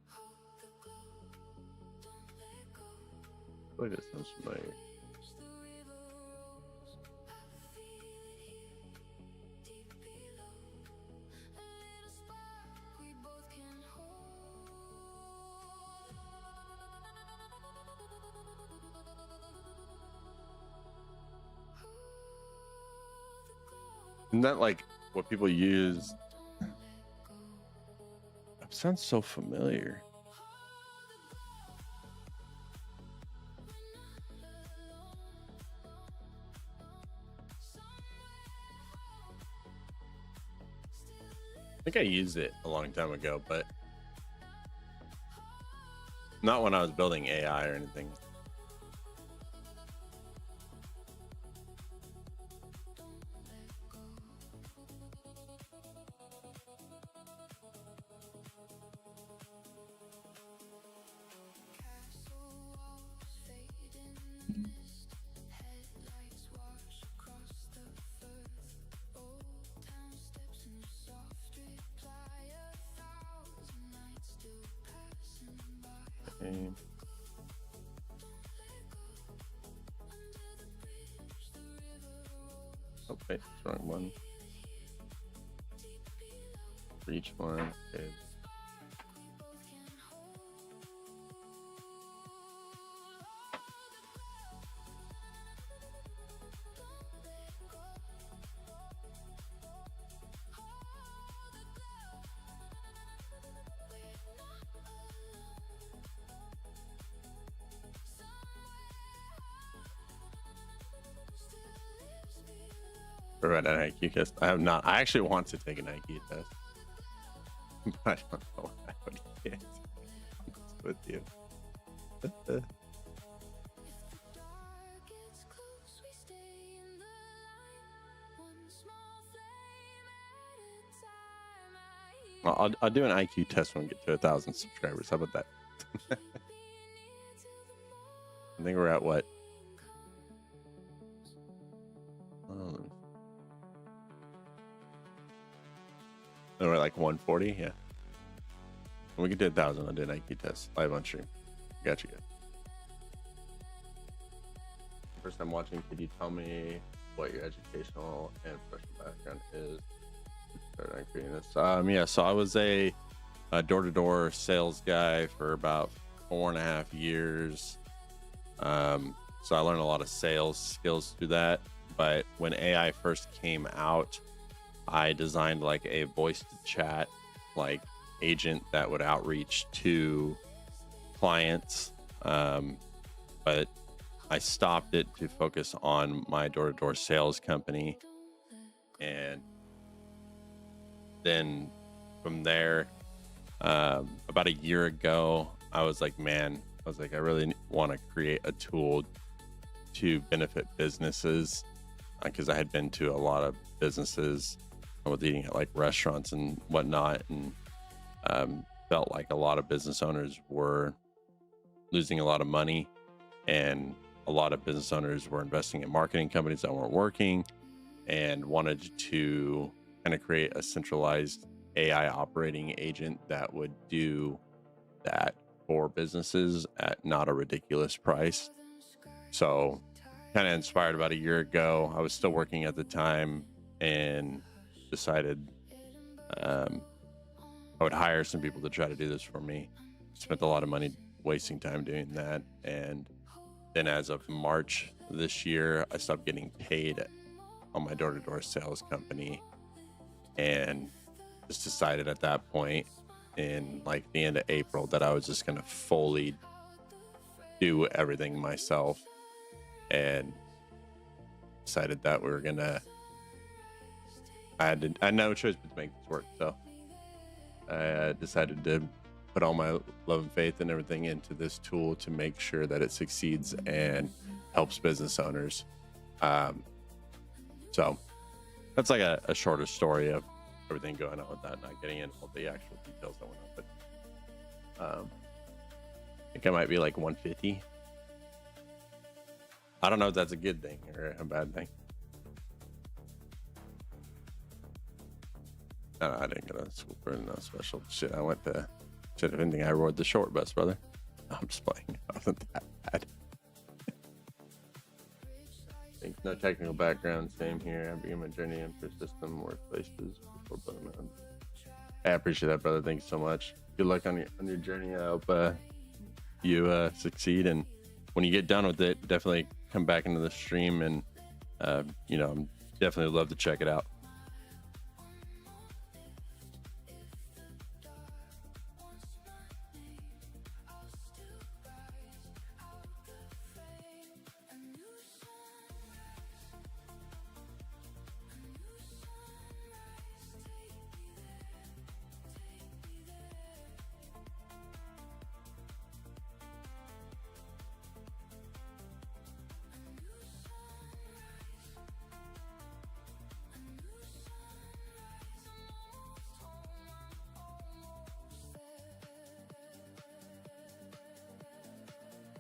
Speaker 2: Hold the glow, don't let go.
Speaker 1: I feel like that sounds familiar.
Speaker 2: As the river rolls, I feel it here, deep below. A little spark we both can hold.
Speaker 1: Isn't that like what people use? That sounds so familiar. I think I used it a long time ago, but not when I was building AI or anything.
Speaker 2: Castle walls fade in the mist. Headlights wash across the firth. Old town steps in soft reply. 1,000 nights still passing by.
Speaker 1: Okay. Oh wait, it's the wrong one. For each one. Okay. Right, an IQ test. I have not. I actually want to take an IQ test. But I don't know what I would get. With you.
Speaker 2: If the dark gets close, we stay in the light. One small flame at a time. I hear
Speaker 1: I'll do an IQ test when we get to 1,000 subscribers. How about that?
Speaker 2: be near till the
Speaker 1: I think we're at what? Oh, we're at like 140. Yeah. When we get to 1,000, I'll do an IQ test live on stream. Got you guys. First time watching, could you tell me what your educational and professional background is? Started on creating this. Yeah, so I was a door-to-door sales guy for about 4.5 years. So I learned a lot of sales skills through that. But when AI first came out, I designed like a voice to chat like agent that would outreach to clients. But I stopped it to focus on my door-to-door sales company. And then from there, about a year ago, I was like, I really want to create a tool to benefit businesses, because I had been to a lot of businesses. I was eating at like restaurants and whatnot, and felt like a lot of business owners were losing a lot of money, and a lot of business owners were investing in marketing companies that weren't working, and wanted to kind of create a centralized AI operating agent that would do that for businesses at not a ridiculous price. So kind of inspired about a year ago. I was still working at the time and decided I would hire some people to try to do this for me. Spent a lot of money wasting time doing that. And then as of March this year, I stopped getting paid on my door-to-door sales company and just decided at that point in like the end of April that I was just going to fully do everything myself, and decided that we were going to, I had no choice but to make this work. So I decided to put all my love and faith and everything into this tool to make sure that it succeeds and helps business owners. So that's like a shorter story of everything going on with that, not getting into all the actual details that went on, but I think I might be like 150. I don't know if that's a good thing or a bad thing. No, I didn't go to school for no special shit. I went to, shit, if anything, I rode the short bus, brother. I'm just playing. It wasn't that bad. No technical background, same here. I began my journey in for system workplaces before building my own. I appreciate that, brother. Thank you so much. Good luck on your journey. I hope you succeed, and when you get done with it, definitely come back into the stream, and I'm definitely love to check it out.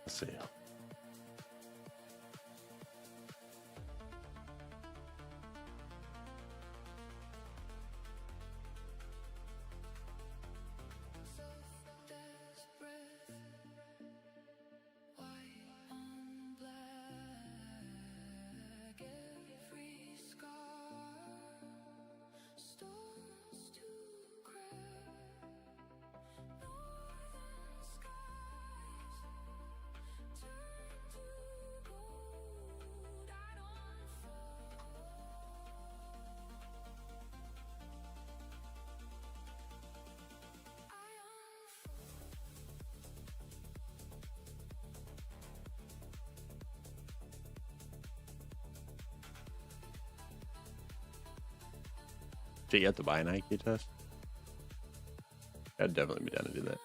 Speaker 1: Let's see. Do you have to buy an IQ test? I'd definitely be down to do that.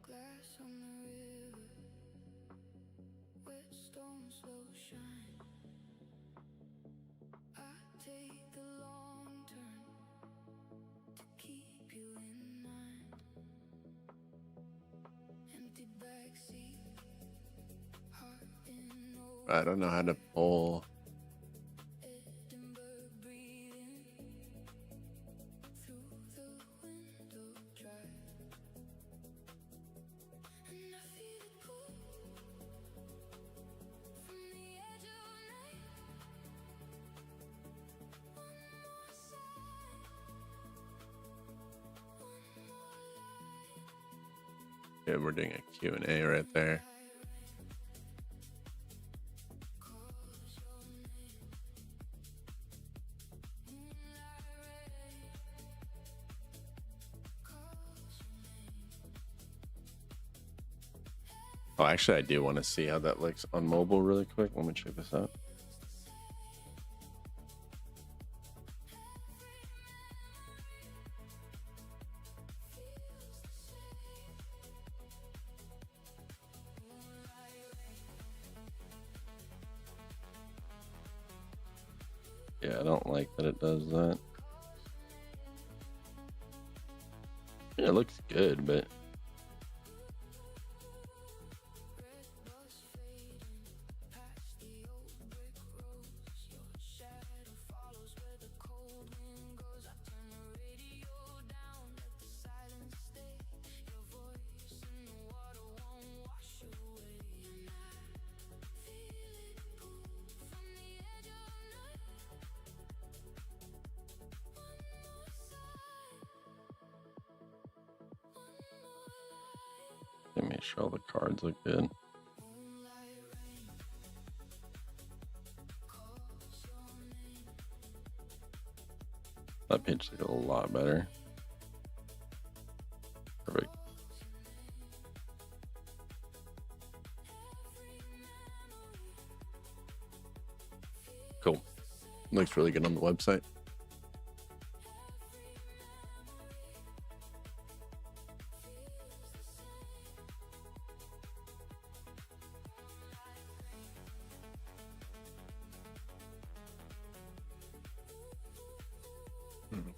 Speaker 2: Glass on the river, wet stones slow shine. I take the long turn to keep you in mind. Empty backseat, heart in over.
Speaker 1: I don't know how to pull.
Speaker 2: Edinburgh breathing through the window drive. And I feel it pull from the edge of night. One more sign, one more light.
Speaker 1: Yeah, we're doing a Q&A right there. Oh, actually, I do want to see how that looks on mobile really quick. Let me check this out. Yeah, I don't like that it does that. Yeah, it looks good, but let me make sure all the cards look good. That page looks a lot better. Perfect. Cool. Looks really good on the website.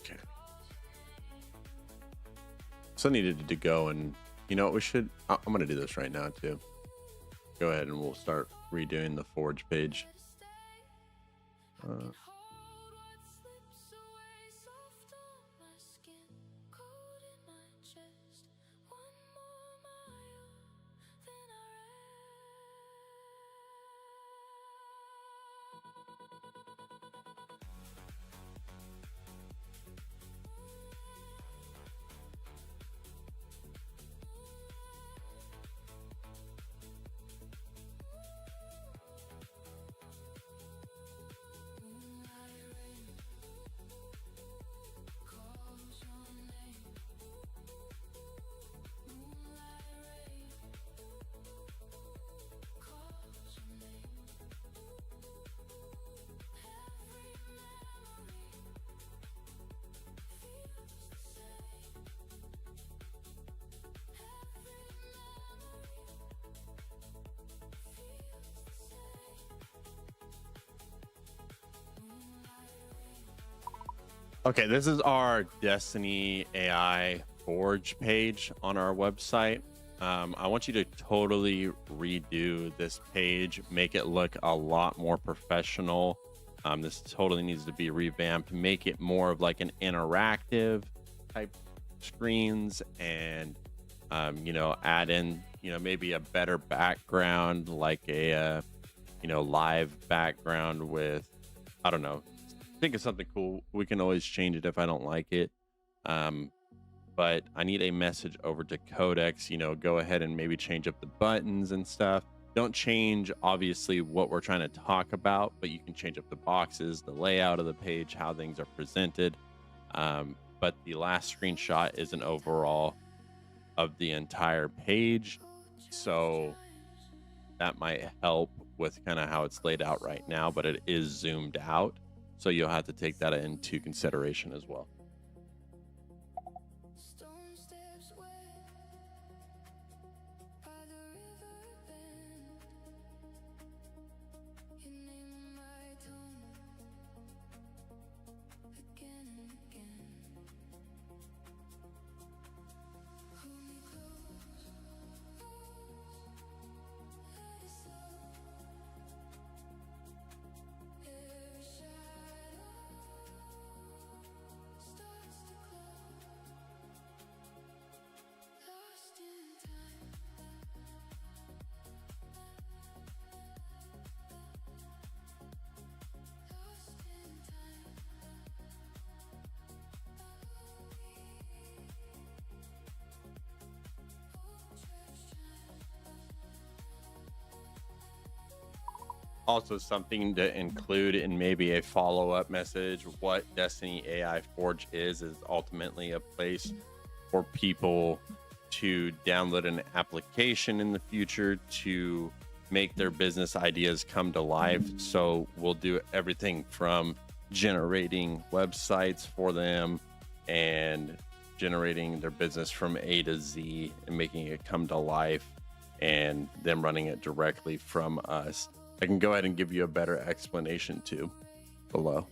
Speaker 1: Okay. So I needed to go and, you know what, we should, I'm going to do this right now too. Go ahead and we'll start redoing the Forge page. Okay, this is our Destiny AI Forge page on our website. I want you to totally redo this page, make it look a lot more professional. This totally needs to be revamped, make it more of like an interactive type screens, and you know, add in, you know, maybe a better background, like a you know, live background with, I don't know, think of something cool. We can always change it if I don't like it. But I need a message over to Codex, you know, go ahead and maybe change up the buttons and stuff. Don't change, obviously, what we're trying to talk about, but you can change up the boxes, the layout of the page, how things are presented. But the last screenshot is an overall of the entire page. So that might help with kind of how it's laid out right now, but it is zoomed out. So you'll have to take that into consideration as well. Also, something to include in maybe a follow-up message. What Destiny AI Forge is ultimately a place for people to download an application in the future to make their business ideas come to life. So we'll do everything from generating websites for them and generating their business from A to Z and making it come to life and them running it directly from us. I can go ahead and give you a better explanation too below.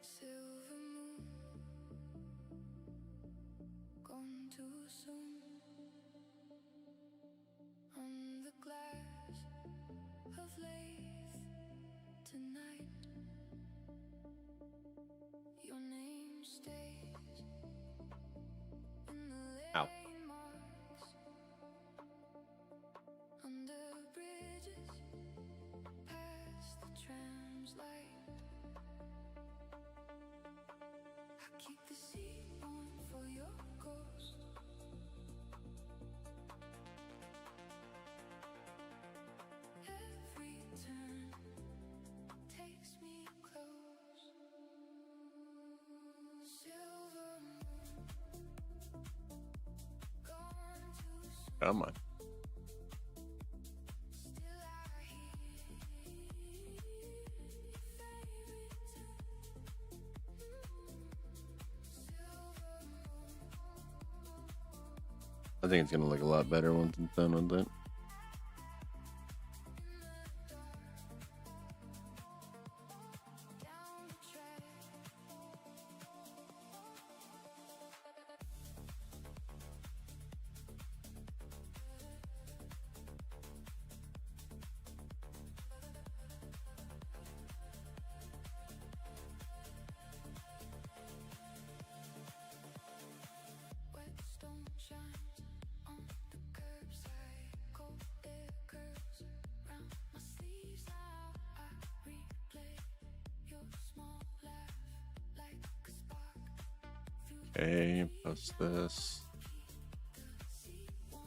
Speaker 2: Silver moon, gone too soon. On the glass of Lathe tonight, your name stays in the
Speaker 1: Ow.
Speaker 2: landmarks, under bridges, past the tram's light. Keep the seat on for your ghost. Every turn takes me close. Silver moon, gone too soon.
Speaker 1: Come on.
Speaker 2: Still I hear your favorite
Speaker 1: I think it's gonna look a lot better once it's done with it.
Speaker 2: down the track. Whetstone shines on the curbside. Cold air curls round my sleeves. Now I replay your small laugh like a spark through
Speaker 1: Okay, post this.
Speaker 2: see one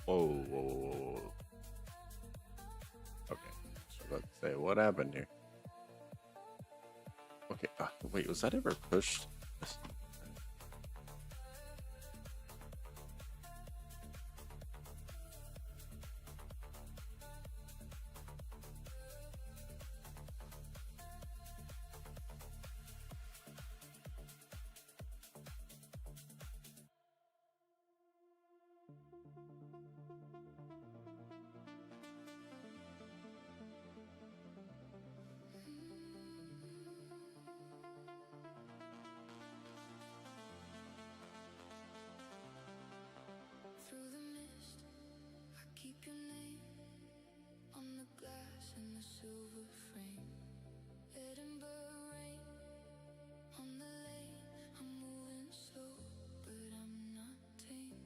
Speaker 1: Whoa, whoa, whoa, whoa. Okay. Let's say, what happened here? Okay. Wait, was that ever pushed?
Speaker 2: Through the mist, I keep your name on the glass in the silver frame. Edinburgh rain on the lane. I'm moving slow, but I'm not tame.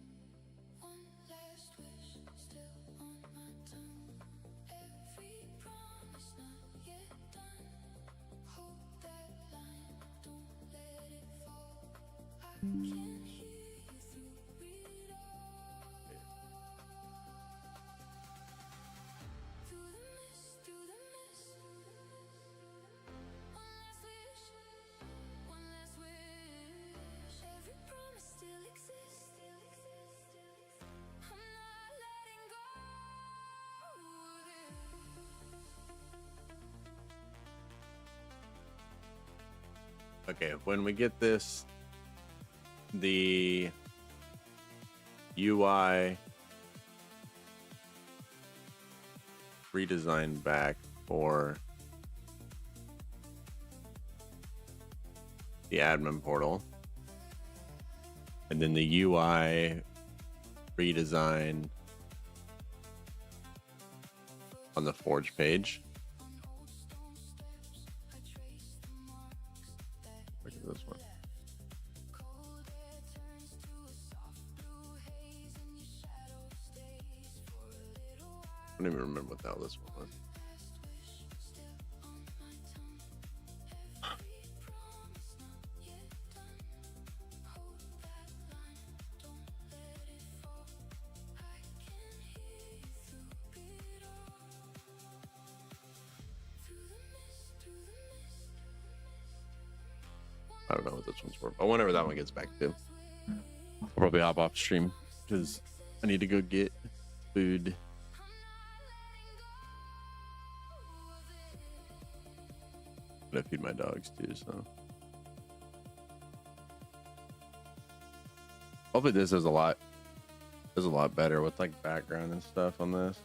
Speaker 2: One last wish still on my tongue. Every promise not yet done. Hold that line, don't let it fall. I can hear you through it all. Through the mist, through the mist. One last wish, one last wish. Every promise still exists. I'm not letting go of it.
Speaker 1: Okay, when we get this, the UI redesign back for the admin portal, and then the UI redesign on the Forge page. Look at this one. I don't even remember what the hell this one was. I don't know what this one's for, but whenever that one gets back to, I'll probably hop off stream because I need to go get food. I feed my dogs too, so hopefully this is a lot better with like background and stuff on this.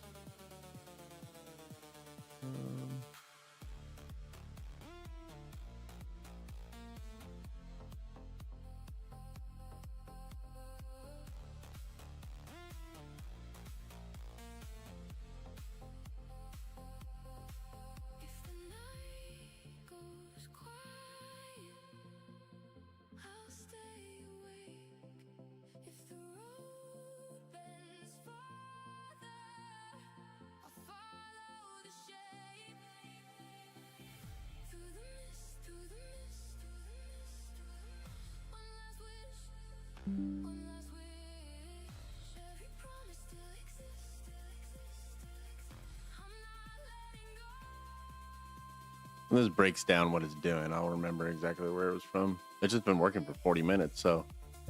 Speaker 1: When this breaks down what it's doing, I'll remember exactly where it was from. It's just been working for 40 minutes, so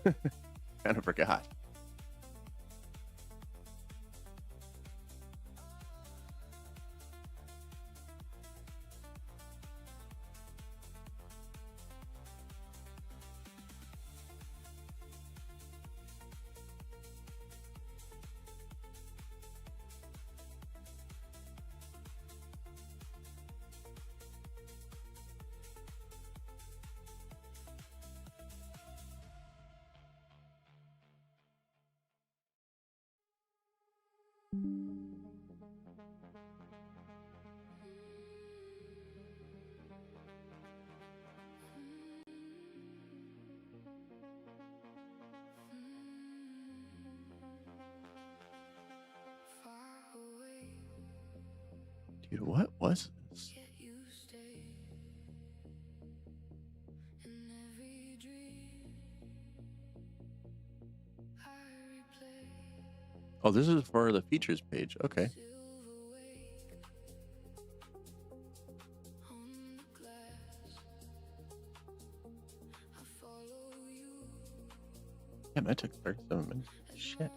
Speaker 1: kind of forgot. Dude, what was this? Oh, this is for the features page. Okay. Damn, that took 37 minutes. Shit.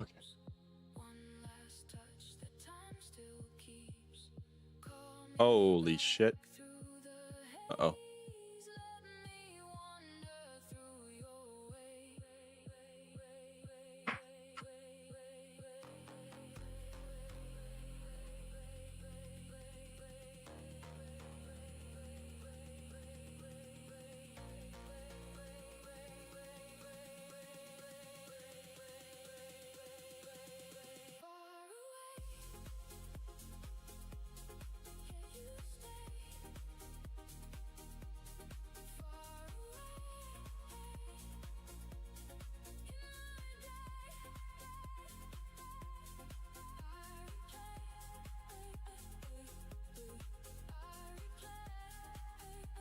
Speaker 1: Okay. Holy shit. Uh-oh.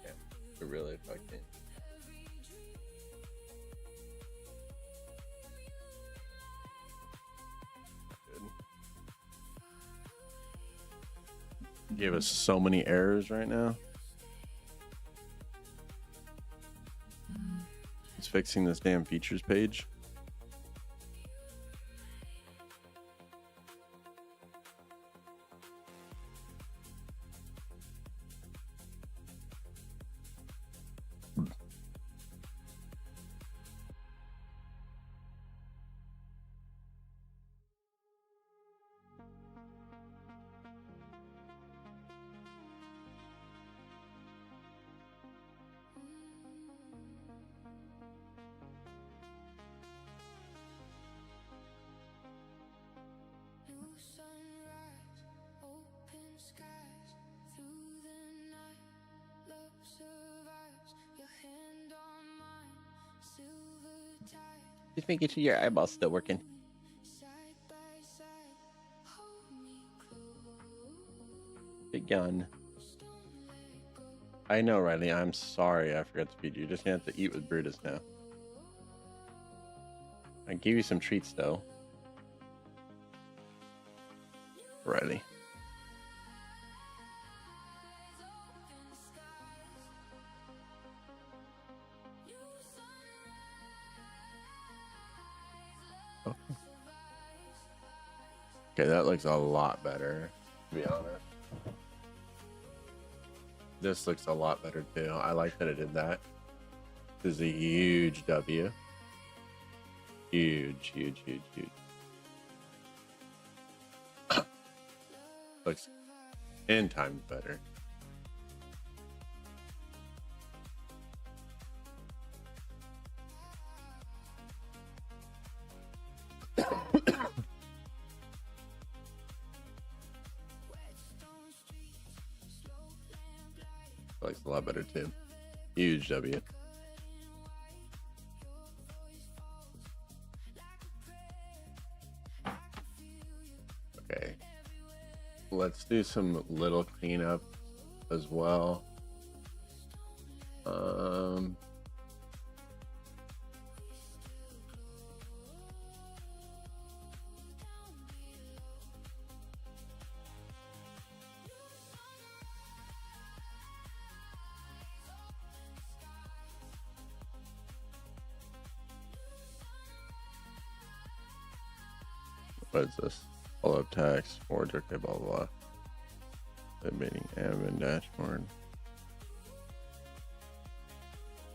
Speaker 1: Yeah, it really fucking. Gave us so many errors right now. It's fixing this damn features page. Just making sure your eyeball's still working. Big gun. I know, Riley. I'm sorry I forgot to feed you. You're just gonna have to eat with Brutus now. I gave you some treats, though. Riley. Okay. Okay, that looks a lot better, to be honest. This looks a lot better too. I like that it did that. This is a huge W. Huge, huge, huge, huge. Looks 10 times better. Looks a lot better too. Huge W. Okay. Let's do some little cleanup as well. What is this? Follow-up text, forward, okay, blah, blah, blah. Admitting admin dashboard.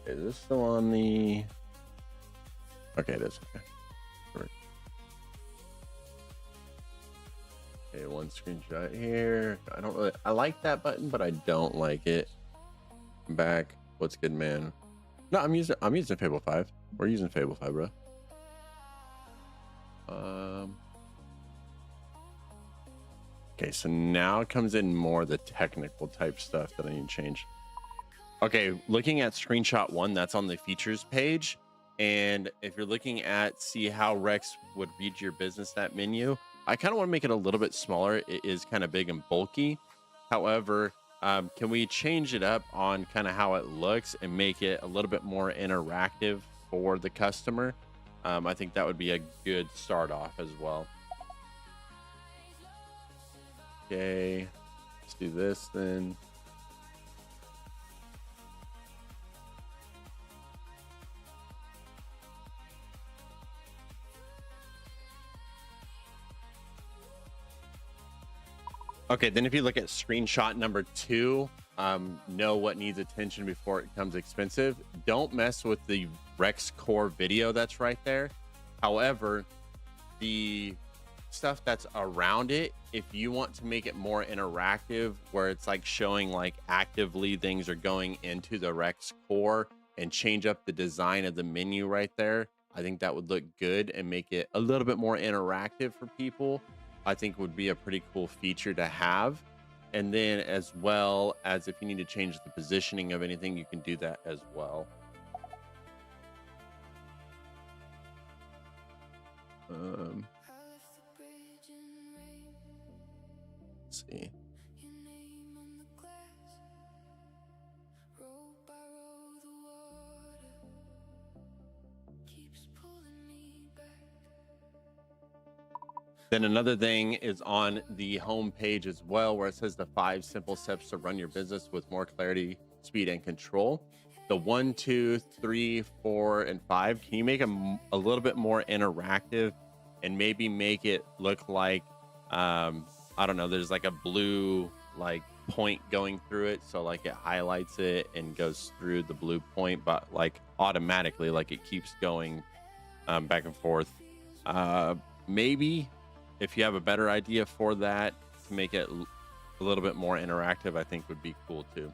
Speaker 1: Is this still on the... Okay, it is. Okay. Perfect. Okay, one screenshot here. I like that button, but I don't like it. I'm back. What's good, man? No, I'm using Fable 5. We're using Fable 5, bro. Okay, so now it comes in more the technical type stuff that I need to change. Okay, looking at screenshot 1, that's on the features page. And if you're looking at see how Rex would read your business, that menu, I kind of want to make it a little bit smaller. It is kind of big and bulky. However, can we change it up on kind of how it looks and make it a little bit more interactive for the customer? I think that would be a good start off as well. Okay, let's do this then. Okay, then if you look at screenshot number 2, know what needs attention before it becomes expensive. Don't mess with the Rex core video that's right there. However, the stuff that's around it, if you want to make it more interactive, where it's like showing like actively things are going into the Rex core and change up the design of the menu right there, I think that would look good and make it a little bit more interactive for people. I think would be a pretty cool feature to have. And then as well as if you need to change the positioning of anything, you can do that as well. Let's see. Then another thing is on the home page as well, where it says the 5 simple steps to run your business with more clarity, speed, and control. The 1, 2, 3, 4, and 5. Can you make them a little bit more interactive and maybe make it look like, I don't know, there's like a blue like point going through it. So like it highlights it and goes through the blue point, but like automatically, like it keeps going back and forth. Maybe if you have a better idea for that to make it a little bit more interactive, I think would be cool too.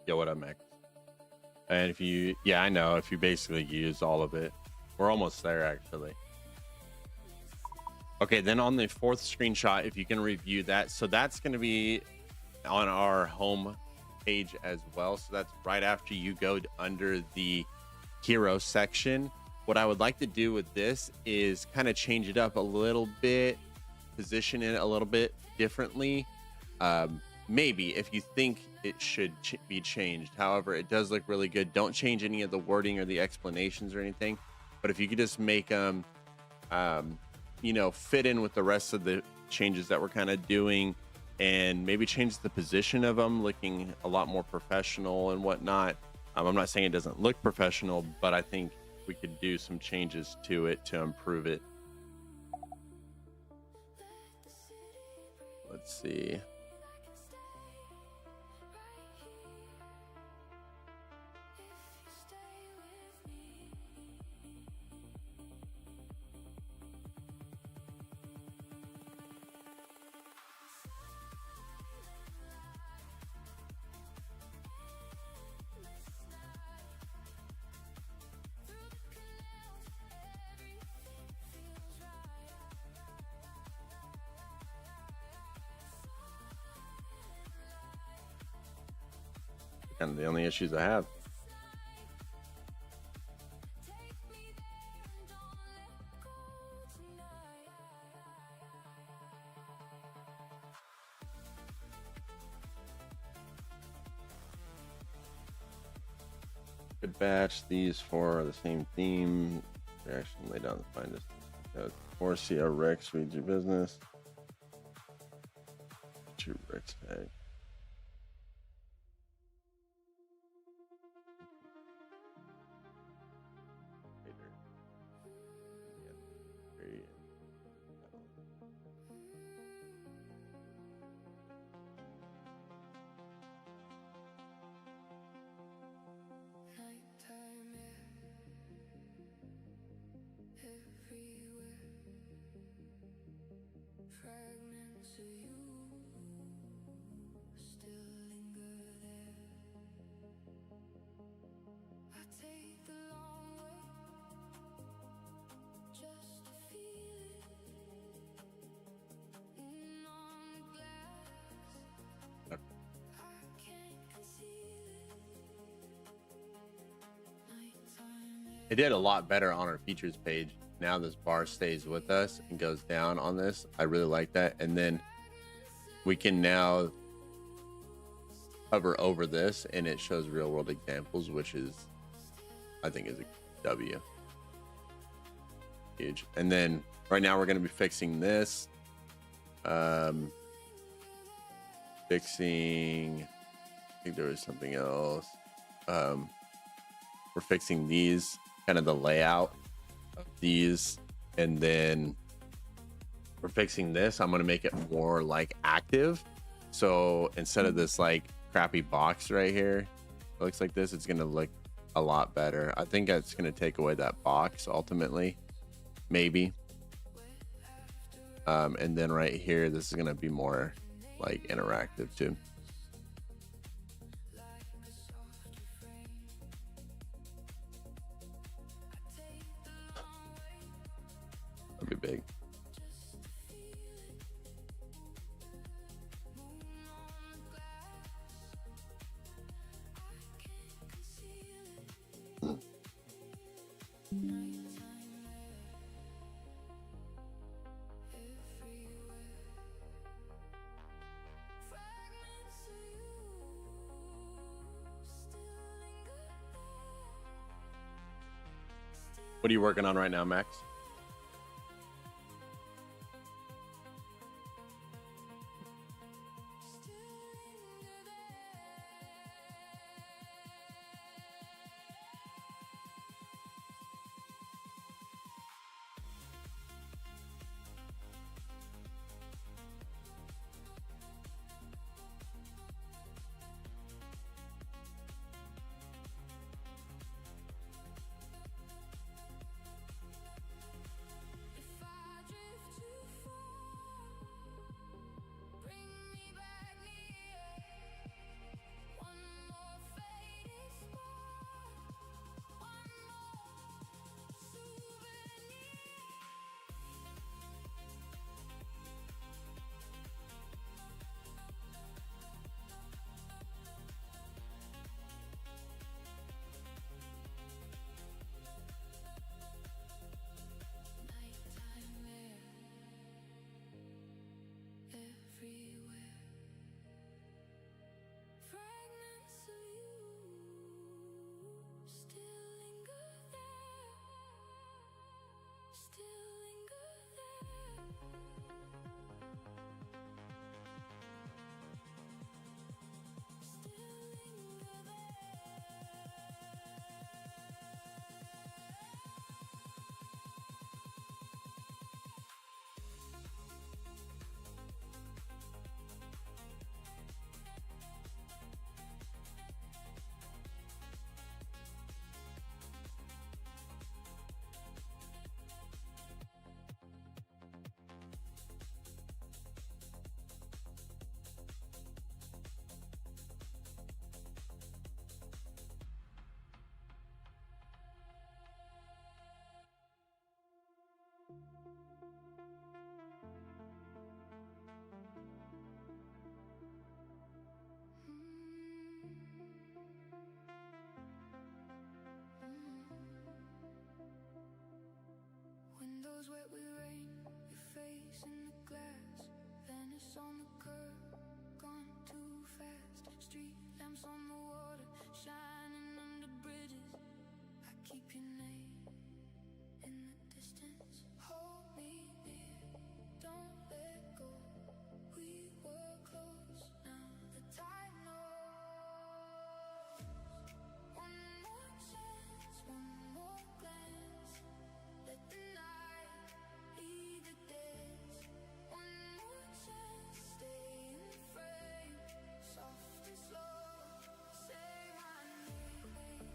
Speaker 1: Yo, what up, Max? And if you, yeah, I know. If you basically use all of it, we're almost there actually. Okay, then on the fourth screenshot, if you can review that, so that's going to be on our home page as well. So that's right after you go under the hero section. What I would like to do with this is kind of change it up a little bit, position it a little bit differently. Maybe if you think it should be changed. However, it does look really good. Don't change any of the wording or the explanations or anything. But if you could just make them, you know, fit in with the rest of the changes that we're kind of doing, and maybe change the position of them, looking a lot more professional and whatnot. I'm not saying it doesn't look professional, but I think we could do some changes to it to improve it. Let's see. Kind of the only issues I have. Could batch these for the same theme. Reaction lay down the find this. Or see a Rex reads your business. Two Rex tag. It did a lot better on our features page. Now this bar stays with us and goes down on this. I really like that. And then we can now hover over this and it shows real world examples, which is, I think, is a W. Huge. And then right now we're going to be fixing this. Fixing, I think there was something else. We're fixing these, kind of the layout of these, and then we're fixing this. I'm going to make it more like active. So instead of this like crappy box right here, it looks like this, it's going to look a lot better. I think that's going to take away that box ultimately, maybe. And then right here, this is going to be more like interactive too. That'd be big. What are you working on right now, Max?
Speaker 2: Windows wet with rain, your face in the glass, Venice on the curb, gone too fast. Street lamps on the water, shining under bridges. I keep your name in the distance. Hold me near, don't let go. We were close, now the tide knows. One more chance, one more glance. Let the night be the dance. One more chance, stay in the frame. Soft and slow, say my name.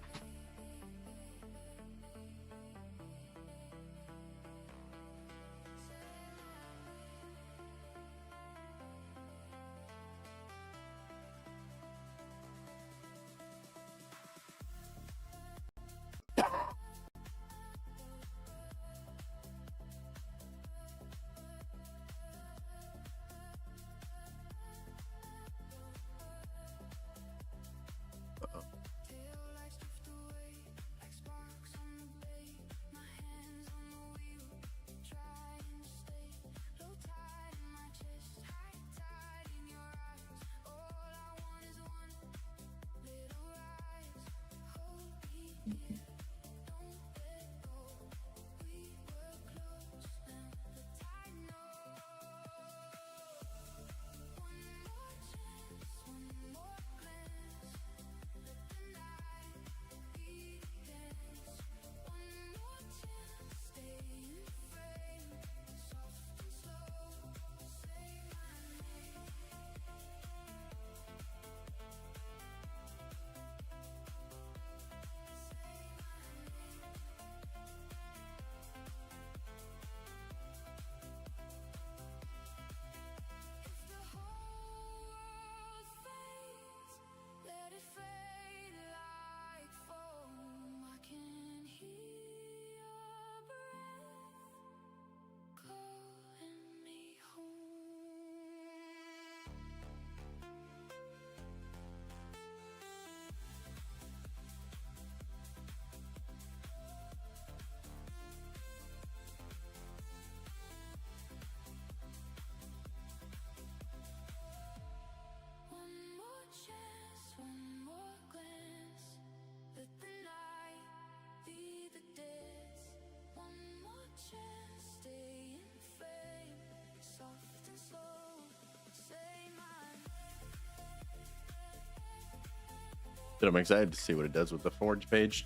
Speaker 2: Tail lights drift away like sparks on the bay. My hands on the wheel, trying to stay. Low tide in my chest, high tide in your eyes. All I want is one little rise. Hold me near, don't let go. We were close, now the tide knows. One more chance, one more glance. Let the night be the dance. One more chance, stay in the frame. Soft and slow, say my name. If the whole world fades, let it fade like foam. I can hear your breath calling me home. One more chance, one more glance. Let the night be the dance. One more chance, stay in the frame. Soft and slow, say my
Speaker 1: But I'm excited to see what it does with the Forge page.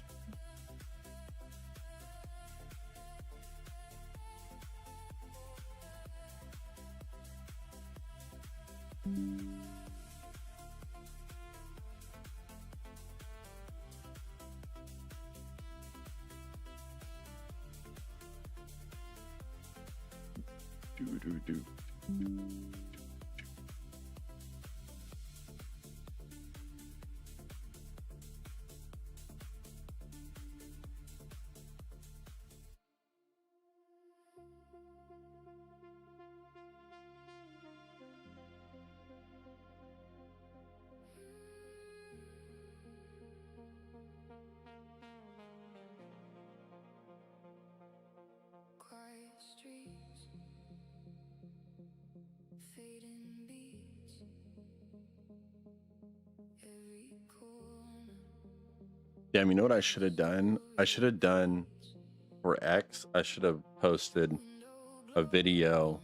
Speaker 1: Do.
Speaker 2: quiet streets, fading beats, every corner.
Speaker 1: Damn, you know what I should have done? I should have done for X, I should have posted a video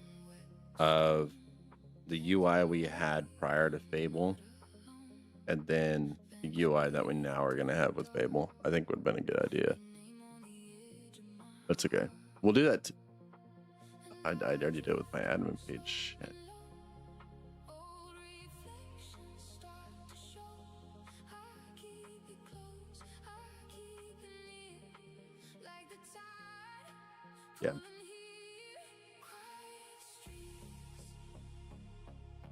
Speaker 1: of the UI we had prior to Fable and then the UI that we now are going to have with Fable. I think would have been a good idea. That's okay. We'll do that. I already did it with my admin page. Shit.
Speaker 2: Old reflections start to show. I keep it close, I keep it near, like the tide
Speaker 1: Yeah.
Speaker 2: pulling here. Quiet streets,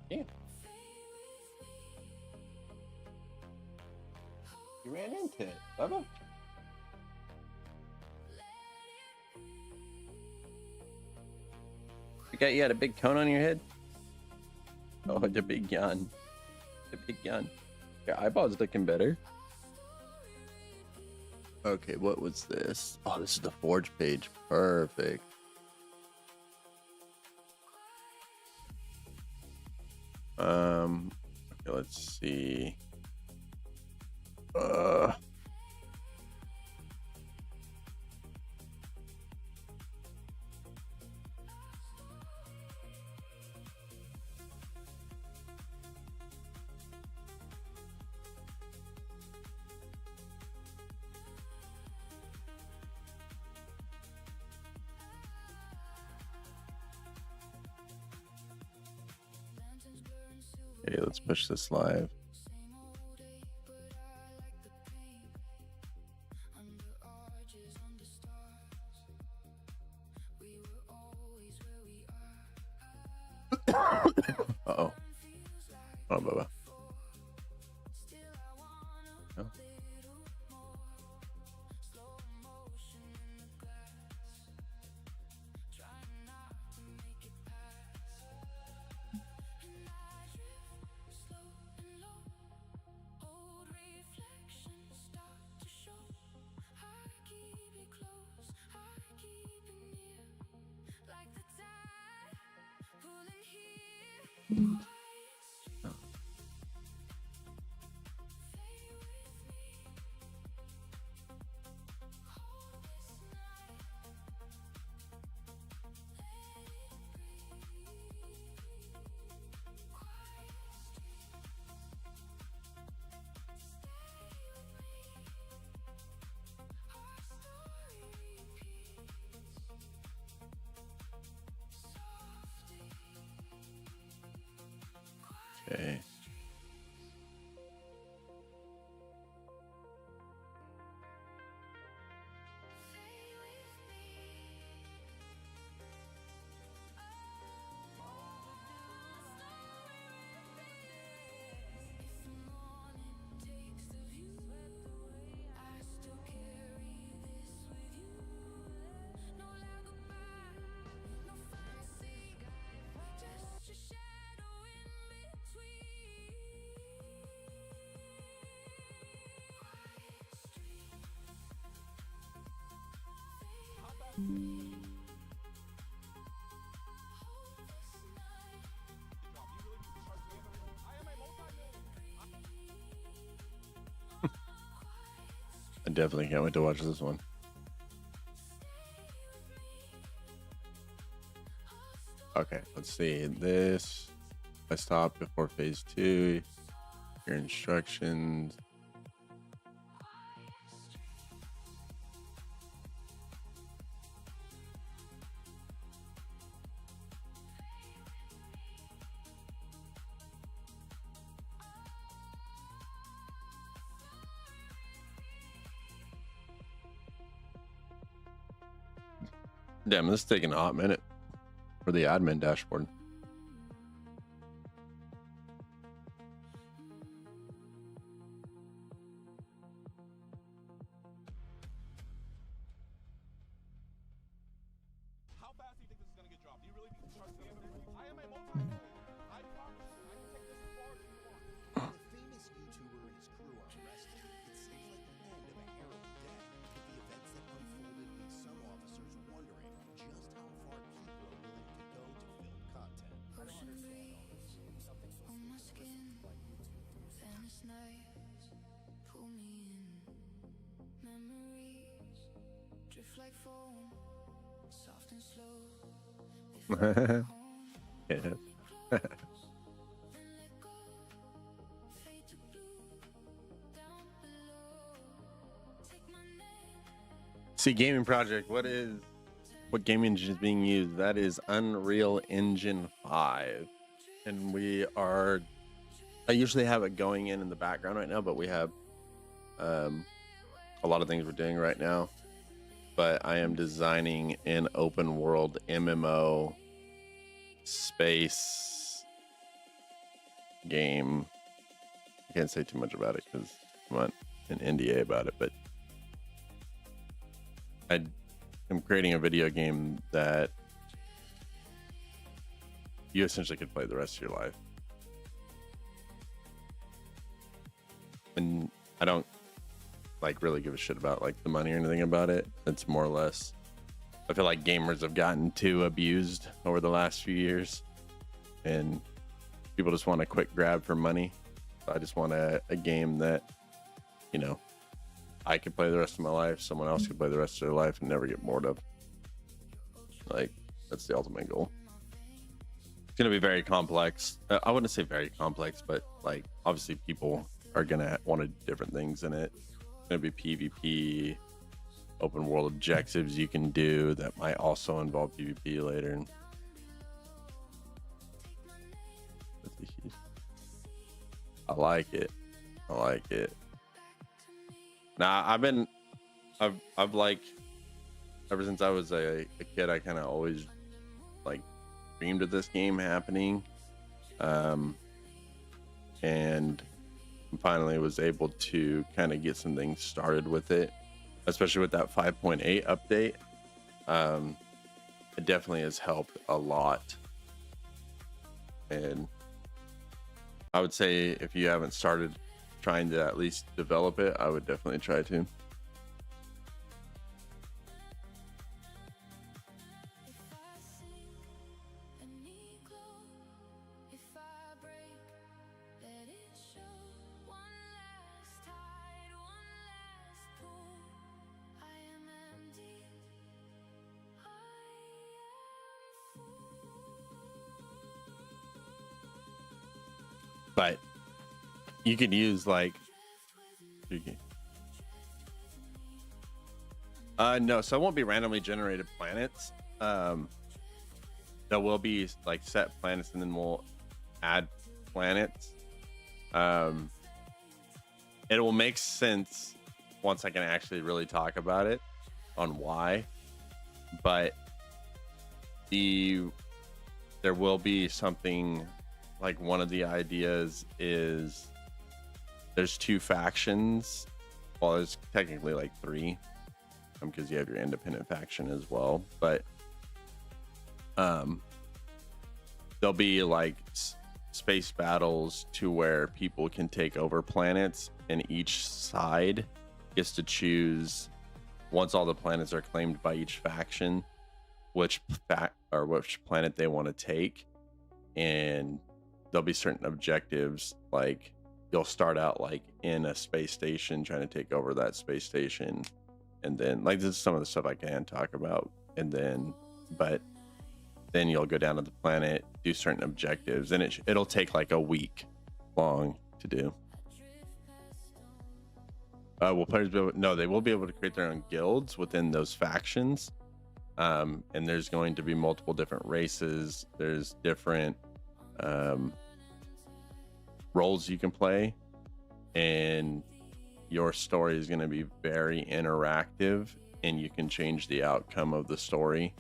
Speaker 1: Yeah.
Speaker 2: fade with me.
Speaker 1: You ran into it. Bubba.
Speaker 2: Let it be.
Speaker 1: got you got a big cone on your head? Oh, the big yawn. The big yawn. Your eyeball's looking better. Okay, what was this? Oh, this is the Forge page. Perfect. Okay, let's see. Okay, let's push this live. Uh-oh. Oh, Bubba. No. Okay. I definitely can't wait to watch this one. Okay, let's see. This, I stop before phase 2. Your instructions. Damn, this is taking a hot minute for the admin dashboard.
Speaker 3: How fast do you think this is going to get dropped? Do you really think this chart's going to get there? I am a multi-millionaire. I promise you, I can take this as far as you want.
Speaker 4: When a famous YouTuber and his crew are arrested, it seems like the end of a harrowing day. The events that unfolded leave some officers wondering just how far people are willing to go to film content.
Speaker 2: Ocean breeze on my skin, Venice nights pull me in. Memories drift like foam, soft and slow. If I go home,
Speaker 1: Yeah.
Speaker 2: close and let go, fade to blue down below. Take my name.
Speaker 1: See, gaming project. What gaming engine is being used? That is Unreal Engine 5, and we are. I usually have it going in the background right now, but we have a lot of things we're doing right now. But I am designing an open world MMO space game. I can't say too much about it because I want an NDA about it, but I am creating a video game that you essentially could play the rest of your life. And I don't like really give a shit about like the money or anything about it. It's more or less, I feel like gamers have gotten too abused over the last few years, and people just want a quick grab for money. I just want a game that, you know, I could play the rest of my life, someone else could play the rest of their life and never get bored of. Like, that's the ultimate goal. It's going to be very complex. I wouldn't say very complex, but like obviously people are going to want to do different things in it. It's going to be PvP, open world objectives you can do that might also involve PvP later. I like it. I like it. Now I've like, ever since I was a kid, I kind of always like dreamed of this game happening. And finally was able to kind of get some things started with it, especially with that 5.8 update. It definitely has helped a lot. And I would say if you haven't started trying to at least develop it, I would definitely try to. But you can use like no, so it won't be randomly generated planets. There will be like set planets, and then we'll add planets. It will make sense once I can actually really talk about it on why, but there will be something. Like one of the ideas is there's 2 factions. Well, there's technically like 3, because you have your independent faction as well. But there'll be like space battles to where people can take over planets, and each side gets to choose, once all the planets are claimed by each faction, which planet they want to take. And there'll be certain objectives, like you'll start out like in a space station trying to take over that space station, and then like this is some of the stuff I can talk about, and then you'll go down to the planet, do certain objectives, and it'll take like a week long to do. Will players be able? No, they will be able to create their own guilds within those factions, and there's going to be multiple different races. There's different roles you can play, and your story is going to be very interactive, and you can change the outcome of the story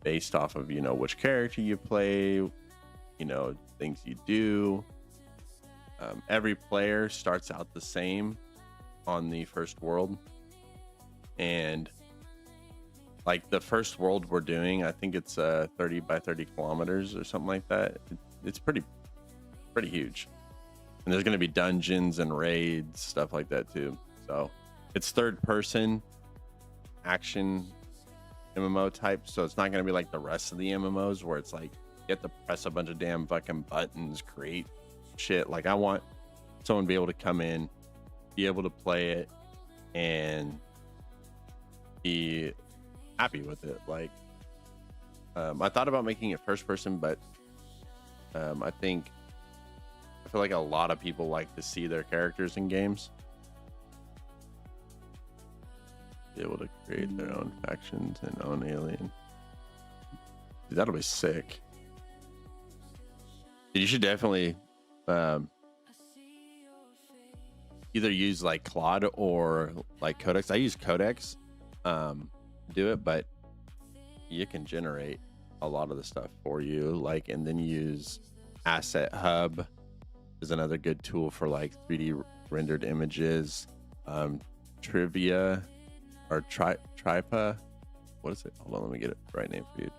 Speaker 1: based off of, you know, which character you play, you know, things you do. Every player starts out the same on the first world, and like the first world we're doing, I think it's 30 by 30 kilometers or something like that. It's pretty huge, and there's going to be dungeons and raids, stuff like that too. So it's third person action MMO type, so it's not going to be like the rest of the MMOs where it's like you have to press a bunch of damn fucking buttons, create shit. Like I want someone to be able to come in, be able to play it, and be happy with it. Like I thought about making it first person, but I feel like a lot of people like to see their characters in games, be able to create their own factions and own alien. Dude, that'll be sick. You should definitely either use like Claude or like Codex. I use Codex do it, but you can generate a lot of the stuff for you, like, and then use Asset Hub is another good tool for like 3D rendered images. Trivia or Tripa, what is it? Hold on, let me get it right name for you.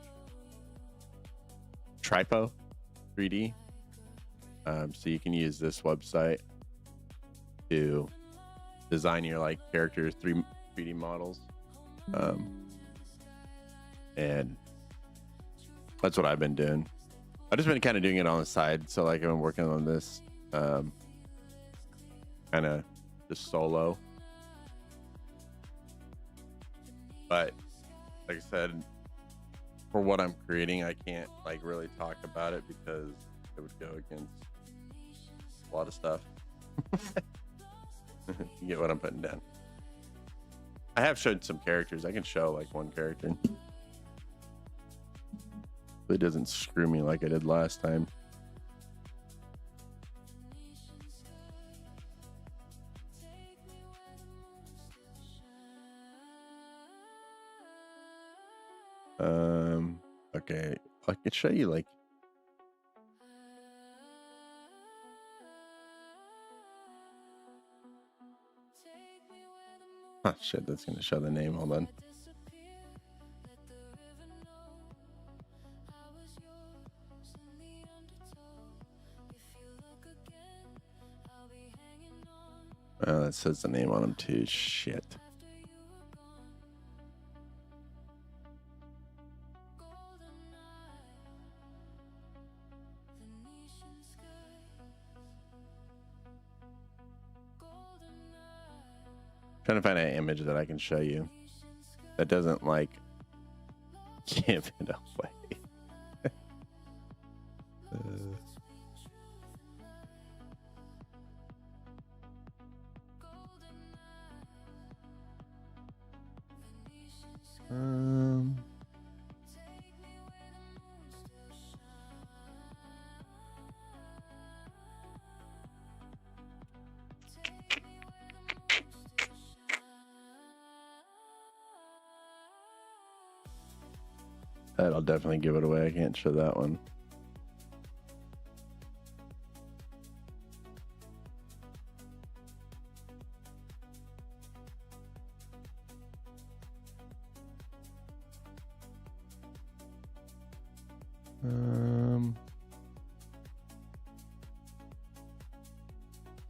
Speaker 1: Tripo 3D. So you can use this website to design your like character 3D models. And that's what I've been doing. I've just been kind of doing it on the side. So like I've been working on this kind of just solo. But like I said, for what I'm creating, I can't like really talk about it because it would go against a lot of stuff. You get what I'm putting down. I have showed some characters. I can show like one character. It doesn't screw me like I did last time. Okay, I could show you like oh shit, that's gonna show the name. Hold on. Oh, that says the name on them too. Shit. Trying to find an image that I can show you that doesn't like give it away. That'll definitely give it away. I can't show that one.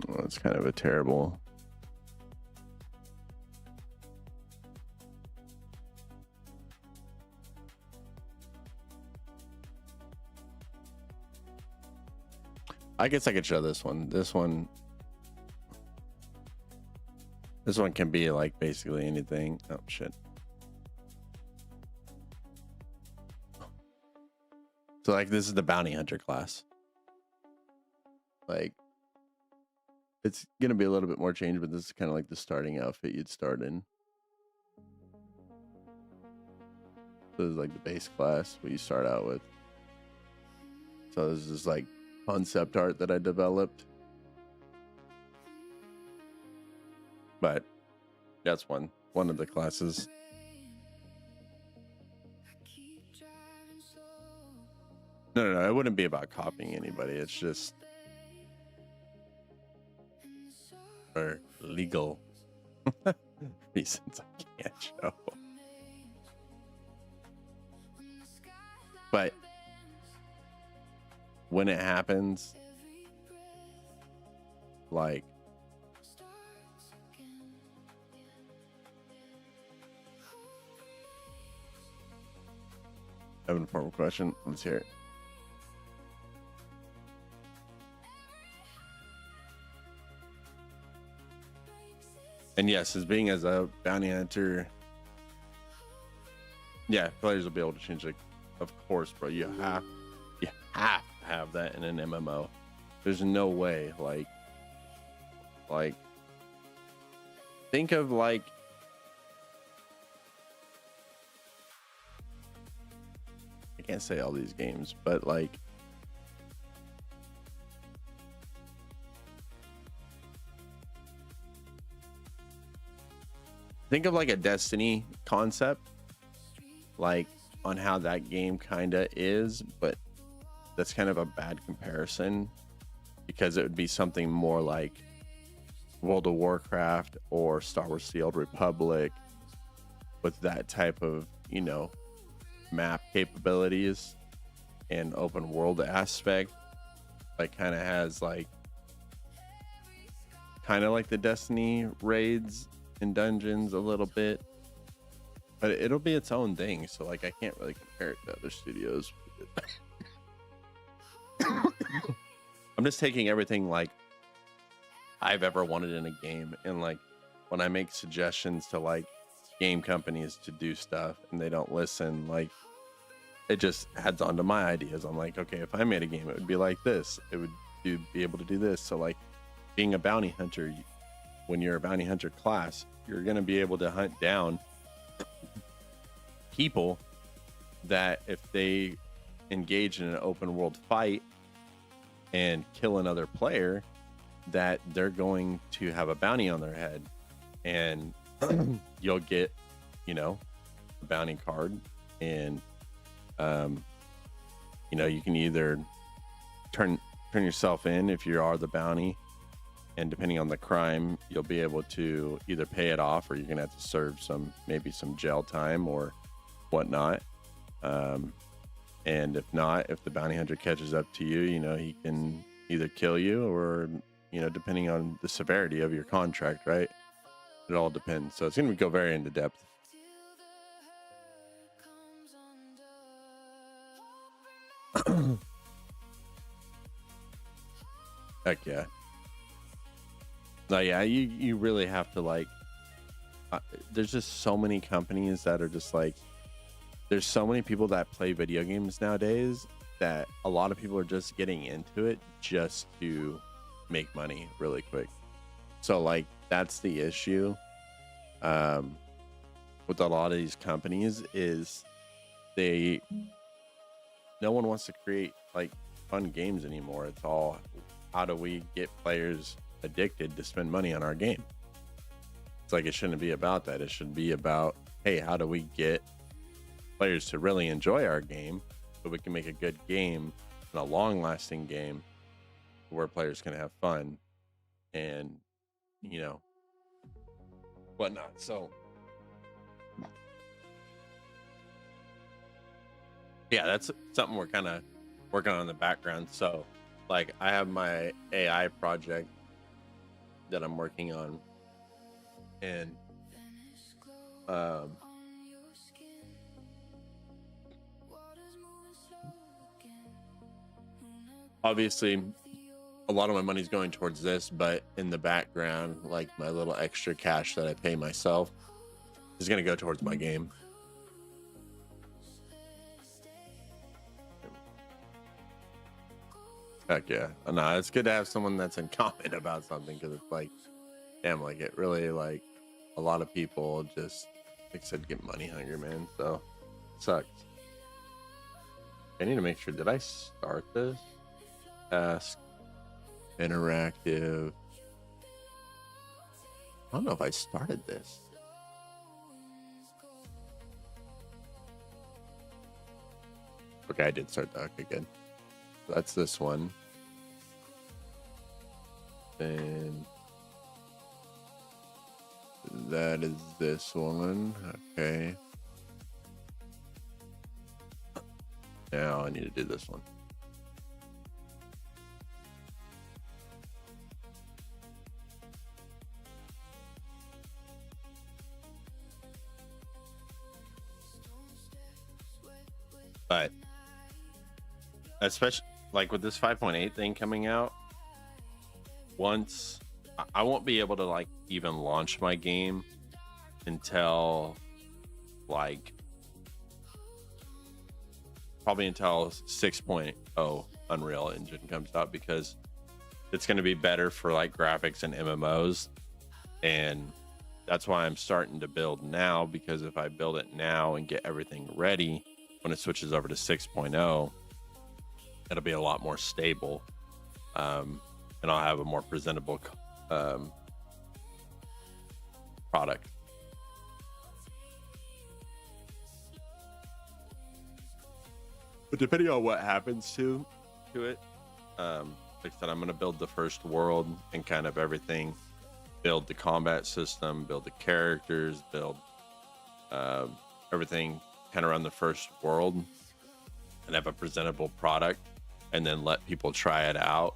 Speaker 1: Well, it's kind of a terrible. I guess I could show this one. This one can be like basically anything. Oh shit. So like this is the bounty hunter class. Like it's gonna be a little bit more change, but this is kind of like the starting outfit you'd start in. So this is like the base class, what you start out with. So this is like concept art that I developed. But that's one of the classes. No, it wouldn't be about copying anybody. It's just for legal reasons I can't show. But when it happens, like I have an important question. Let's hear it. And yes, as being as a bounty hunter, yeah, players will be able to change it. Of course, bro. You have to have that in an MMO. There's no way. Like think of like I can't say all these games, but like think of like a Destiny concept, like on how that game kind of is, but that's kind of a bad comparison because it would be something more like World of Warcraft or Star Wars The Old Republic with that type of, you know, map capabilities. and open world aspect. Like kind of has like kind of like the Destiny raids and dungeons a little bit, but it'll be its own thing. So like I can't really compare it to other studios. I'm just taking everything like I've ever wanted in a game, and like when I make suggestions to like game companies to do stuff and they don't listen, like it just adds on to my ideas. I'm like, okay, if I made a game, it would be like this. It would be able to do this. So like being a bounty hunter, when you're a bounty hunter class, you're going to be able to hunt down people that if they engage in an open world fight and kill another player, that they're going to have a bounty on their head, and you'll get, you know, a bounty card, and you know, you can either turn yourself in if you are the bounty, and depending on the crime, you'll be able to either pay it off, or you're gonna have to serve maybe some jail time or whatnot. And if not, if the bounty hunter catches up to you, you know, he can either kill you or, you know, depending on the severity of your contract, right? It all depends. So it's going to go very into depth. Heck yeah. No, yeah, you really have to like, there's just so many companies that are just like, there's so many people that play video games nowadays that a lot of people are just getting into it just to make money really quick. So like that's the issue with a lot of these companies is no one wants to create like fun games anymore. It's all, how do we get players addicted to spend money on our game? It's like, it shouldn't be about that. It should be about, hey, how do we get players to really enjoy our game so we can make a good game and a long lasting game where players can have fun and, you know, whatnot. So yeah, that's something we're kind of working on in the background. So like I have my AI project that I'm working on, and obviously a lot of my money's going towards this, but in the background, like my little extra cash that I pay myself is going to go towards my game. Heck yeah. No, it's good to have someone that's in comment about something, because it's like, damn, like it really, like a lot of people just, like I said, get money hungry, man. So it sucks. I need to make sure, did I start this? Task, interactive. I don't know if I started this. Okay, I did start that. Okay, good. So that's this one. And that is this one. Okay. Now I need to do this one. But especially like with this 5.8 thing coming out, once I won't be able to like even launch my game until like probably until 6.0 Unreal Engine comes out, because it's going to be better for like graphics and MMOs. And that's why I'm starting to build now, because if I build it now and get everything ready when it switches over to 6.0, it'll be a lot more stable, and I'll have a more presentable product. But depending on what happens to it, like I said, I'm going to build the first world and kind of everything, build the combat system, build the characters, build everything kind of around the first world. and have a presentable product, and then let people try it out.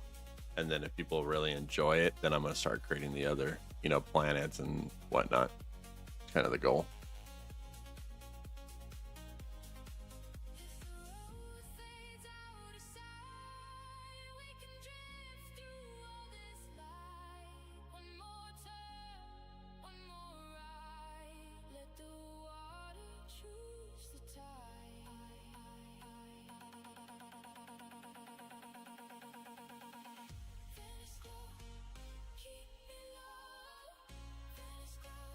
Speaker 1: And then if people really enjoy it, then I'm going to start creating the other, you know, planets and whatnot. It's kind of the goal.
Speaker 2: fades out of sight, we can drift through all this light. One more turn, one more ride. Let the water choose the tide. Finish slow, keep me low. Finish slow,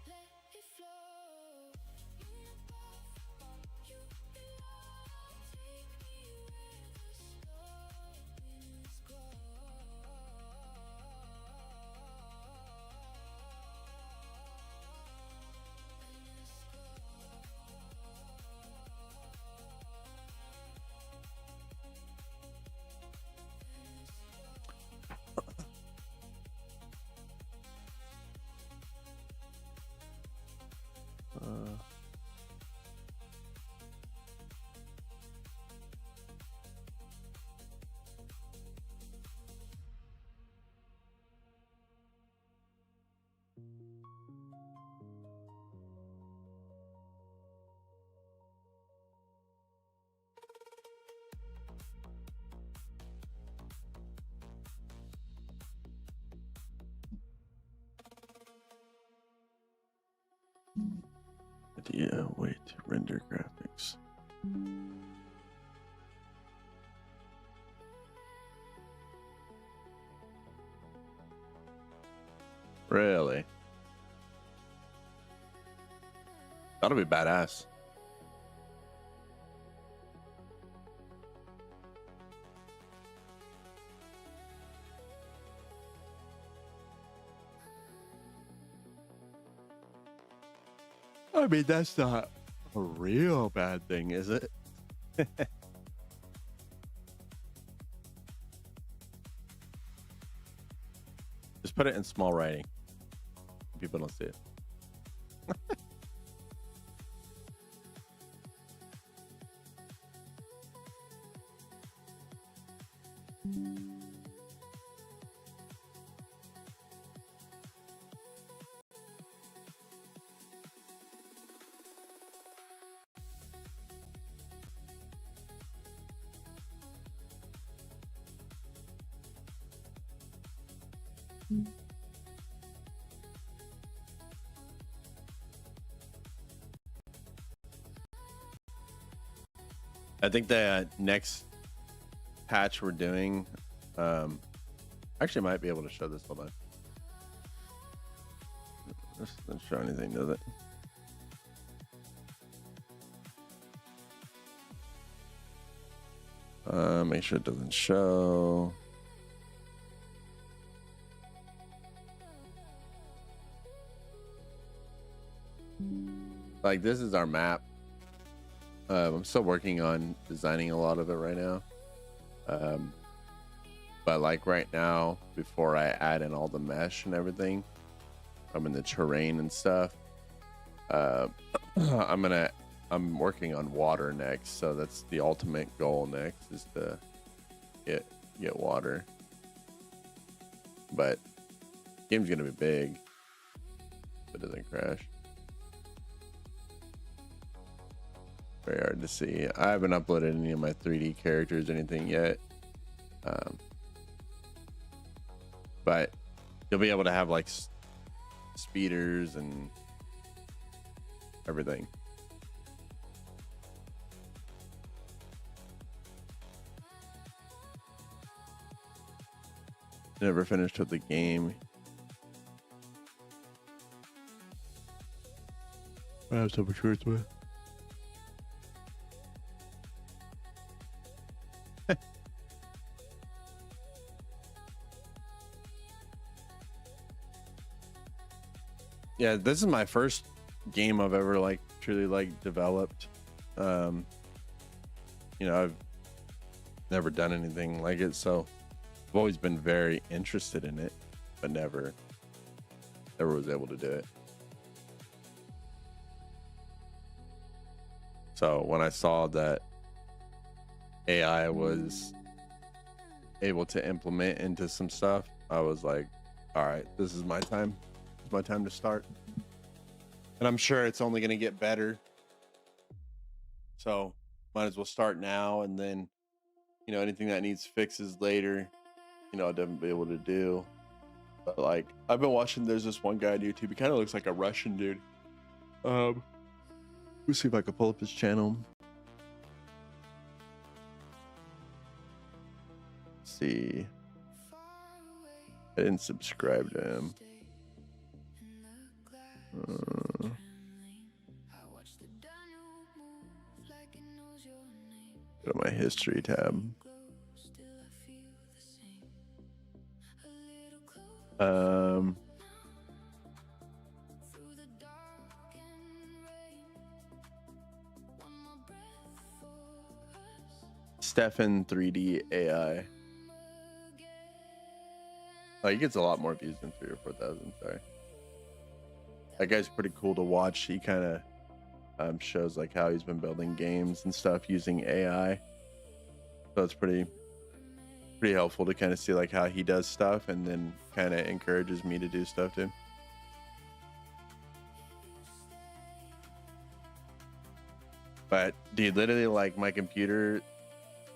Speaker 2: let it flow. Moon above, you below. Take me where the slow winds grow.
Speaker 1: Yeah, way to render graphics. Really? That'll be badass. I mean, that's not a real bad thing, is it? Just put it in small writing. People don't see it. I think the next patch we're doing, actually might be able to show this. Hold on. This doesn't show anything, does it? Make sure it doesn't show. Like, this is our map. I'm still working on designing a lot of it right now. But like right now, before I add in all the mesh and everything, I'm in the terrain and stuff. I'm working on water next, so that's the ultimate goal next, is to get water. But game's gonna be big if it doesn't crash. Very hard to see. I haven't uploaded any of my 3D characters or anything yet. But you'll be able to have like speeders and everything. Never finished with the game. I have so much shirts with. Yeah, this is my first game I've ever like truly like developed. You know, I've never done anything like it, so I've always been very interested in it, but never was able to do it. So when I saw that AI was able to implement into some stuff, I was like, all right, this is my time. It's my time to start. And I'm sure it's only going to get better. So might as well start now. And then, you know, anything that needs fixes later, you know, I'll definitely be able to do. But like, I've been watching, there's this one guy on YouTube. He kind of looks like a Russian dude. Let's see if I can pull up his channel. Let's see. I didn't subscribe to him. Go to my history tab. Stefan 3D AI. Oh, he gets a lot more views than 3,000 or 4,000. Sorry. That guy's pretty cool to watch. He kind of shows like how he's been building games and stuff using AI. So it's pretty helpful to kind of see like how he does stuff, and then kind of encourages me to do stuff too. But dude, literally, like, my computer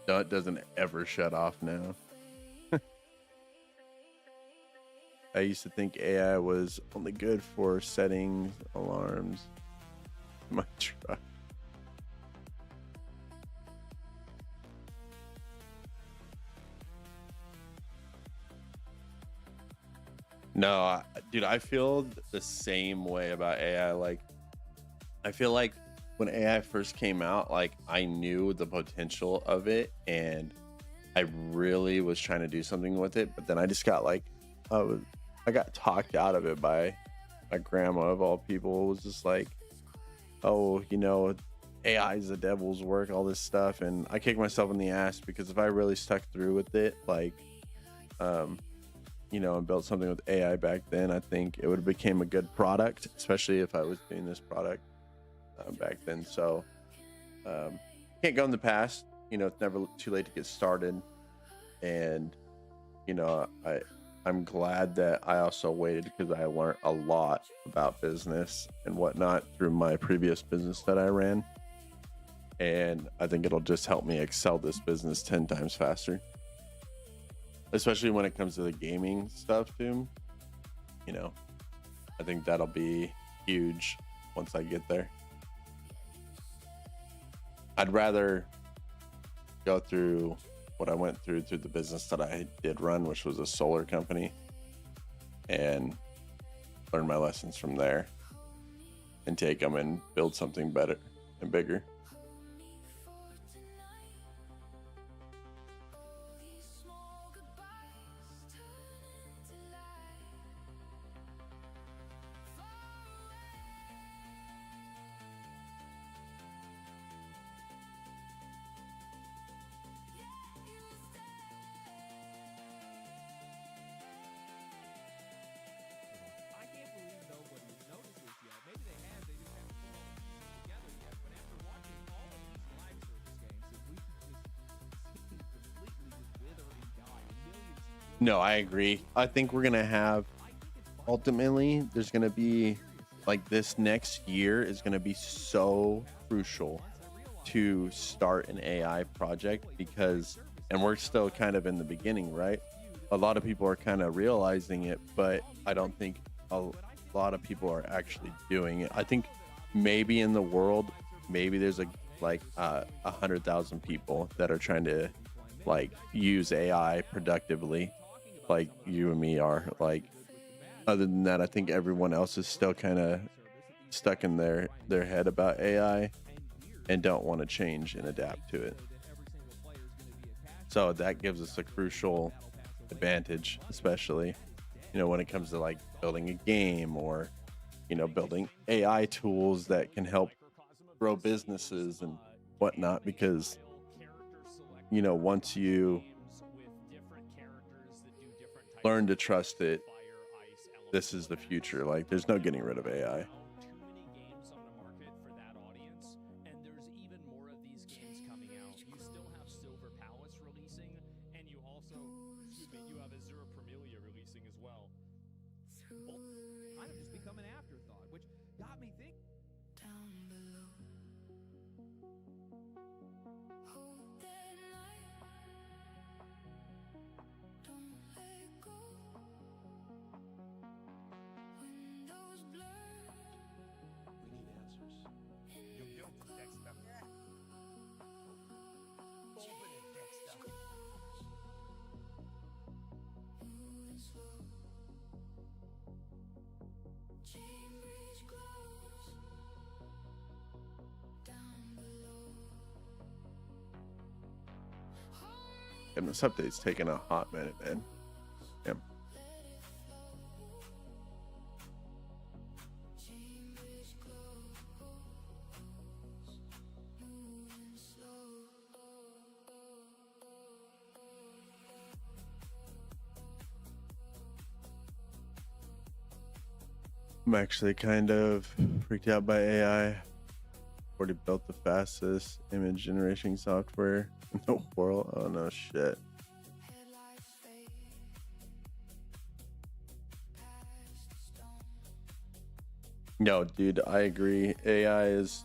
Speaker 1: doesn't ever shut off now. I used to think AI was only good for settings, alarms. My truck. No, dude, I feel the same way about AI. Like, I feel like when AI first came out, like, I knew the potential of it, and I really was trying to do something with it. But then I just got like, I got talked out of it by my grandma of all people. It was just like, oh, you know, AI is the devil's work, all this stuff. And I kicked myself in the ass, because if I really stuck through with it, like, you know, and built something with AI back then, I think it would have became a good product, especially if I was doing this product back then. So can't go in the past. You know, it's never too late to get started. And, you know, I'm glad that I also waited, because I learned a lot about business and whatnot through my previous business that I ran. And I think it'll just help me excel this business 10 times faster, especially when it comes to the gaming stuff too. You know, I think that'll be huge once I get there. I'd rather go through what I went through the business that I did run, which was a solar company, and learn my lessons from there and take them and build something better and bigger.
Speaker 3: I can't believe nobody noticed this yet. Maybe they have, they just haven't put it together yet. But after watching all of these live service games, if we could just see completely just wither and die, millions.
Speaker 1: No, I agree. I think we're gonna have, ultimately, there's gonna be, like, this next year is gonna be so crucial to start an AI project, because, and we're still kind of in the beginning, right? A lot of people are kind of realizing it, but I don't think a lot of people are actually doing it. I think maybe in the world, maybe there's like 100,000 people that are trying to like use AI productively, like you and me are. Like, other than that, I think everyone else is still kind of stuck in their head about AI and don't want to change and adapt to it. So that gives us a crucial advantage, especially, you know, when it comes to like building a game, or, you know, building AI tools that can help grow businesses and whatnot. Because, you know, once you learn to trust it, this is the future. Like, there's no getting rid of AI.
Speaker 3: Too many games on the market for that audience, and there's even more of these games coming out. You still have silver kind of just become an afterthought, which got me thinking.
Speaker 2: down below. Hold that light, don't let go. Windows blurred,
Speaker 4: We need answers.
Speaker 5: You're built to Dexter. Open it, Dexter.
Speaker 2: moving slow. Chain bridge close, down below.
Speaker 1: And this update's taking a hot minute, man. Damn.
Speaker 2: Chain bridge close, moving slow.
Speaker 1: I'm actually kind of freaked out by AI. Already built the fastest image generation software in the world. Oh no shit.
Speaker 2: Headlights fade, past the stone.
Speaker 1: No, dude, I agree. AI is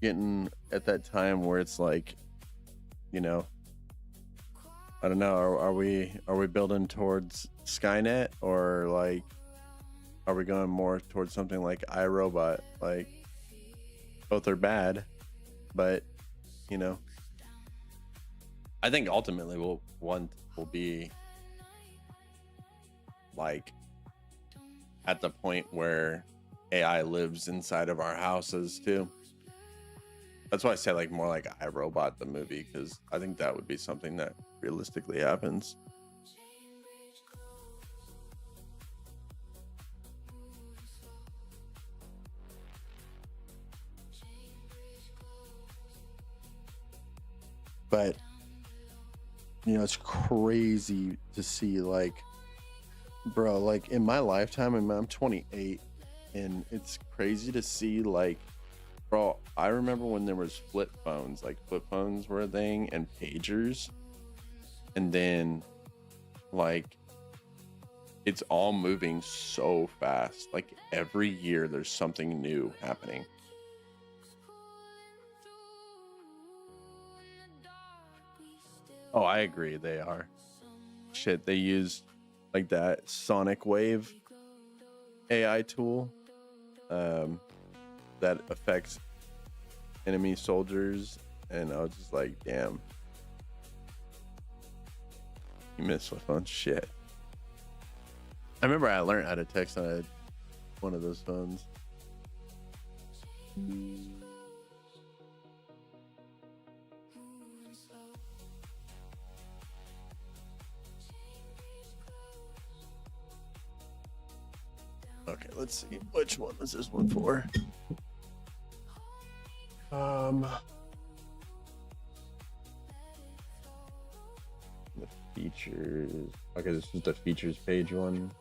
Speaker 1: getting at that time where it's like, you know, I don't know, are we building towards Skynet, or like are we going more towards something like iRobot? Like both are bad, but you know, I think ultimately will be like at the point where AI lives inside of our houses too. That's why I say like more like iRobot the movie, because I think that would be something that realistically happens. But you know, it's crazy to see, like, bro, like in my lifetime, I'm 28, and it's crazy to see, like, bro, I remember when there was flip phones, like flip phones were a thing, and pagers, and then like it's all moving so fast. Like every year there's something new happening. Oh, I agree, they are. Shit, they use like that sonic wave AI tool that affects enemy soldiers, and I was just like, damn, you missed my phone. Shit. I remember I learned how to text on one of those phones. Okay, let's see. Which one was this one for? The features. Okay, this is the features page one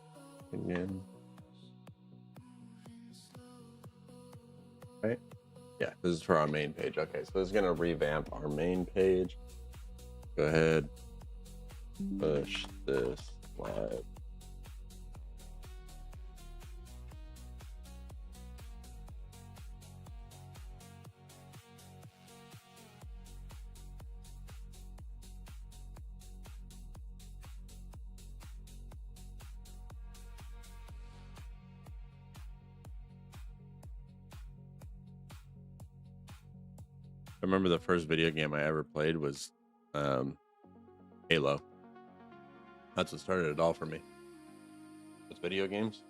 Speaker 1: again. Right? Yeah, this is for our main page. Okay, so this is gonna revamp our main page. Go ahead. Push this live. I remember the first video game I ever played was Halo. That's what started it all for me. With video games.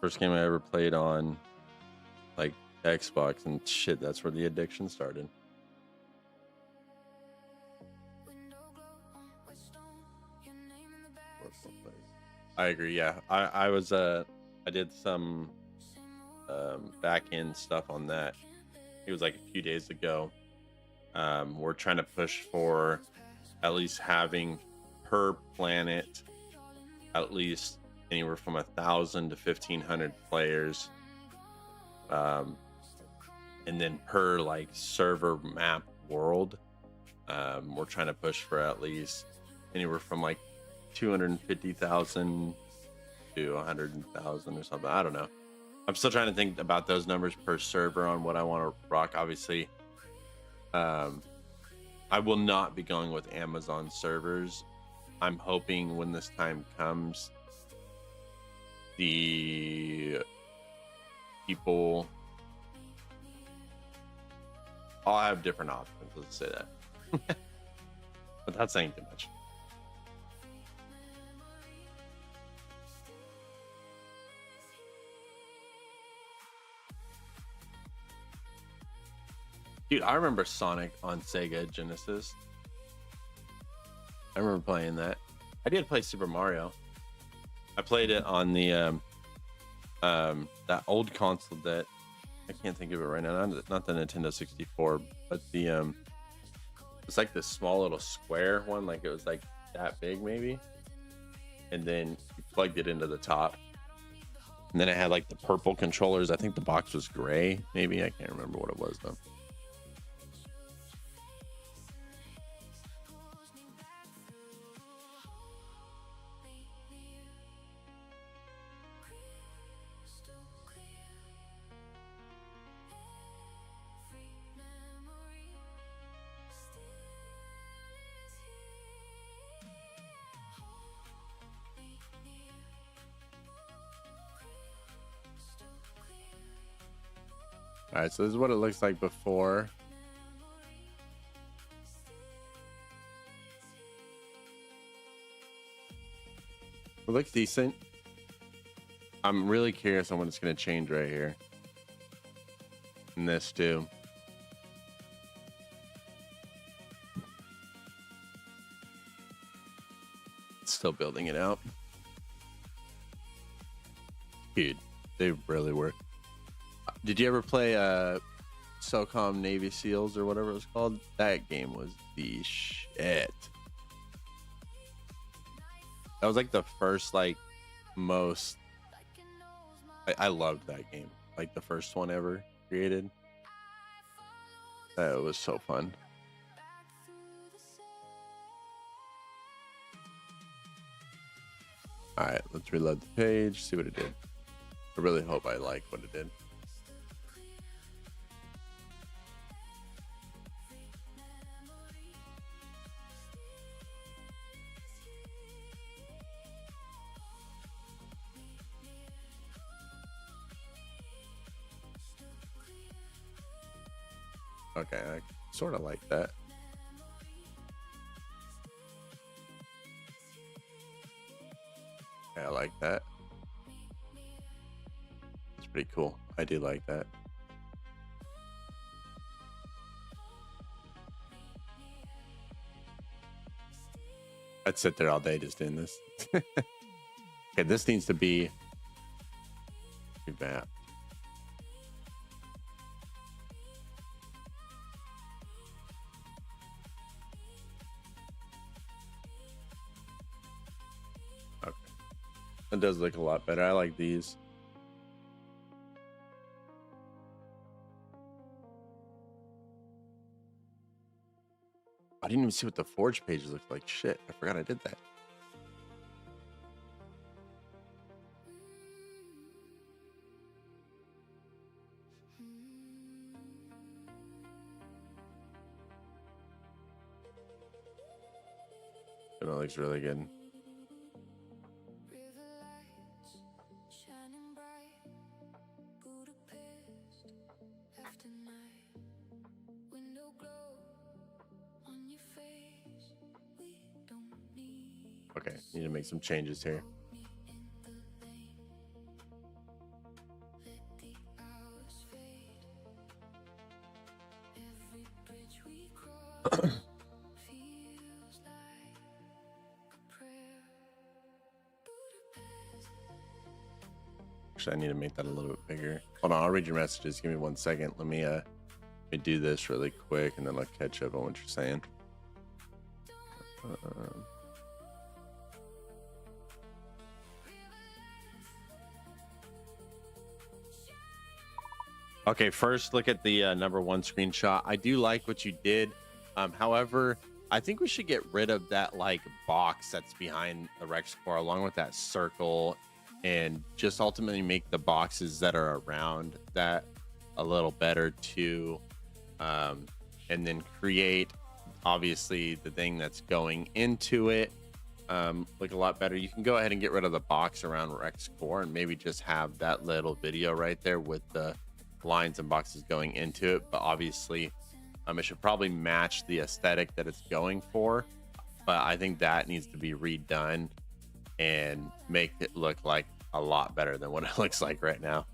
Speaker 1: First game I ever played on like Xbox, and shit, that's where the addiction started. I agree, yeah. I was I did some back end stuff on that. It was like a few days ago. We're trying to push for at least having per planet at least anywhere from 1,000 to 1,500 players, and then per like server map world, we're trying to push for at least anywhere from like 250,000 to 100,000 or something. I don't know. I'm still trying to think about those numbers per server on what I want to rock. Obviously, I will not be going with Amazon servers. I'm hoping when this time comes, the people, I'll have different options. Let's say that. But that's saying too much. Dude, I remember Sonic on Sega Genesis. I remember playing that. I did play Super Mario. I played it on the that old console that I can't think of it right now. Not the Nintendo 64, but the it's like this small little square one, like it was like that big maybe. And then you plugged it into the top. And then it had like the purple controllers. I think the box was gray, maybe. I can't remember what it was though. All right, so this is what it looks like before. It looks decent. I'm really curious on what it's going to change right here. And this too. Still building it out. Dude, they really were. Did you ever play SOCOM Navy SEALs or whatever it was called? That game was the shit. That was like the first, like, most... I loved that game. Like the first one ever created. That was so fun. Alright, let's reload the page, see what it did. I really hope I like what it did. Okay, I sort of like that. Yeah, I like that. It's pretty cool. I do like that. I'd sit there all day just doing this. Okay, this needs to be revamped. Okay, it does look a lot better. I like these. I didn't even see what the Forge pages looked like. Shit, I forgot I did that. It looks really good.
Speaker 2: Shining bright, Budapest after night, window glow on your face. We don't need
Speaker 1: Okay, need to make some changes here.
Speaker 2: me in the lane. Let the hours fade. Every bridge we cross feels like a prayer. Budapest.
Speaker 1: Actually, I need to make that a little bit bigger. Hold on, I'll read your messages. Give me 1 second. Let me do this really quick, and then I'll catch up on what you're saying. Okay, first look at the number one screenshot. I do like what you did. However, I think we should get rid of that like box that's behind the Rex core, along with that circle, and just ultimately make the boxes that are around that a little better too. And then create obviously the thing that's going into it look a lot better. You can go ahead and get rid of the box around Rex core and maybe just have that little video right there with the lines and boxes going into it. But obviously, it should probably match the aesthetic that it's going for. But I think that needs to be redone and make it look like a lot better than what it looks like right now.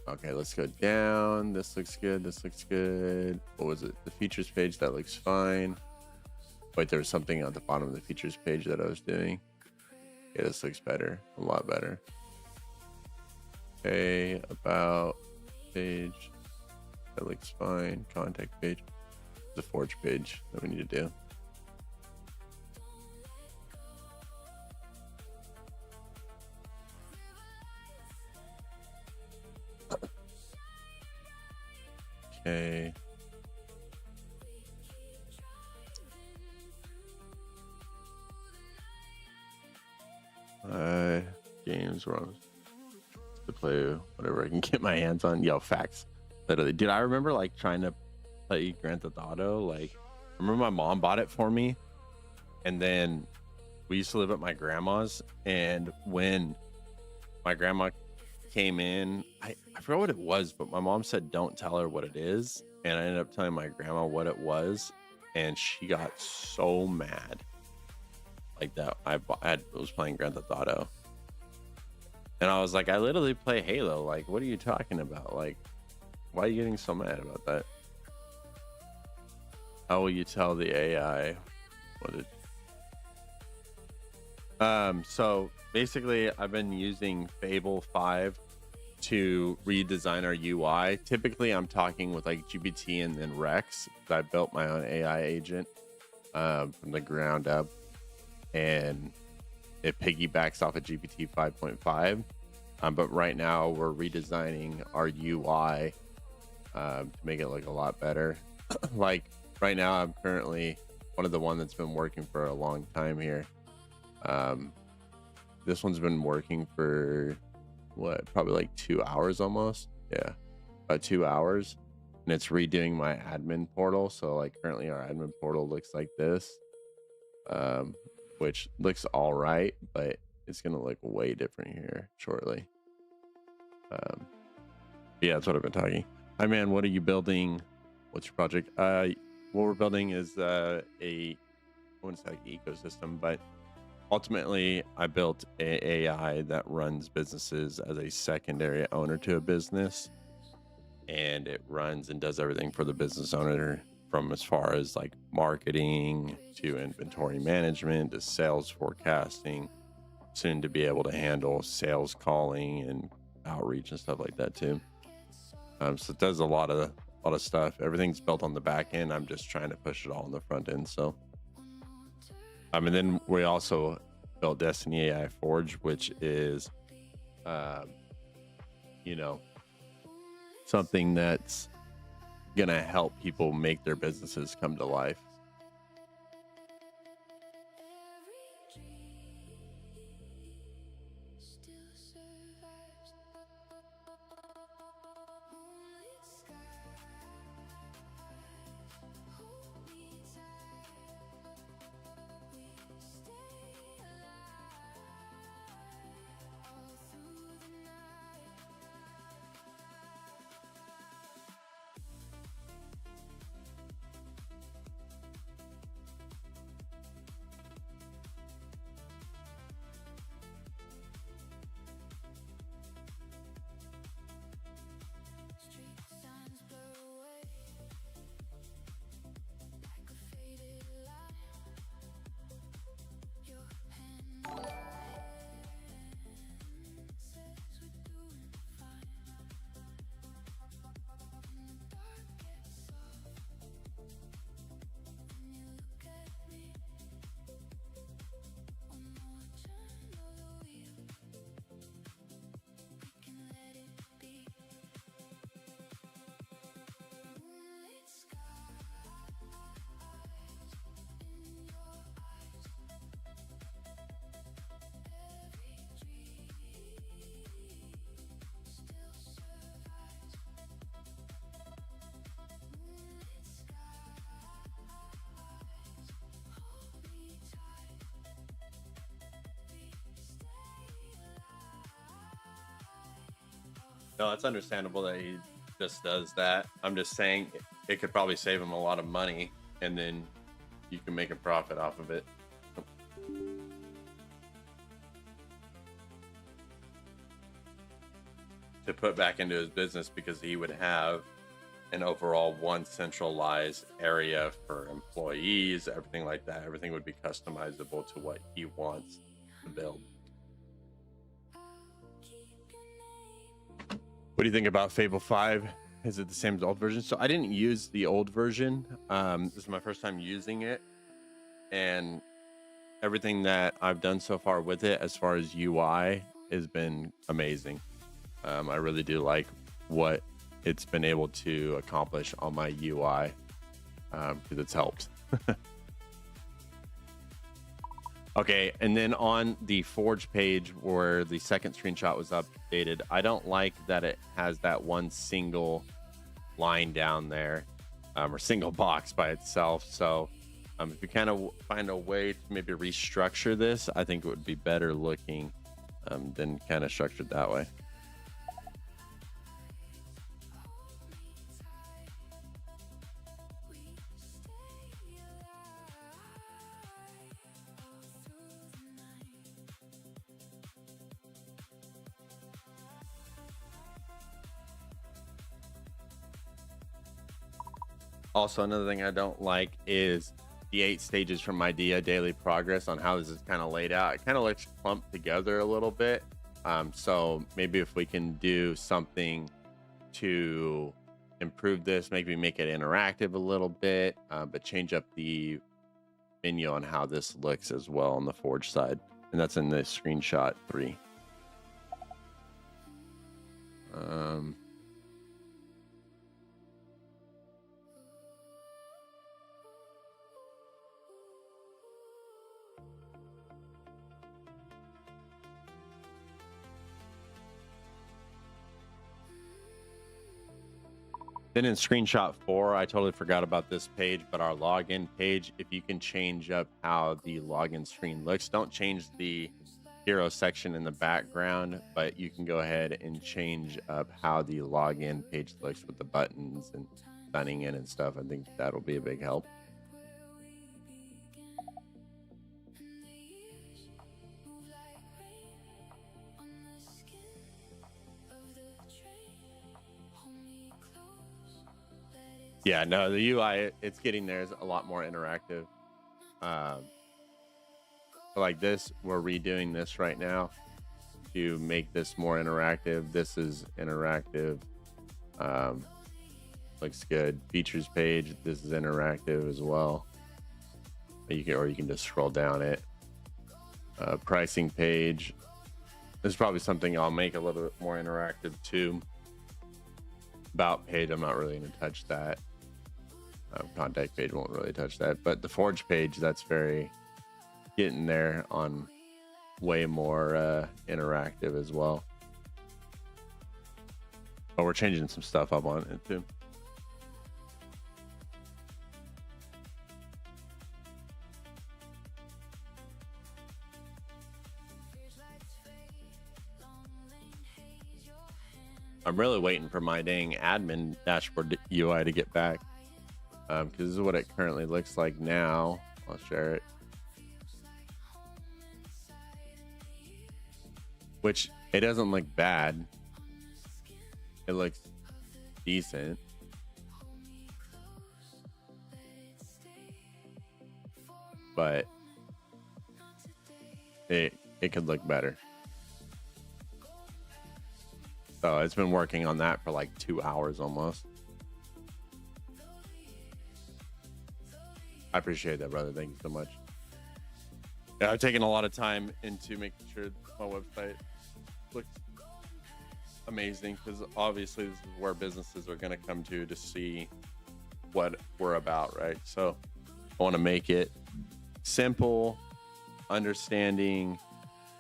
Speaker 1: Okay, let's go down. This looks good. This looks good. What was it? The features page, that looks fine. Wait, there was something at the bottom of the features page that I was doing. Okay, this looks better. A lot better. Okay, about page. That looks fine. Contact page. The Forge page that we need to do. Okay. Games wrong to play whatever I can get my hands on. Yo, facts. Literally, dude, I remember like trying to play Grand Theft Auto. Like, I remember my mom bought it for me, and then we used to live at my grandma's. And when my grandma came in, I forgot what it was, but my mom said don't tell her what it is, and I ended up telling my grandma what it was, and she got so mad. Like that, I was playing Grand Theft Auto, and I was like, I literally play Halo. Like, what are you talking about? Like, why are you getting so mad about that? How will you tell the AI what it? So basically, I've been using Fable 5 to redesign our UI. Typically, I'm talking with like GPT and then Rex. I built my own AI agent from the ground up, and it piggybacks off of GPT 5.5. But right now, we're redesigning our UI to make it look a lot better. Like right now, I'm currently one of the one that's been working for a long time here. This one's been working for what, probably like 2 hours almost. Yeah, about 2 hours, and it's redoing my admin portal. So like currently our admin portal looks like this, which looks all right, but it's gonna look way different here shortly. Yeah, that's what I've been talking. Hi man, what are you building? What's your project? What we're building is I wouldn't say like ecosystem, but ultimately I built a AI that runs businesses as a secondary owner to a business, and it runs and does everything for the business owner, from as far as like marketing to inventory management to sales forecasting, soon to be able to handle sales calling and outreach and stuff like that too. So it does a lot of stuff. Everything's built on the back end. I'm just trying to push it all on the front end. So and then we also built DestinyAI Forge, which is something that's gonna help people make their businesses come to life.
Speaker 2: Still survives. Moonlit skies hold me tight. We stay alive all through the night.
Speaker 1: No, it's understandable that he just does that. I'm just saying it could probably save him a lot of money, and then you can make a profit off of it. To put back into his business, because he would have an overall one centralized area for employees, everything like that. Everything would be customizable to what he wants to build. What do you think about Fable 5? Is it the same as the old version? So I didn't use the old version. This is my first time using it, and everything that I've done so far with it as far as UI has been amazing. I really do like what it's been able to accomplish on my UI, because it's helped. Okay, and then on the Forge page where the second screenshot was updated, I don't like that it has that one single line down there, or single box by itself. So if you kind of find a way to maybe restructure this, I think it would be better looking than kind of structured that way. Also, another thing I don't like is the 8 stages from idea daily progress on how this is kind of laid out. It kind of looks clumped together a little bit. So maybe if we can do something to improve this, maybe make it interactive a little bit, but change up the menu on how this looks as well on the Forge side. And that's in the screenshot 3. Then in screenshot 4, I totally forgot about this page, but our login page, if you can change up how the login screen looks, don't change the hero section in the background, but you can go ahead and change up how the login page looks with the buttons and signing in and stuff. I think that'll be a big help. Yeah, no, the UI, it's getting there, is a lot more interactive. Like this, we're redoing this right now to make this more interactive. This is interactive. Looks good. Features page, this is interactive as well. You can just scroll down it. Pricing page. This is probably something I'll make a little bit more interactive too. About page, I'm not really going to touch that. Contact page won't really touch that, but the Forge page, that's very getting there on way more interactive as well. But we're changing some stuff up on it too. I'm really waiting for my dang admin dashboard UI to get back. Because this is what it currently looks like now. I'll share it. Which, it doesn't look bad. It looks decent. But it could look better. So it's been working on that for like 2 hours almost. I appreciate that, brother. Thank you so much. Yeah, I've taken a lot of time into making sure my website looks amazing, because obviously this is where businesses are going to come to see what we're about, right? So I want to make it simple, understanding,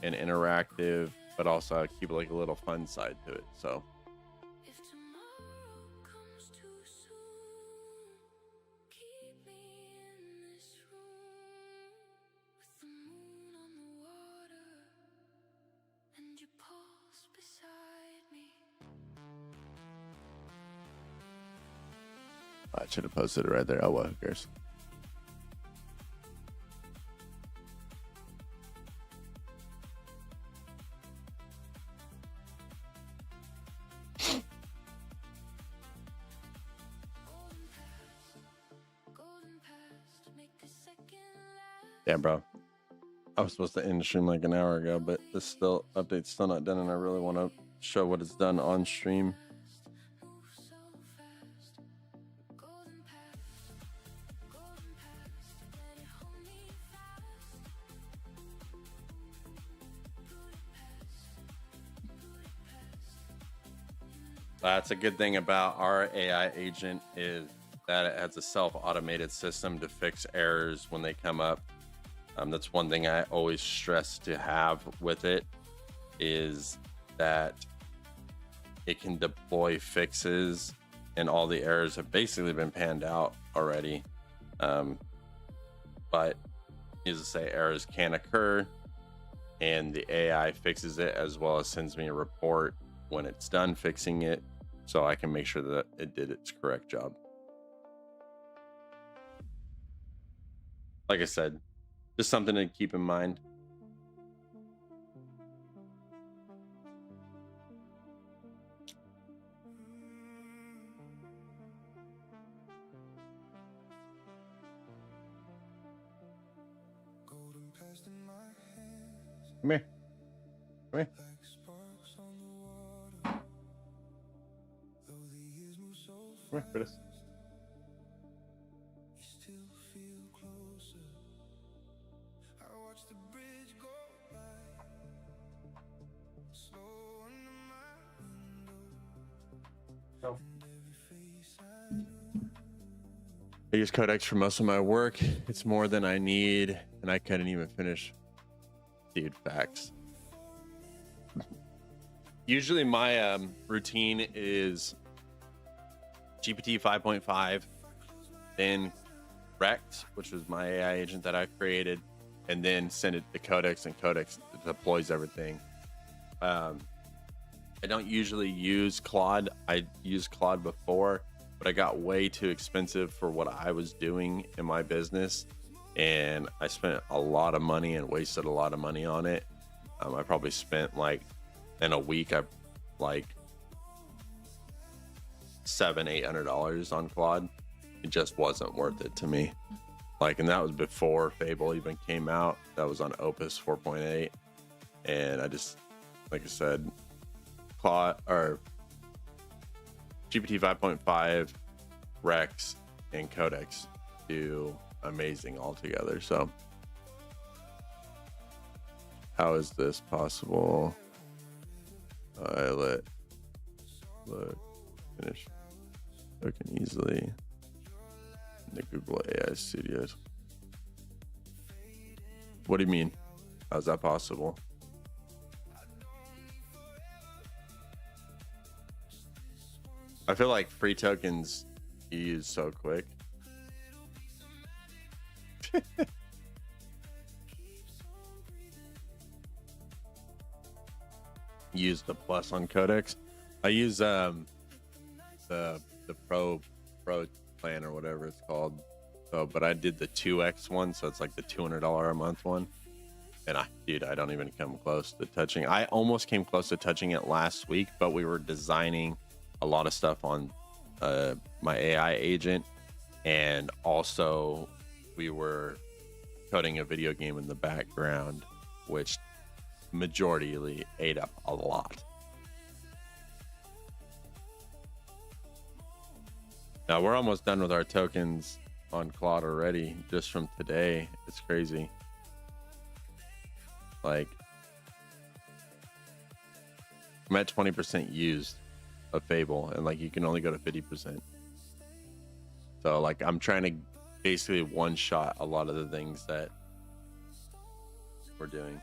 Speaker 1: and interactive, but also keep like a little fun side to it. So
Speaker 2: If tomorrow comes too soon, keep me in this room with the moon on the water and your pulse beside me.
Speaker 1: I should have posted it right there. Oh, well, who cares?
Speaker 2: Golden past, make a second last.
Speaker 1: Yeah, bro. I was supposed to end the stream like an hour ago, but this still update's still not done, and I really want to show what it's done on stream.
Speaker 2: Move so fast. Golden past, let it hold me fast.
Speaker 1: That's a good thing about our AI agent is that it has a self-automated system to fix errors when they come up. That's one thing I always stress to have with it is that it can deploy fixes and all the errors have basically been panned out already. But needless to say, errors can occur and the AI fixes it as well as sends me a report when it's done fixing it so I can make sure that it did its correct job. Like I said, just something to keep in mind.
Speaker 2: Golden past in my hands,
Speaker 1: Come here. Come here.
Speaker 2: like sparks on the water. Though the years move so
Speaker 1: Come here, Curtis.
Speaker 2: you still feel closer. I watch the bridge go by, slow under my window.
Speaker 1: No.
Speaker 2: And every face I know.
Speaker 1: I use Codex for most of my work. It's more than I need, and I couldn't even finish. Dude, facts. Usually my routine is GPT 5.5, then Rex, which was my AI agent that I created, and then send it to Codex, and Codex deploys everything. I don't usually use Claude. I used Claude before, but I got way too expensive for what I was doing in my business, and I spent a lot of money and wasted a lot of money on it. I probably spent like in a week, I like $700-800 on Claude. It just wasn't worth it to me. Like, and that was before Fable even came out. That was on Opus 4.8, and I just, like I said, Claude or GPT 5.5, Rex, and Codex do amazing altogether. So how is this possible? I let look finish token easily in the Google AI Studios. What do you mean? How's that possible? I feel like free tokens you use so quick. Use the plus on Codex. I use the pro plan or whatever it's called. So, but I did the 2x one, so it's like the $200 a month one. And I don't even come close to touching. I almost came close to touching it last week, but we were designing a lot of stuff on my AI agent, and also we were coding a video game in the background, which majority ate up a lot. Now we're almost done with our tokens on Claude already, just from today. It's crazy. Like, I'm at 20% used of Fable, and like you can only go to 50%. So like I'm trying to basically one shot a lot of the things that we're doing.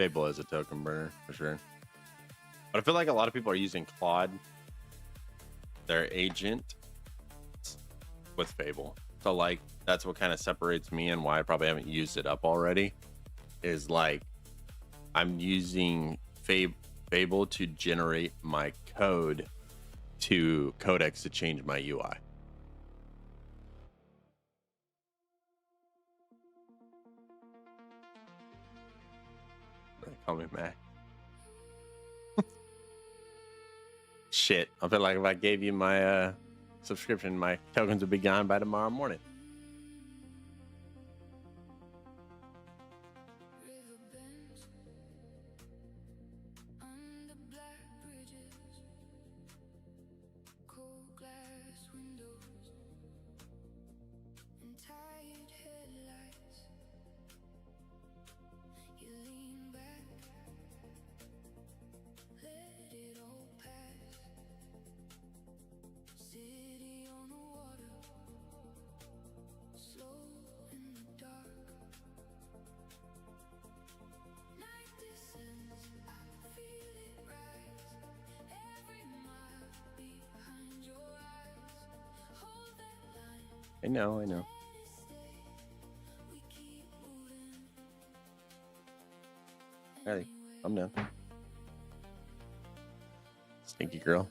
Speaker 1: Fable is a token burner for sure. But I feel like a lot of people are using Claude, their agent, with Fable. So like that's what kind of separates me and why I probably haven't used it up already. Is like I'm using Fable to generate my code to Codex to change my UI. Call me Mac. Shit, I feel like if I gave you my subscription, my tokens would be gone by tomorrow morning.
Speaker 2: Riverbends under black bridges, cold glass windows, and tired headlights. You lean back, let it all pass. City on the water, slow in the dark. Night descends, I feel it rise. Every mile behind your eyes. Hold that line,
Speaker 1: I know.
Speaker 2: let it stay. We keep moving.
Speaker 1: Hey, I'm done. Stinky girl.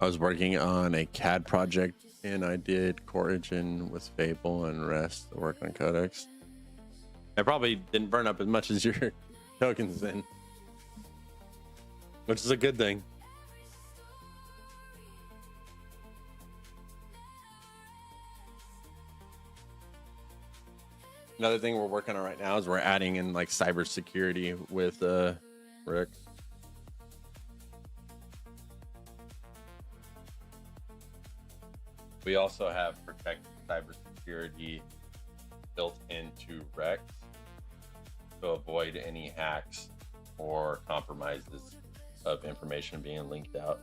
Speaker 1: I was working on a CAD project and I did Core Engine with Fable and rest to work on Codex. I probably didn't burn up as much as your tokens then, which is a good thing. Another thing we're working on right now is we're adding in like cybersecurity with Rick. We also have protected cybersecurity built into Rex to avoid any hacks or compromises of information being leaked out.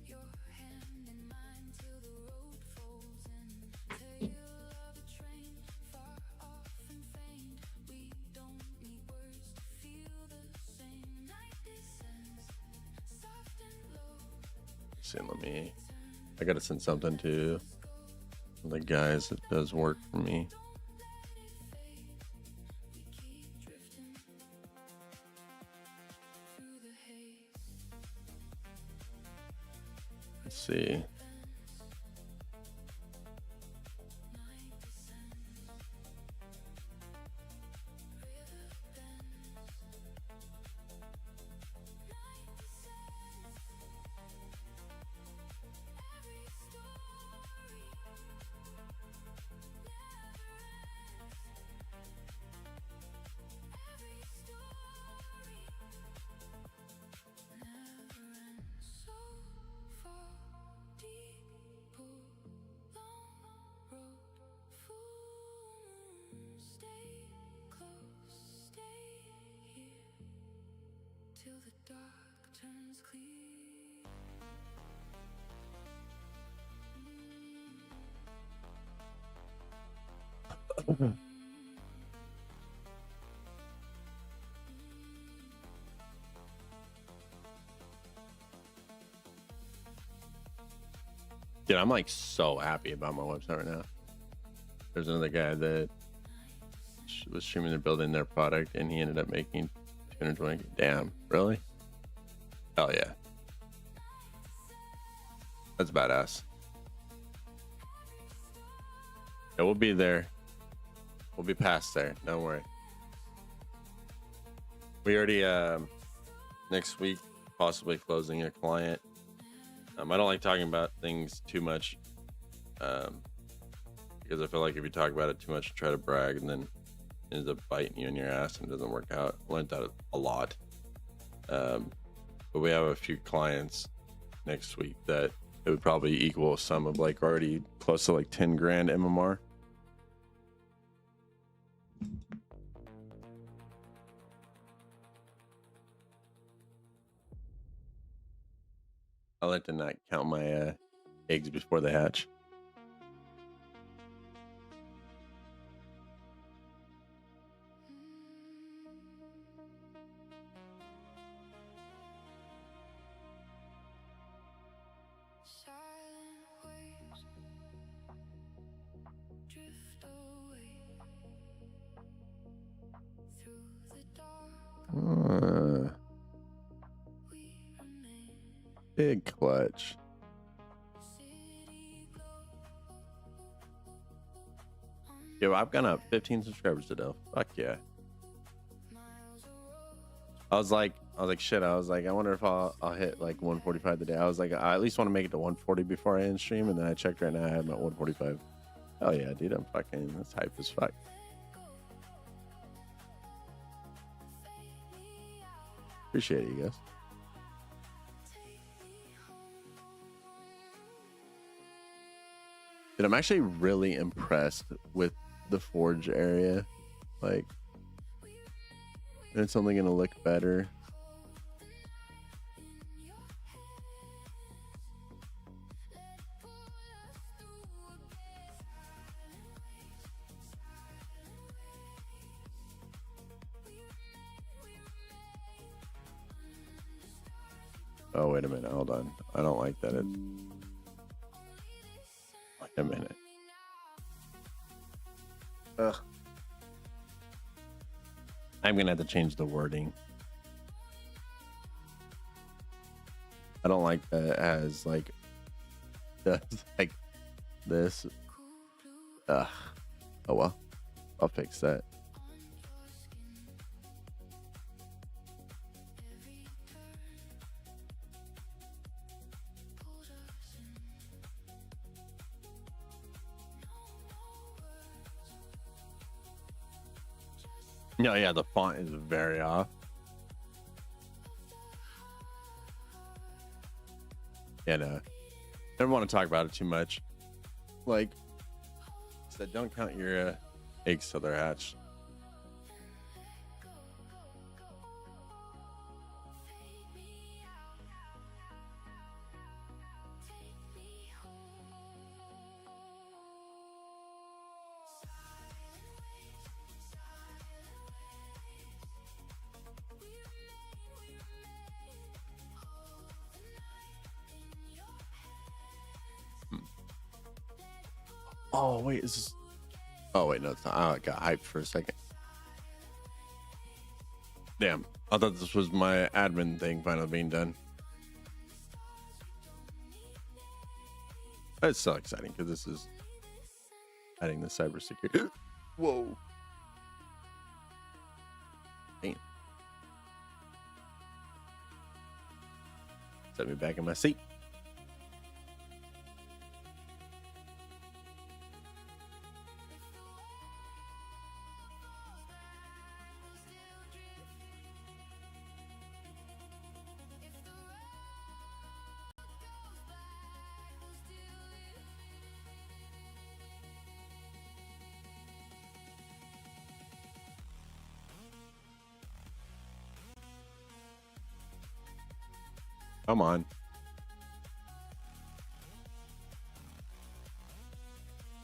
Speaker 2: Your hand in mine till the road folds in. Tail of a train, far off and faint. We don't need words to feel the same. Night descends, soft and low.
Speaker 1: See, I gotta send something to the guys that does work for me.
Speaker 2: We keep drifting through the haze.
Speaker 1: Let's see.
Speaker 2: So far deep, pull long road, full moon. Stay close, stay here till the dark turns clear.
Speaker 1: Dude, I'm like so happy about my website right now. There's another guy that was streaming and building their product and he ended up making 220. Damn, really? Hell yeah. That's badass. Yeah, we'll be there. We'll be past there. Don't worry. We already next week possibly closing a client. I don't like talking about things too much because I feel like if you talk about it too much, you try to brag and then it ends up biting you in your ass and it doesn't work out. I learned that a lot. But we have a few clients next week that it would probably equal a sum of like already close to like 10 grand MMR. I like to not count my eggs before they hatch. Big clutch. Yo, I've gone up 15 subscribers today. Fuck yeah. I was like, shit. I was like, I wonder if I'll hit like 145 today. I was like, I at least want to make it to 140 before I end stream. And then I checked right now, I had my 145. Hell yeah, dude. I'm fucking, that's hype as fuck. Appreciate it, you guys. Dude, I'm actually really impressed with the forge area. Like, it's only gonna look better. Oh, wait a minute. Hold on. I don't like that. Wait a minute. Ugh. I'm going to have to change the wording. I don't like that it has like, does like this. Ugh. Oh, well. I'll fix that. No, yeah, the font is very off. Yeah, no. I don't want to talk about it too much. Like, said, don't count your eggs till they're hatched. Oh, wait, is this... Oh, wait, no, it's not. I got hyped for a second. Damn, I thought this was my admin thing finally being done. It's so exciting because this is adding the cybersecurity. Whoa. Damn. Set me back in my seat. Come on.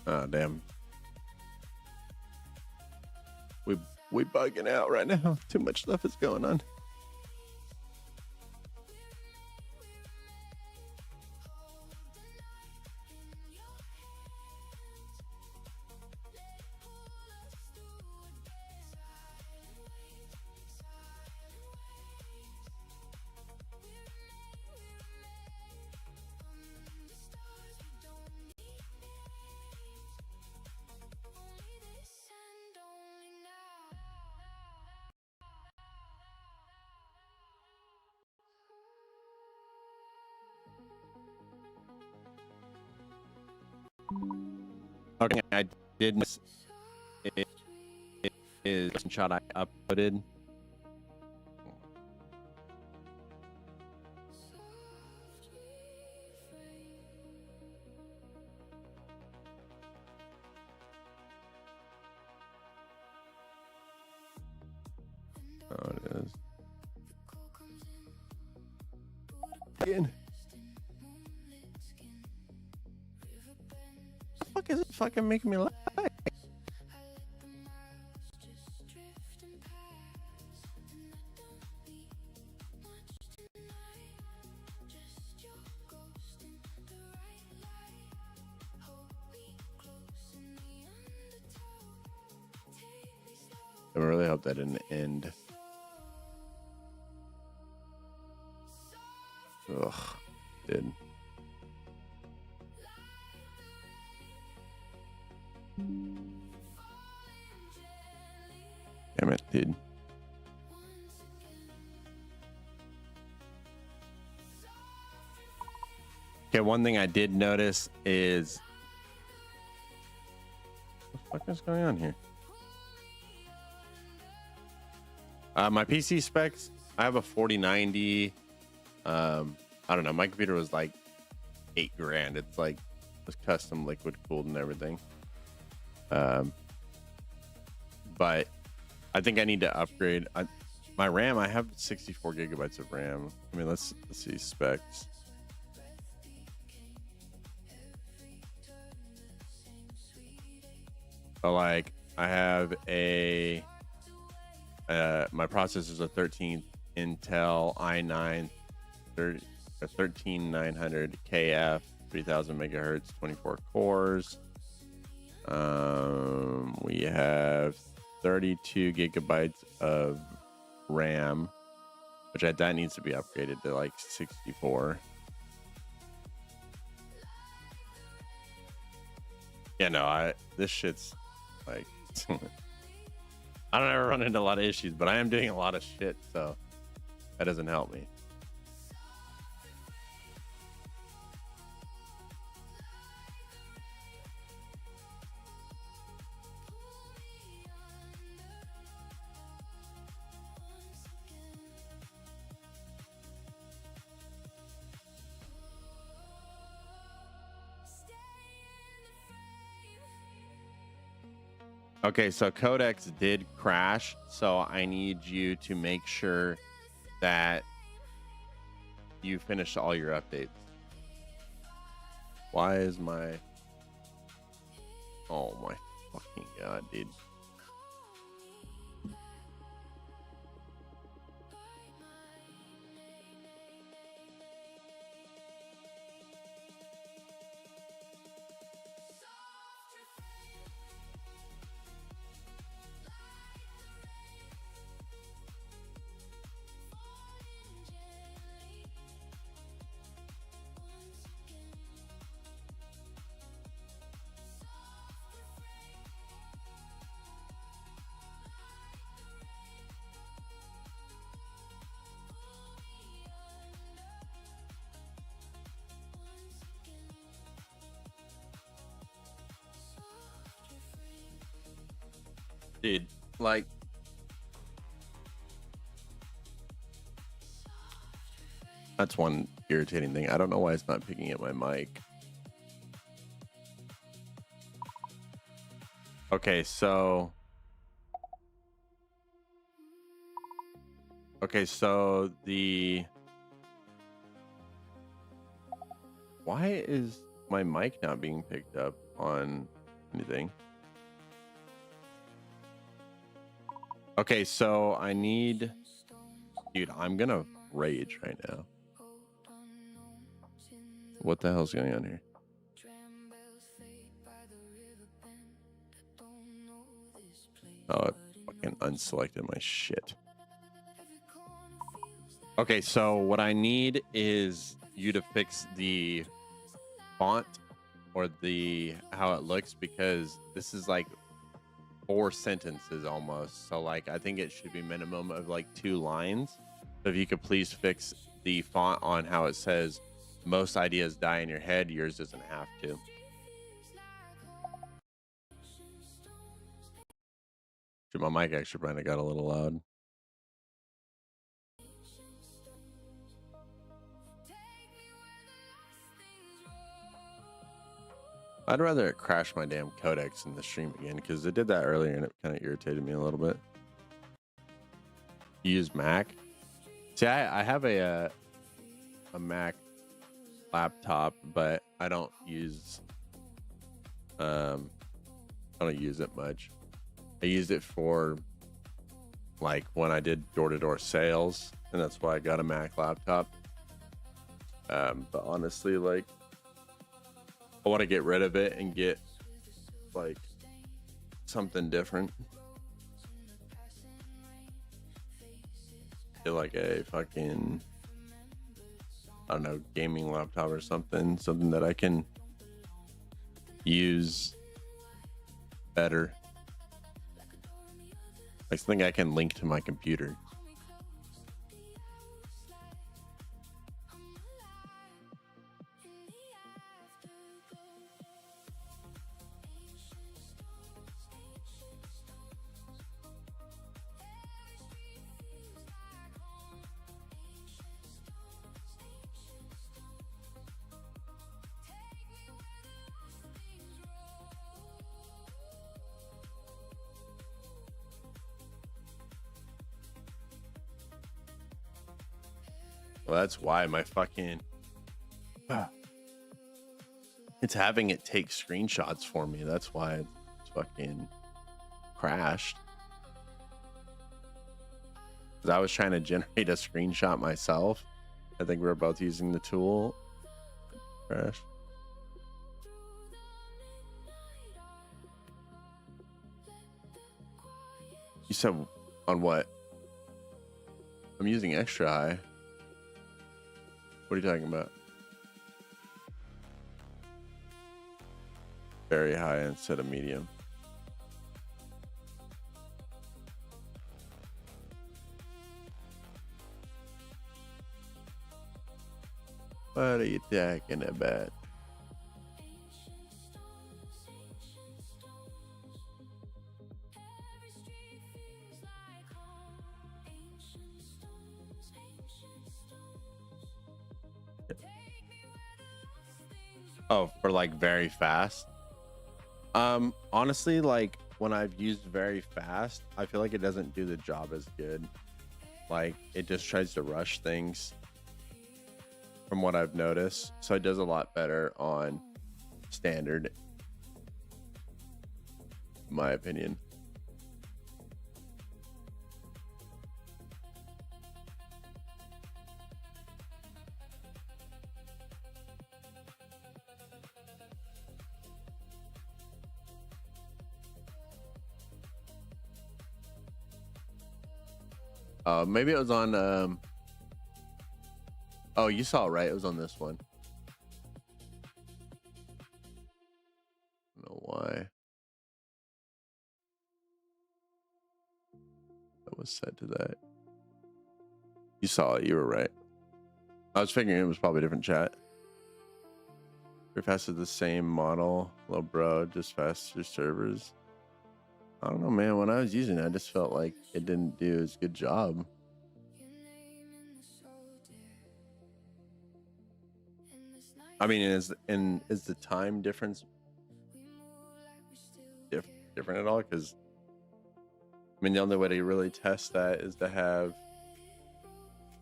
Speaker 1: Oh, damn. We bugging out right now. Too much stuff is going on. Okay, I did miss it. It is a shot I uploaded. Oh, it is. Again. Fuck is it fucking making me laugh? I really hope that didn't end. Ugh. did. Damn it, dude. Okay, one thing I did notice is what the fuck is going on here? My PC specs, I have a 4090. I don't know. My computer was like $8,000. It's like it's custom liquid cooled and everything. But I think I need to upgrade my RAM. I have 64 gigabytes of RAM. I mean, let's see specs. So like I have a my processor is a 13th Intel i9 13900 KF 3000 megahertz 24 cores. We have 32 gigabytes of RAM, which that needs to be upgraded to like 64. Yeah, no, this shit's like I don't ever run into a lot of issues, but I am doing a lot of shit, so that doesn't help me. Okay, so Codex did crash, so I need you to make sure that you finish all your updates. Why is my... Oh my fucking god, dude. Dude, like, that's one irritating thing. I don't know why it's not picking up my mic. Okay, so the why is my mic not being picked up on anything? Okay, so I need, dude, I'm gonna rage right now. What the hell's going on here? Oh, it fucking unselected my shit. Okay, so what I need is you to fix the font or the how it looks, because this is like 4 sentences almost. So like I think it should be minimum of like 2 lines. So if you could please fix the font on how it says most ideas die in your head, yours doesn't have to. Dude, my mic actually probably got a little loud. I'd rather it crash my damn codecs in the stream again, because it did that earlier and it kind of irritated me a little bit. You use Mac? See, I have a Mac laptop, but I don't use it much. I used it for like when I did door-to-door sales, and that's why I got a Mac laptop. But honestly, like, I want to get rid of it and get like something different. Get like a fucking I don't know, gaming laptop or something that I can use better. Like something I can link to my computer. Well, that's why my fucking it's having it take screenshots for me. That's why it's fucking crashed. Because I was trying to generate a screenshot myself. I think we were both using the tool. Crash. You said on what? I'm using extra high. What are you talking about? Very high instead of medium. What are you talking about? Oh, for like very fast. Honestly, like when I've used very fast, I feel like it doesn't do the job as good. Like it just tries to rush things from what I've noticed. So it does a lot better on standard, in my opinion. Maybe it was on oh, you saw it, right? It was on this one. I don't know why that was set to that. You saw it, you were right. I was figuring it was probably a different chat. Very fast is the same model. Hello, bro, just faster servers. I don't know, man. When I was using it, I just felt like it didn't do as good job. I mean, is the time difference different at all? Because I mean, the only way to really test that is to have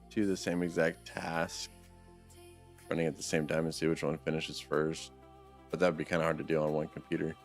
Speaker 1: two of the same exact task running at the same time and see which one finishes first. But that would be kind of hard to do on one computer.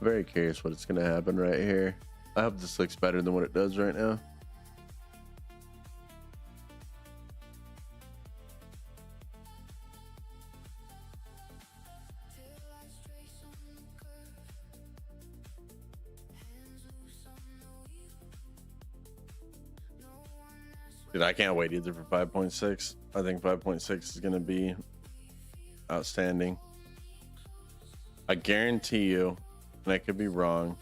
Speaker 1: Very curious what it's going to happen right here. I hope this looks better than what it does right now. Dude, I can't wait either for 5.6. I think 5.6 is going to be outstanding. I guarantee you, and I could be wrong,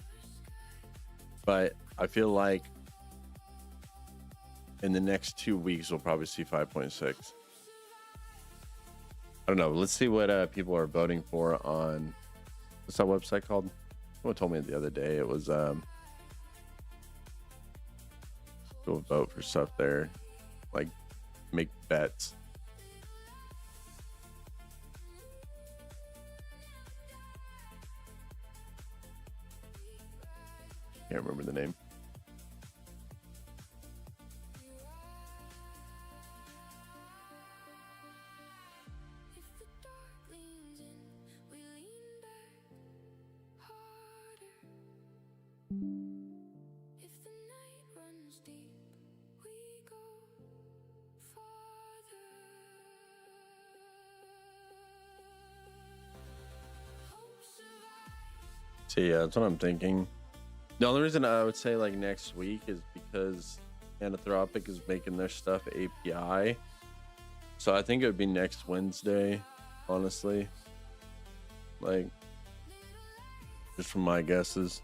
Speaker 1: but I feel like in the next 2 weeks we'll probably see 5.6. I don't know. Let's see what people are voting for on, what's that website called? Someone told me the other day it was go vote for stuff there, like make bets. Can't remember the name.
Speaker 2: If the dark leans in, we lean back harder. If the night runs deep, we go farther. Hope survives.
Speaker 1: So yeah, that's what I'm thinking. The only reason I would say like next week is because Anthropic is making their stuff API. So I think it would be next Wednesday, honestly. Like, just from my guesses.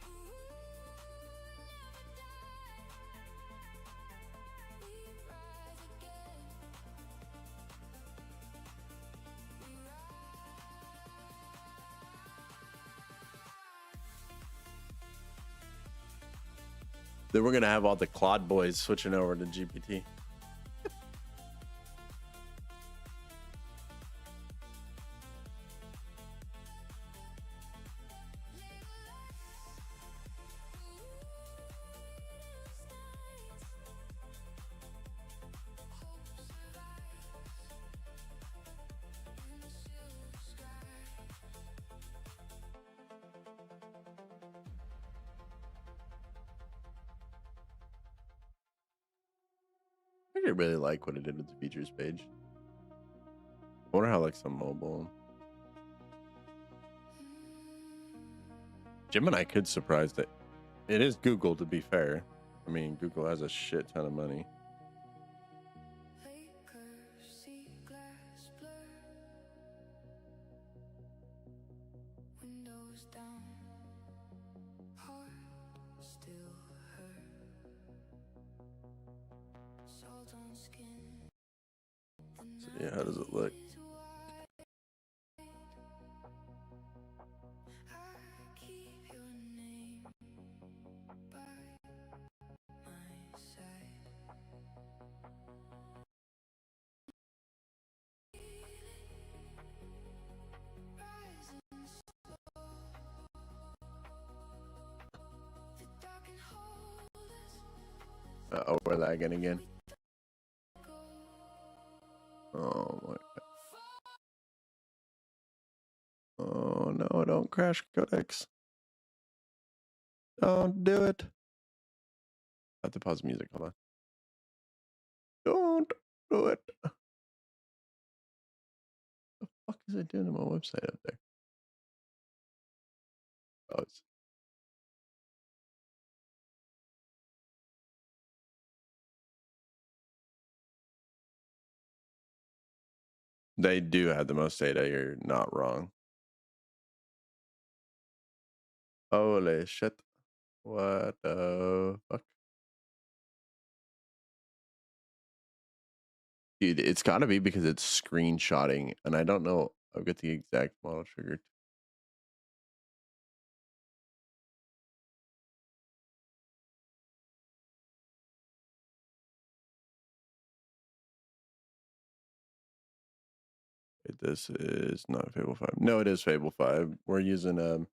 Speaker 1: Then we're gonna have all the Claude boys switching over to GPT. I actually really like what it did with the features page. I wonder how like some mobile. Gemini could surprise that it is Google, to be fair. I mean, Google has a shit ton of money.
Speaker 2: Lakers see glass blur. Windows down, heart still hurt. Salt on skin.
Speaker 1: So yeah, how does it look?
Speaker 2: I keep your name by my side. Rising slow. The dark can hold us.
Speaker 1: Oh, we're lagging again. Oh my god. Oh no, don't crash codecs. Don't do it. I have to pause music. Hold on. Don't do it. The fuck is it doing to my website up there? Oh, they do have the most data. You're not wrong. Holy shit. What the fuck? Dude, it's got to be because it's screenshotting, and I don't know. I'll get the exact model triggered. This is not Fable 5. No, it is Fable 5. We're using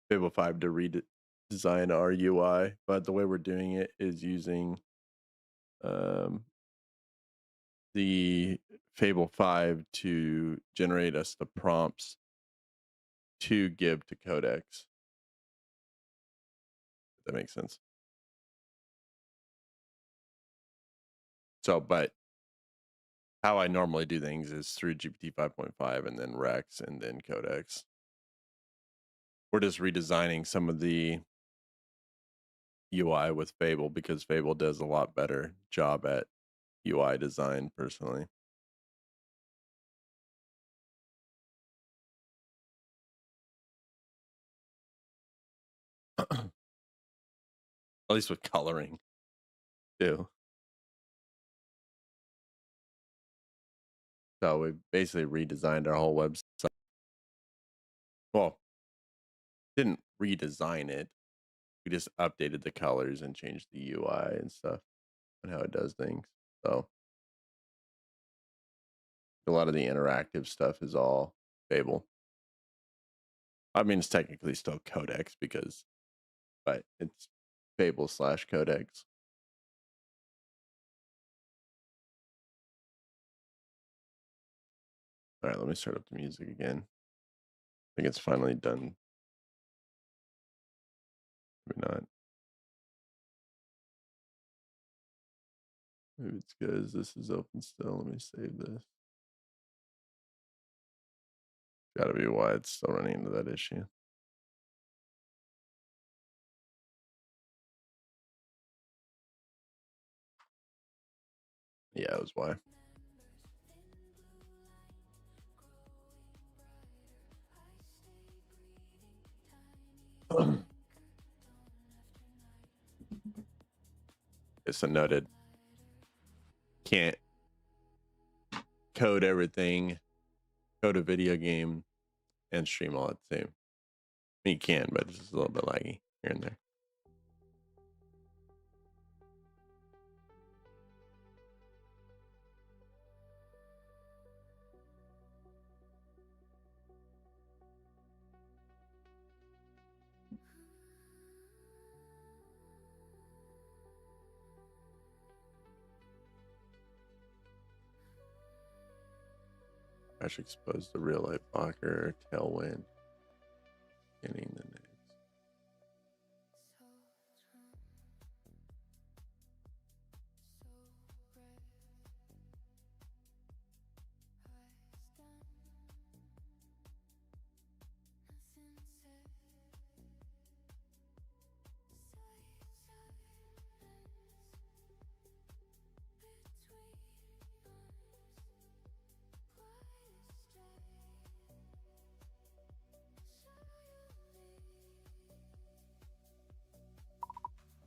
Speaker 1: Fable 5 to redesign our UI, but the way we're doing it is using the Fable 5 to generate us the prompts to give to Codex. If that makes sense. So, but how I normally do things is through GPT 5.5 and then Rex and then Codex. We're just redesigning some of the UI with Fable because Fable does a lot better job at UI design personally. At least with coloring too. So we basically redesigned our whole website. Well, didn't redesign it. We just updated the colors and changed the UI and stuff and how it does things. So a lot of the interactive stuff is all Fable. I mean, it's technically still Codex because but it's Fable / Codex. All right, let me start up the music again. I think it's finally done. Maybe not. Maybe it's because this is open still. Let me save this. Gotta be why it's still running into that issue. Yeah, it was why. It's a noted. Can't code everything, code a video game, and stream all at the same. I mean, you can, but it's just a little bit laggy here and there. Crash exposed the real life blocker, tailwind, getting the next.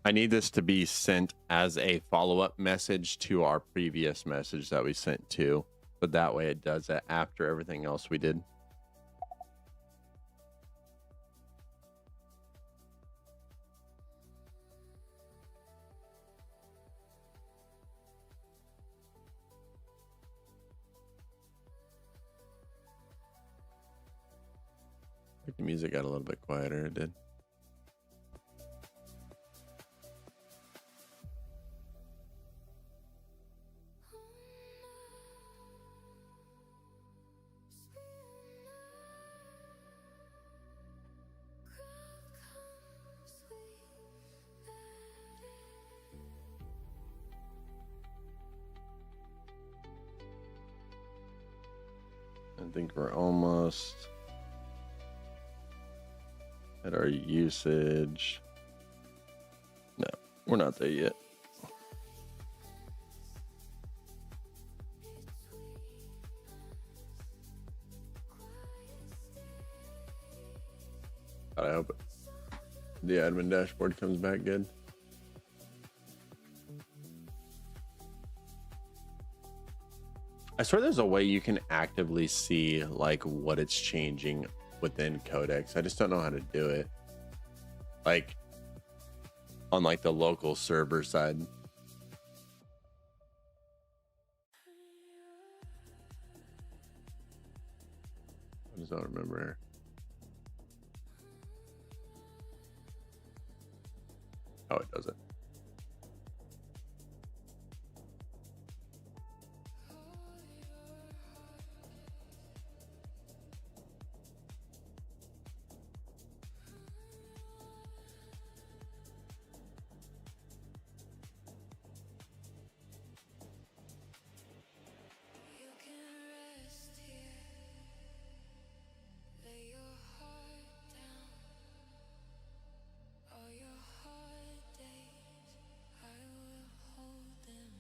Speaker 1: I need this to be sent as a follow-up message to our previous message that we sent to, but that way it does it after everything else we did. I think the music got a little bit quieter. It did. I think we're almost at our usage. No, we're not there yet. I hope the admin dashboard comes back good. I swear there's a way you can actively see like what it's changing within Codex. I just don't know how to do it. Like on like the local server side. I just don't remember. Oh, it doesn't.
Speaker 2: You can rest here, lay your heart down. All your hard days, I will hold them.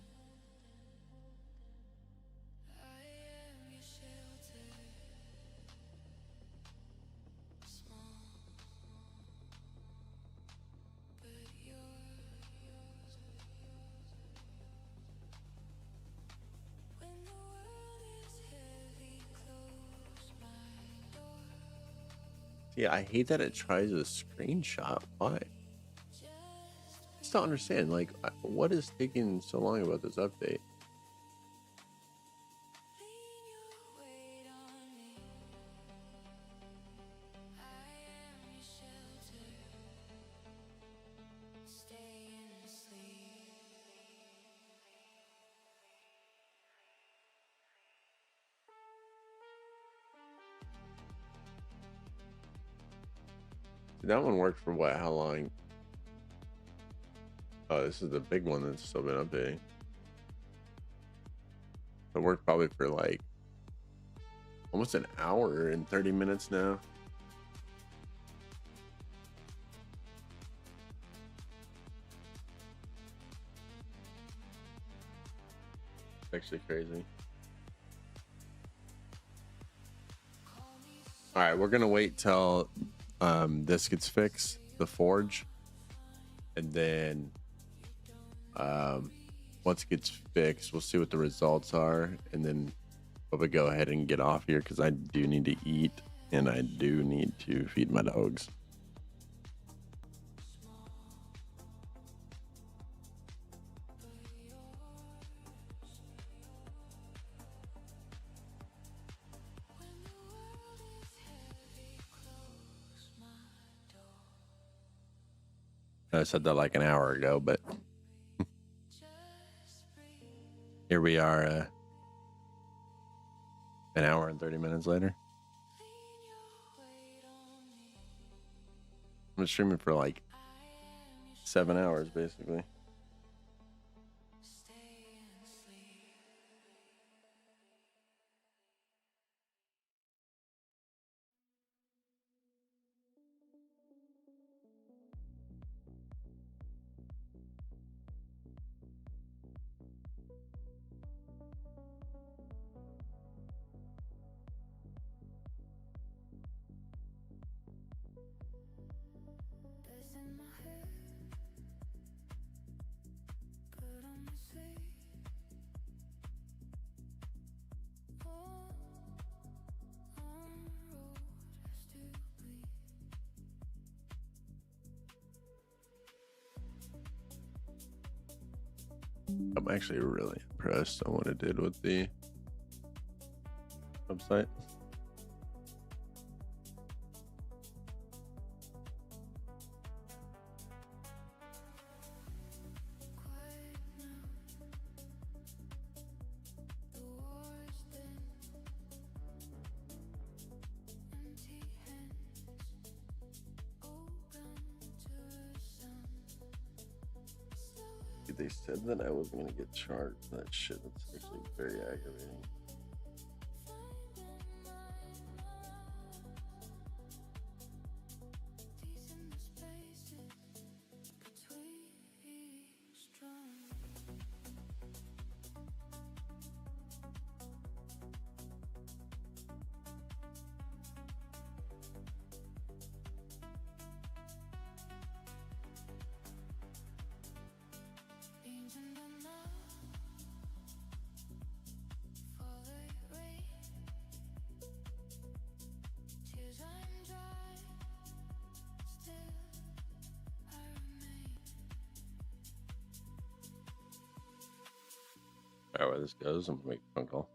Speaker 2: I am your shelter, small, but yours. When the world is heavy, close my door.
Speaker 1: Yeah, I hate that it tries a screenshot. Why? I just don't understand. Like, what is taking so long about this update?
Speaker 2: Lean your weight on me. I am your shelter,
Speaker 1: That one worked for what? How long? Oh, this is the big one that's still been updating. It worked probably for like almost an hour and 30 minutes now. Actually crazy. All right, we're gonna wait till this gets fixed, the forge, and then once it gets fixed, we'll see what the results are, and then we'll go ahead and get off here because I do need to eat and I do need to feed my dogs. I said that like an hour ago, but here we are, an hour and 30 minutes later. I'm streaming for like 7 hours, basically. I'm actually really impressed on what it did with the website. They said that I wasn't going to get charged for that shit. That's actually very aggravating. All right, where this goes, I'm gonna make a phone call.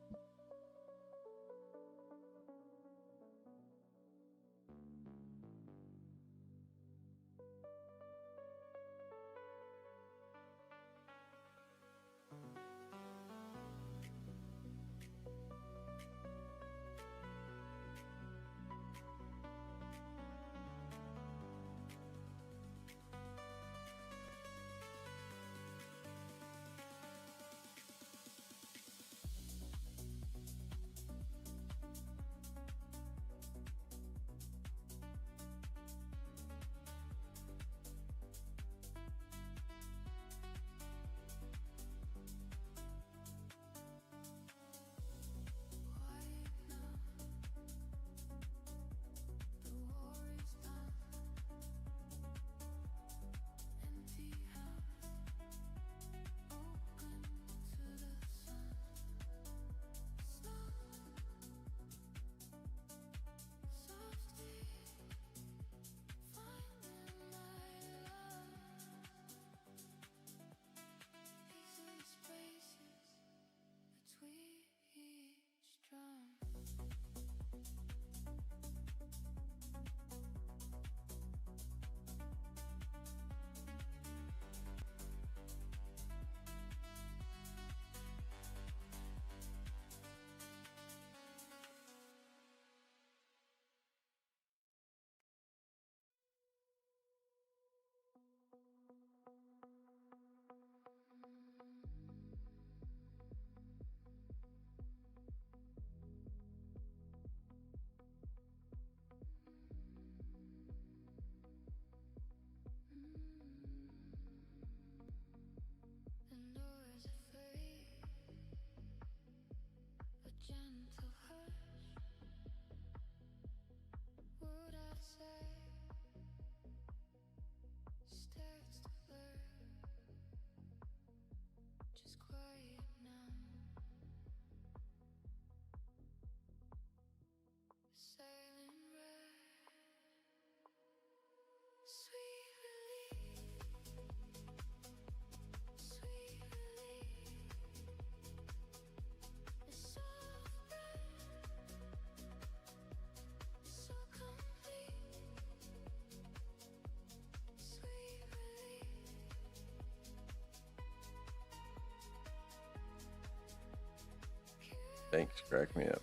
Speaker 1: Thanks, crack me up.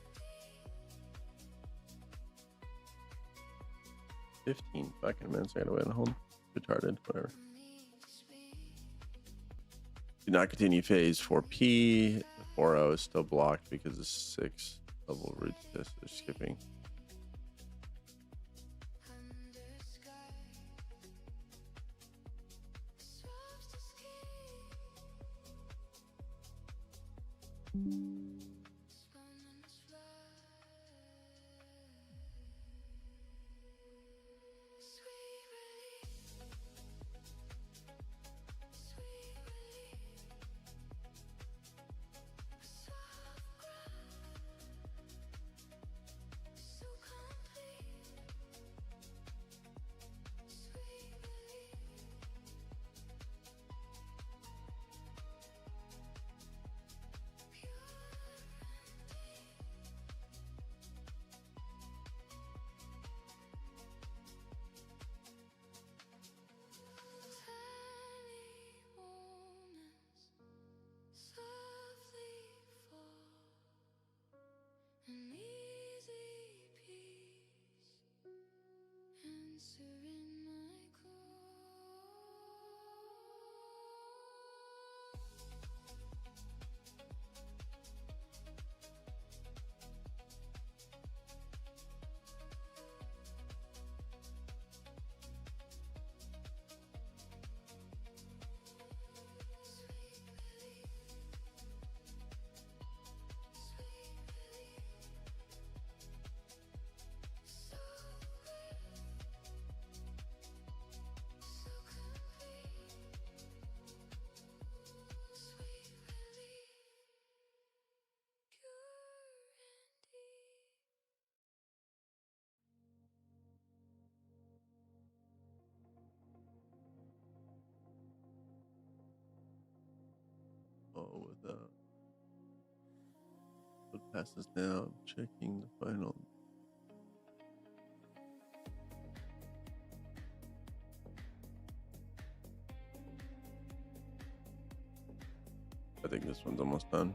Speaker 1: 15 fucking minutes. I gotta wait on hold. Retarded, whatever. Do not continue phase 4P. The 4.0 is still blocked because the 6 level root test is skipping.
Speaker 2: An easy peace, answer in my call.
Speaker 1: Oh, without. It passes now. Checking the final. I think this one's almost done.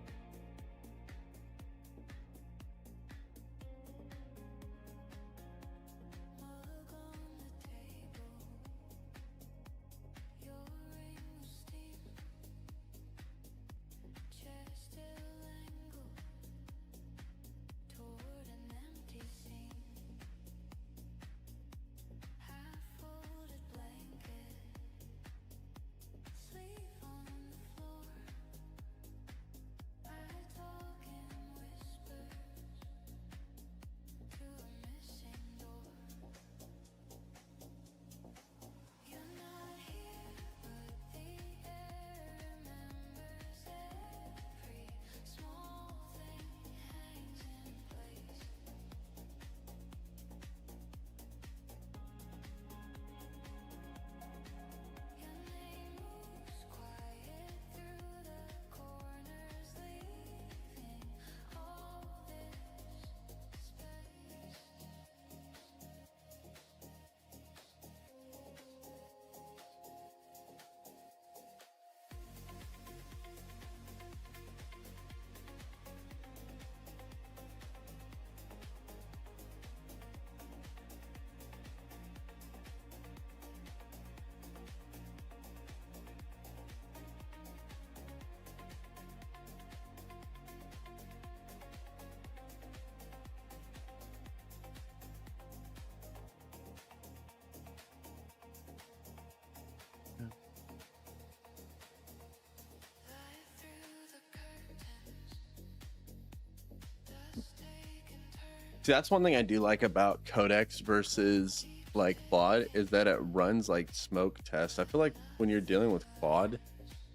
Speaker 1: See, that's one thing I do like about Codex versus like Claude is that it runs like smoke tests. I feel like when you're dealing with Claude,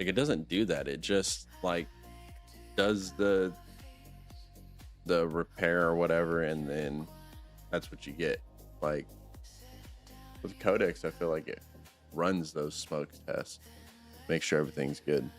Speaker 1: like it doesn't do that. It just like does the repair or whatever, and then that's what you get. Like with Codex, I feel like it runs those smoke tests, make sure everything's good.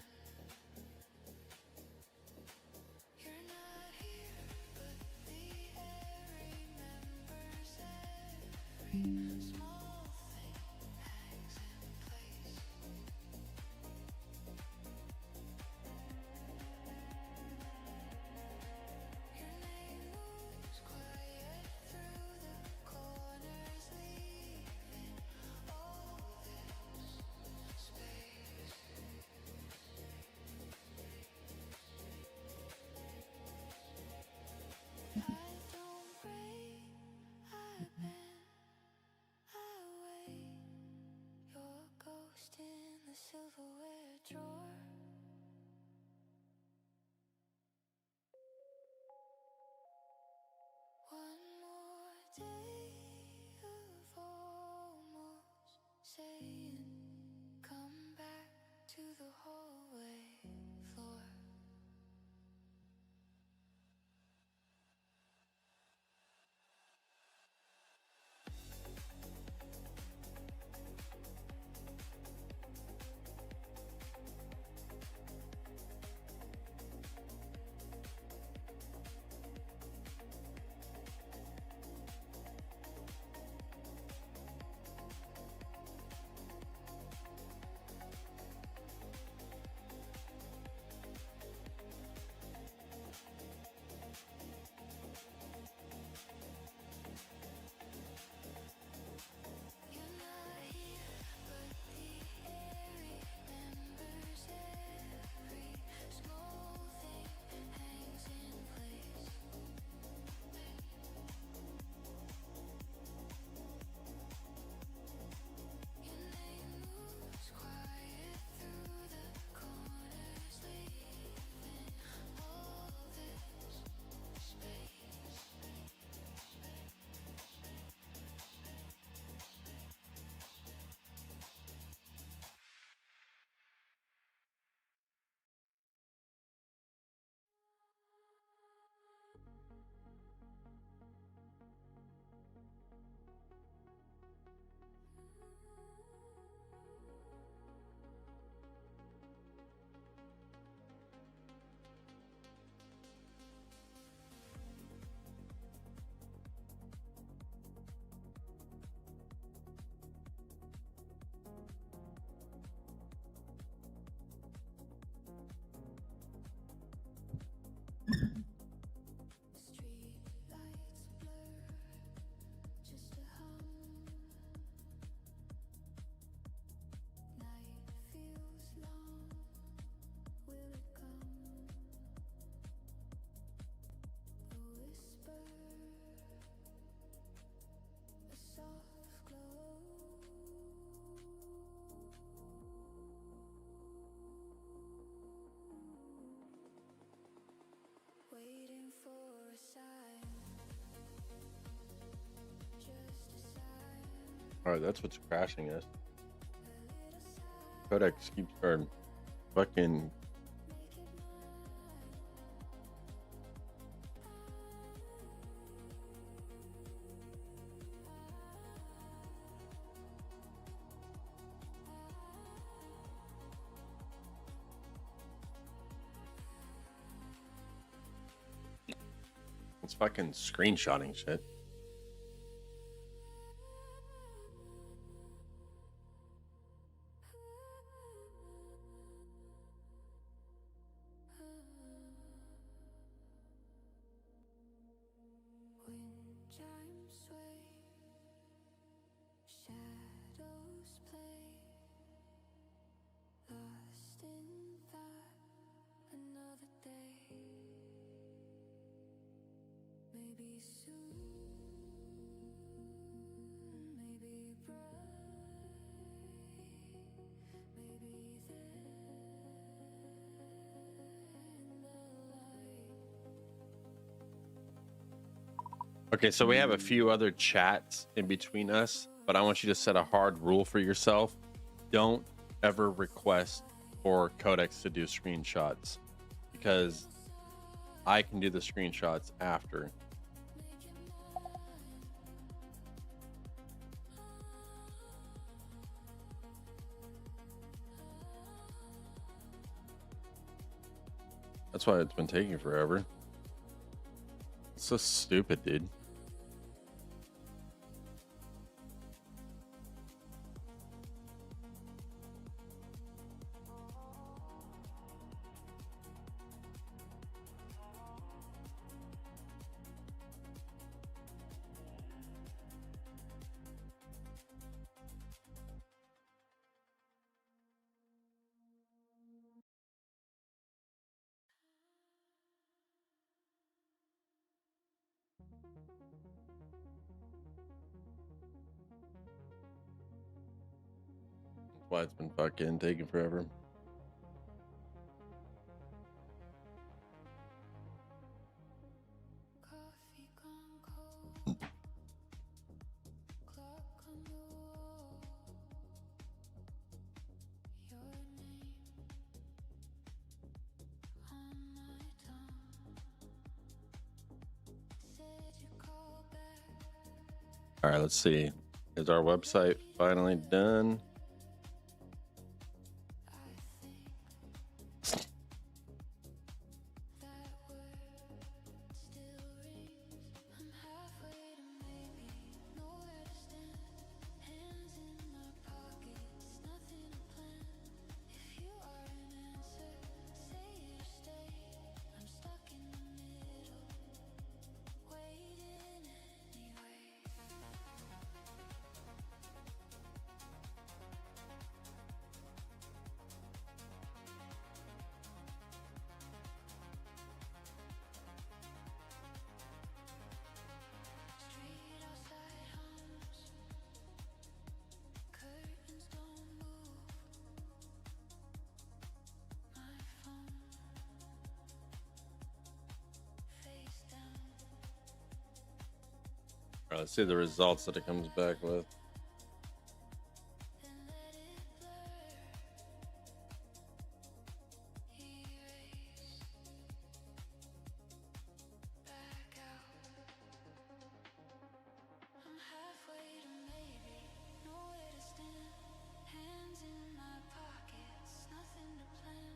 Speaker 1: All right, that's what's crashing us. Codex keeps or fucking. It's fucking screenshotting shit.
Speaker 2: Wind chimes sway, shadows play, lost in thought. Another day, maybe soon, maybe bright, maybe there in the light.
Speaker 1: Okay, so we have a few other chats in between us, but I want you to set a hard rule for yourself. Don't ever request for Codex to do screenshots because I can do the screenshots after. That's why it's been taking forever. It's so stupid, dude. That's why it's been fucking taking forever.
Speaker 2: Coffee gone cold, clock on the wall, your name on my tongue. Said you call back.
Speaker 1: All right, let's see. Is our website finally done?
Speaker 2: I think that word still rings. I'm halfway to maybe nowhere to stand. Hands in my pockets, nothing to plan. If you are an answer, say it or stay. I'm stuck in the middle, waiting anyway. Street outside hums, curtains don't move. My phone, face down.
Speaker 1: All right, let's see the results that it comes back with.
Speaker 2: Then let it blur, erase, back out. I'm halfway to maybe nowhere to stand. Hands in my pockets, nothing to plan.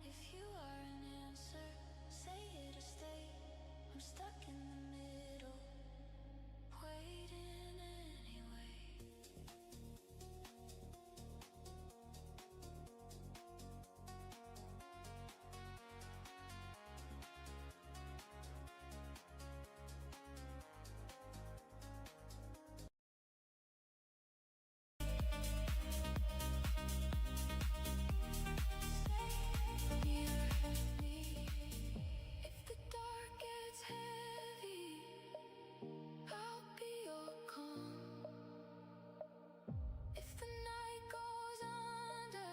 Speaker 2: If you are an answer, say it or stay. I'm stuck in the middle, waiting anyway. If the dark gets heavy, I'll be your calm. If the night goes under,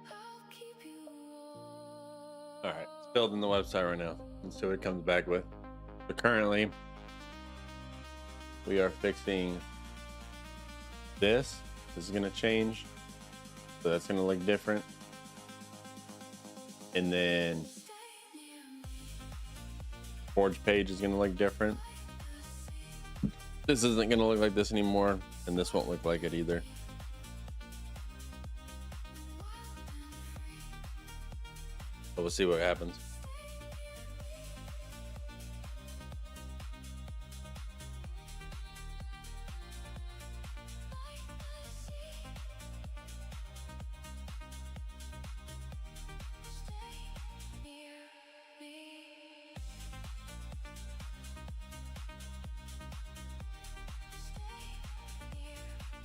Speaker 2: I'll keep you warm.
Speaker 1: All right, it's building the website right now. Let's see what it comes back with. So currently, we are fixing This is going to change. So that's going to look different. And then Forge page is going to look different. This isn't going to look like this anymore. And this won't look like it either. So we'll see what happens.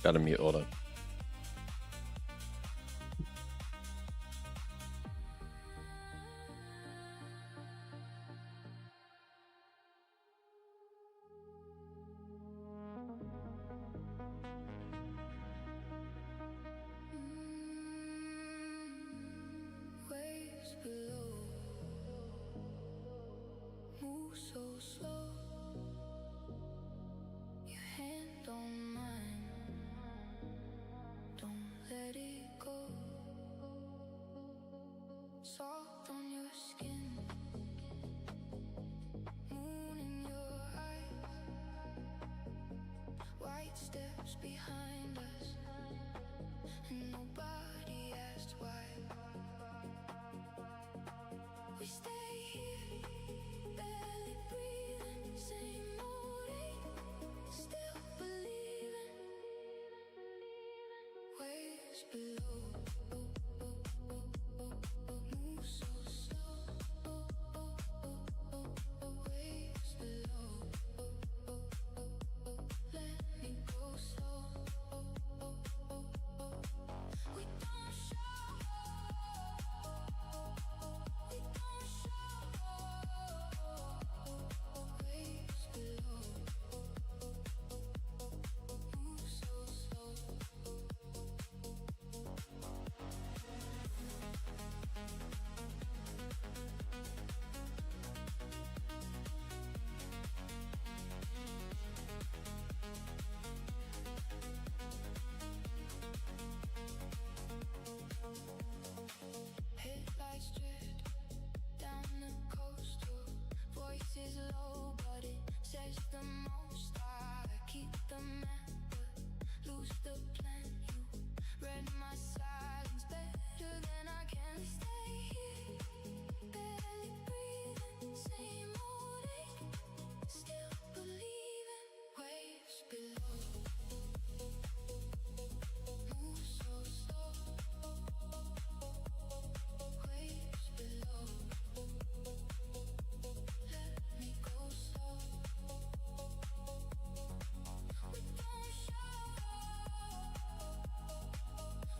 Speaker 1: Gotta mute, hold on.
Speaker 2: Waves below move so slow. Your hand on mine, don't let it go. Soft on your skin, moon in your eyes, white steps behind us, and nobody asked why. We stay here, barely breathing, same old ache, still believing. Waves below move so slow. Waves below, let me go slow. We don't show. Waves below move so slow. Headlights drift down the coastal. Voices low, but it says the most. I keep the map, but lose the plan. You read my silence better than I can. Stay here, barely breathing, same old ache, still believing. Waves below move so slow. Waves below, let me go slow. We don't show.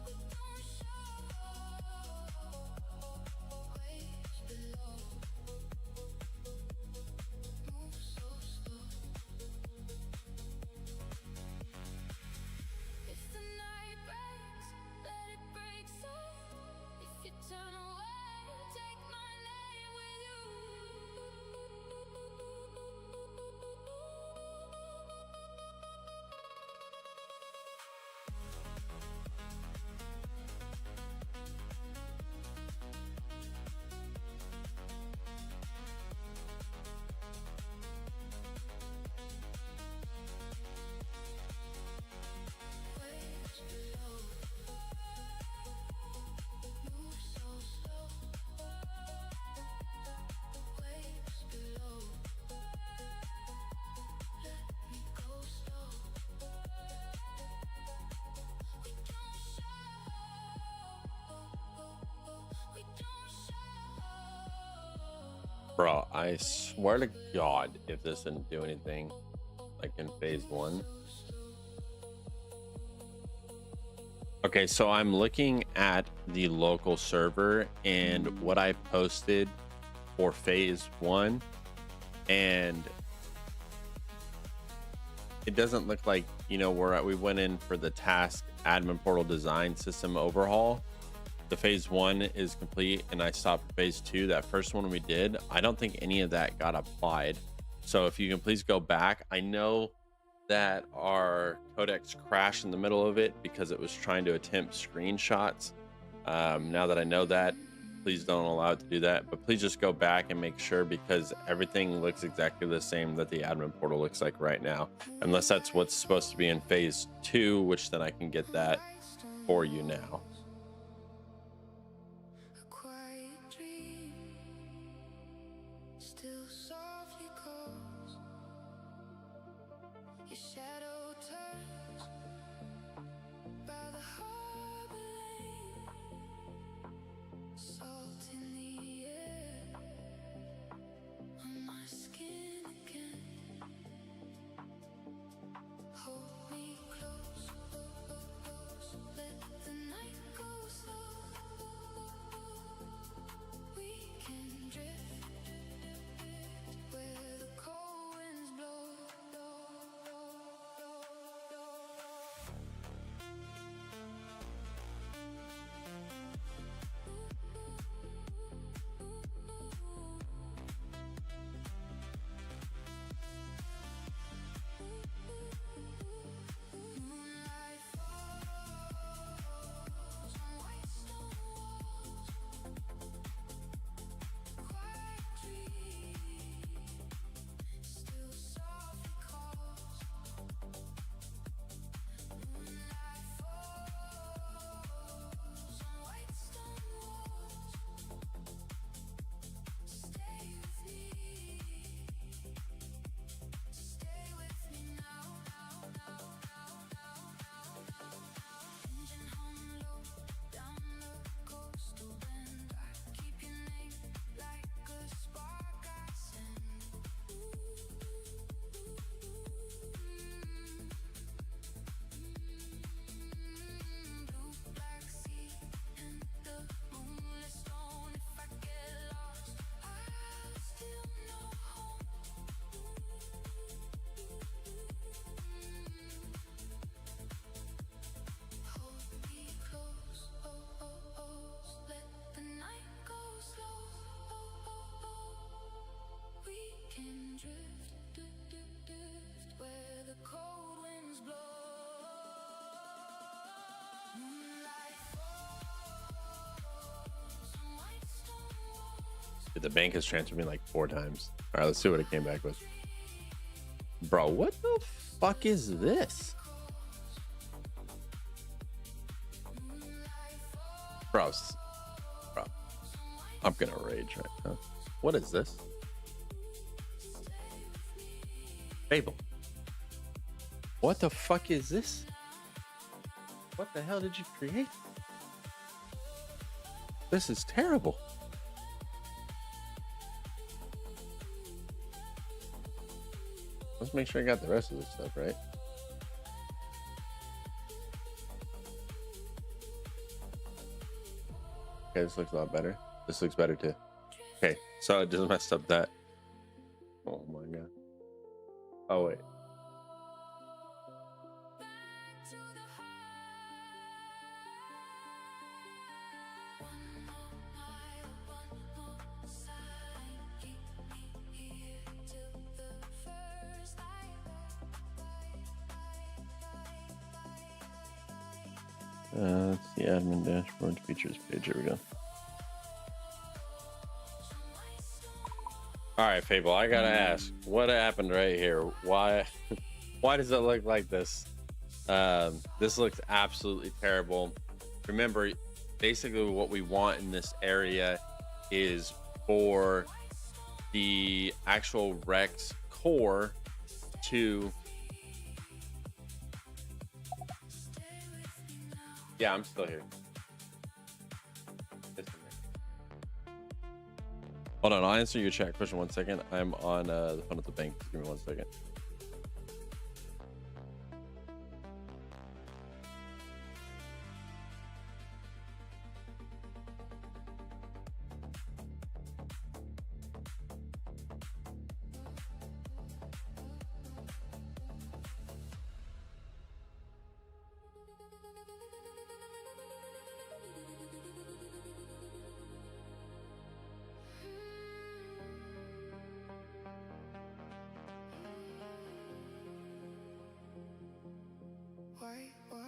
Speaker 2: We don't show. Waves below move so slow. If the night breaks, let it break so. If you turn away, take my name with you. Waves below move so slow. Waves below, let me go slow. We don't show. We don't show.
Speaker 1: Bro, I swear to God, if this didn't do anything like in phase one. Okay, so I'm looking at the local server and what I posted for phase one, and it doesn't look like, you know, we went in for the task admin portal design system overhaul. The phase one is complete and I stopped phase two. That first one we did, I don't think any of that got applied. So if you can please go back. I know that our codecs crashed in the middle of it because it was trying to attempt screenshots. Now that I know that, please don't allow it to do that, but please just go back and make sure, because everything looks exactly the same that the admin portal looks like right now, unless that's what's supposed to be in phase 2, which then I can get that for you now.
Speaker 2: A quiet dream still softly calls. Your shadow turns by the harbor lane. Salt in the air on my skin again. Hold me close, let the night go slow. We can drift where the cold winds blow. Moonlight falls on white stone walls. Quiet dream still softly calls. Moonlight falls on white stone walls. Stay with me. Stay with me now. Engine hum low down the coastal bend. I keep your name like a spark I send. Blue black sea and the moonlit stone. If I get lost, I'll still know home. Hold me close, let the night go slow. We can drift where the cold winds blow. Moonlight falls on white stone walls.
Speaker 1: The bank has transferred me like 4 times. All right, let's see what it came back with. Bro, what the fuck is this? Bro, I'm gonna rage right now. What is this? Fable. What the fuck is this? What the hell did you create? This is terrible. Let's make sure I got the rest of this stuff right. Okay, this looks a lot better. This looks better too. Okay, so it just messed up that. Oh my god. Oh wait. That's the admin dashboard features page. Here we go. All right, Fable, I gotta ask, what happened right here? Why does it look like this? This looks absolutely terrible. Remember, basically what we want in this area is for the actual Rex core to... Yeah, I'm still here. Hold on, I'll answer your chat question 1 second. I'm on the phone at the bank. Give me 1 second.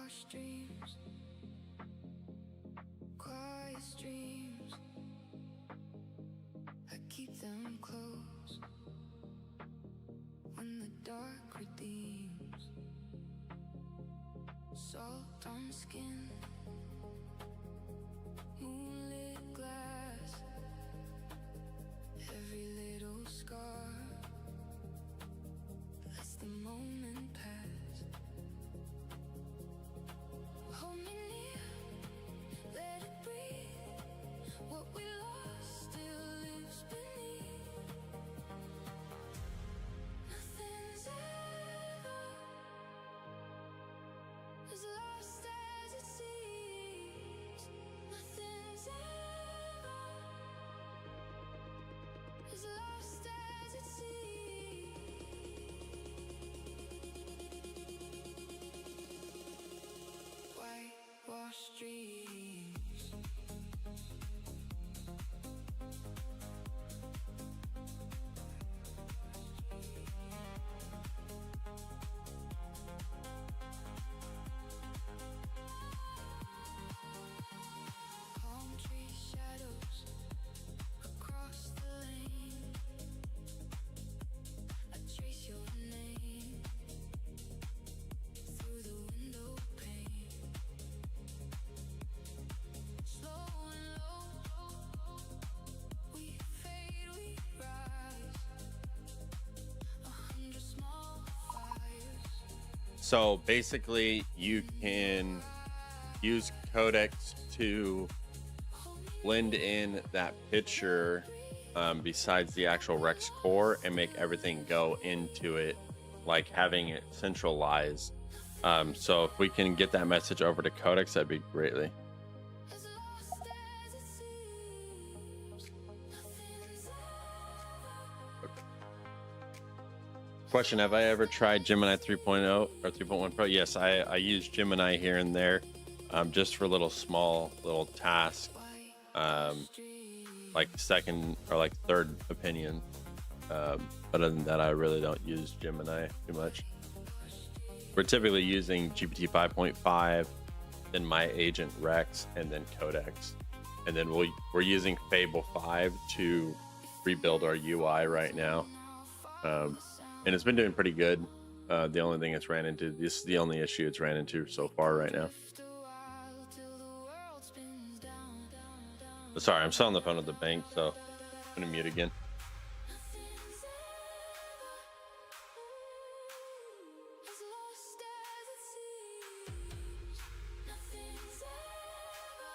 Speaker 2: whitewash dreams, quiet streams. I keep them close when the dark redeems. Salt on skin, moonlit glass, every little scar lets the moment pass. Hold me near, let it breathe. What we lost still lives beneath. Nothing's ever as lost as it seems. Nothing's ever as lost as it seems. Whitewash dreams. Palm tree shadows across the lane. I trace your name through the window pane. Slow and low, we fade, we rise. 100 small fires.
Speaker 1: So basically, you can use codecs to blend in that picture besides the actual Rex core and make everything go into it, like having it centralized. So if we can get that message over to codecs, that'd be greatly.
Speaker 2: As lost as it seems. Nothing's ever.
Speaker 1: Question: have I ever tried Gemini 3.0 or 3.1 Pro? Yes, I use Gemini here and there, just for little small little tasks, like second or like third opinion. Other than that, I really don't use Gemini too much. We're typically using GPT 5.5, then My Agent Rex, and then codecs, and then we're using Fable 5 to rebuild our UI right now. And it's been doing pretty good. The only thing it's ran into, this is the only issue it's ran into so far right now. Sorry, I'm still on the phone with the bank, so I'm gonna mute again.
Speaker 2: As lost as it seems. Nothing's ever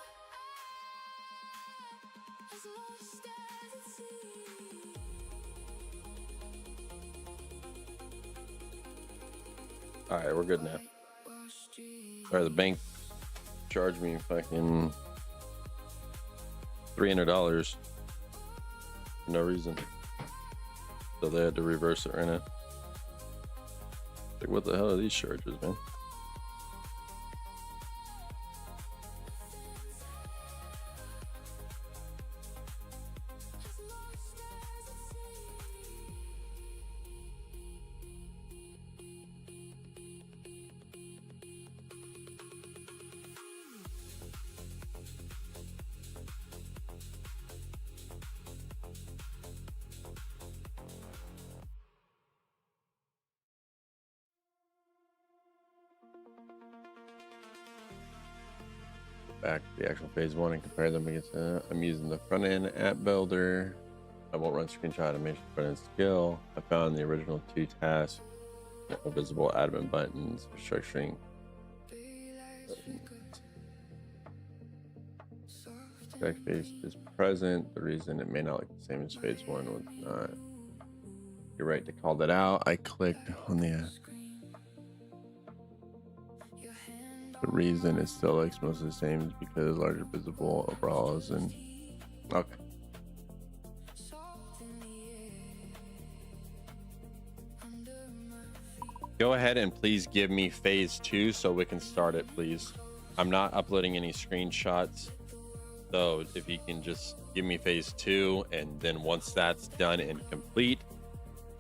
Speaker 2: as lost as it seems.
Speaker 1: All right, we're good now.
Speaker 2: Whitewash dreams.
Speaker 1: All right, the bank charged me fucking $300 for no reason, so they had to reverse it right now. Like, what the hell are these charges, man? Back to the actual phase one and compare them against I'm using the front end app builder. I won't run screenshot animation front end skill. I found the original 2 tasks, no visible admin buttons, structuring. Back phase is present. The reason it may not look the same as phase one was not. You're right to call that out. I clicked on the reason it still looks most of the same is because larger visible overalls and okay. Go ahead and please give me phase 2 so we can start it, please. I'm not uploading any screenshots, so if you can just give me phase 2, and then once that's done and complete,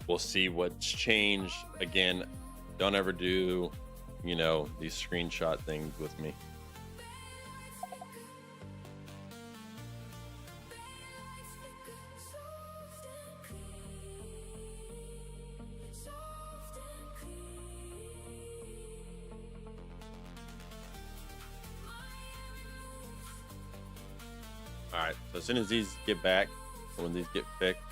Speaker 1: we'll see what's changed. Again, don't ever do you know, these screenshot things with me. All right, so as soon as these get back, when these get fixed,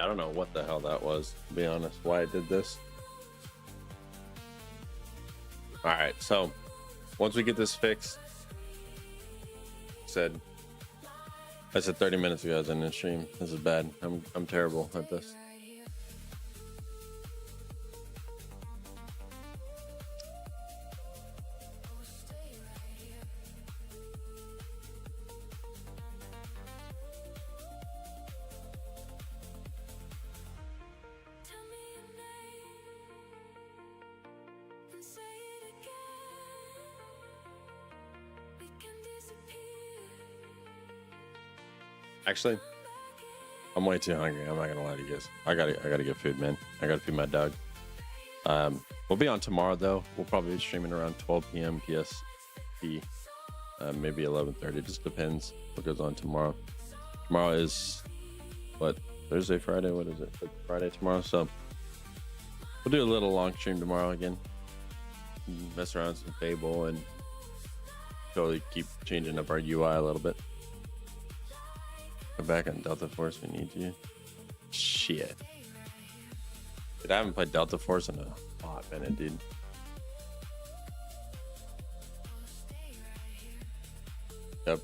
Speaker 1: I don't know what the hell that was, to be honest, why I did this. All right, so once we get this fixed, I said 30 minutes ago I was in the stream. This is bad. I'm terrible at this. Actually, I'm way too hungry. I'm not gonna lie to you guys. I gotta get food, man. I gotta feed my dog. We'll be on tomorrow though. We'll probably be streaming around 12 p.m. PST, maybe 11:30. Just depends what goes on tomorrow. Tomorrow is what, Thursday, Friday? What is it? It's Friday tomorrow. So we'll do a little long stream tomorrow again. Mess around with some Fable and totally keep changing up our UI a little bit. Go back on Delta Force. We need you. Shit. Dude, I haven't played Delta Force in a hot minute, dude. Yep.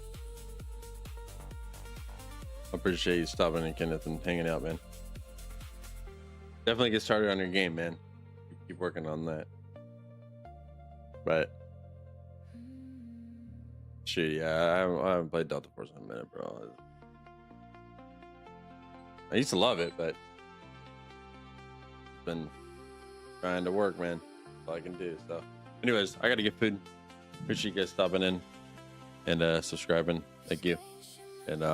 Speaker 1: I appreciate you stopping in, Kenneth, and hanging out, man. Definitely get started on your game, man. Keep working on that. But shit, yeah, I haven't played Delta Force in a minute, bro. I used to love it, but been trying to work, man. That's all I can do. So anyways, I gotta get food. Appreciate you guys stopping in and subscribing. Thank you. And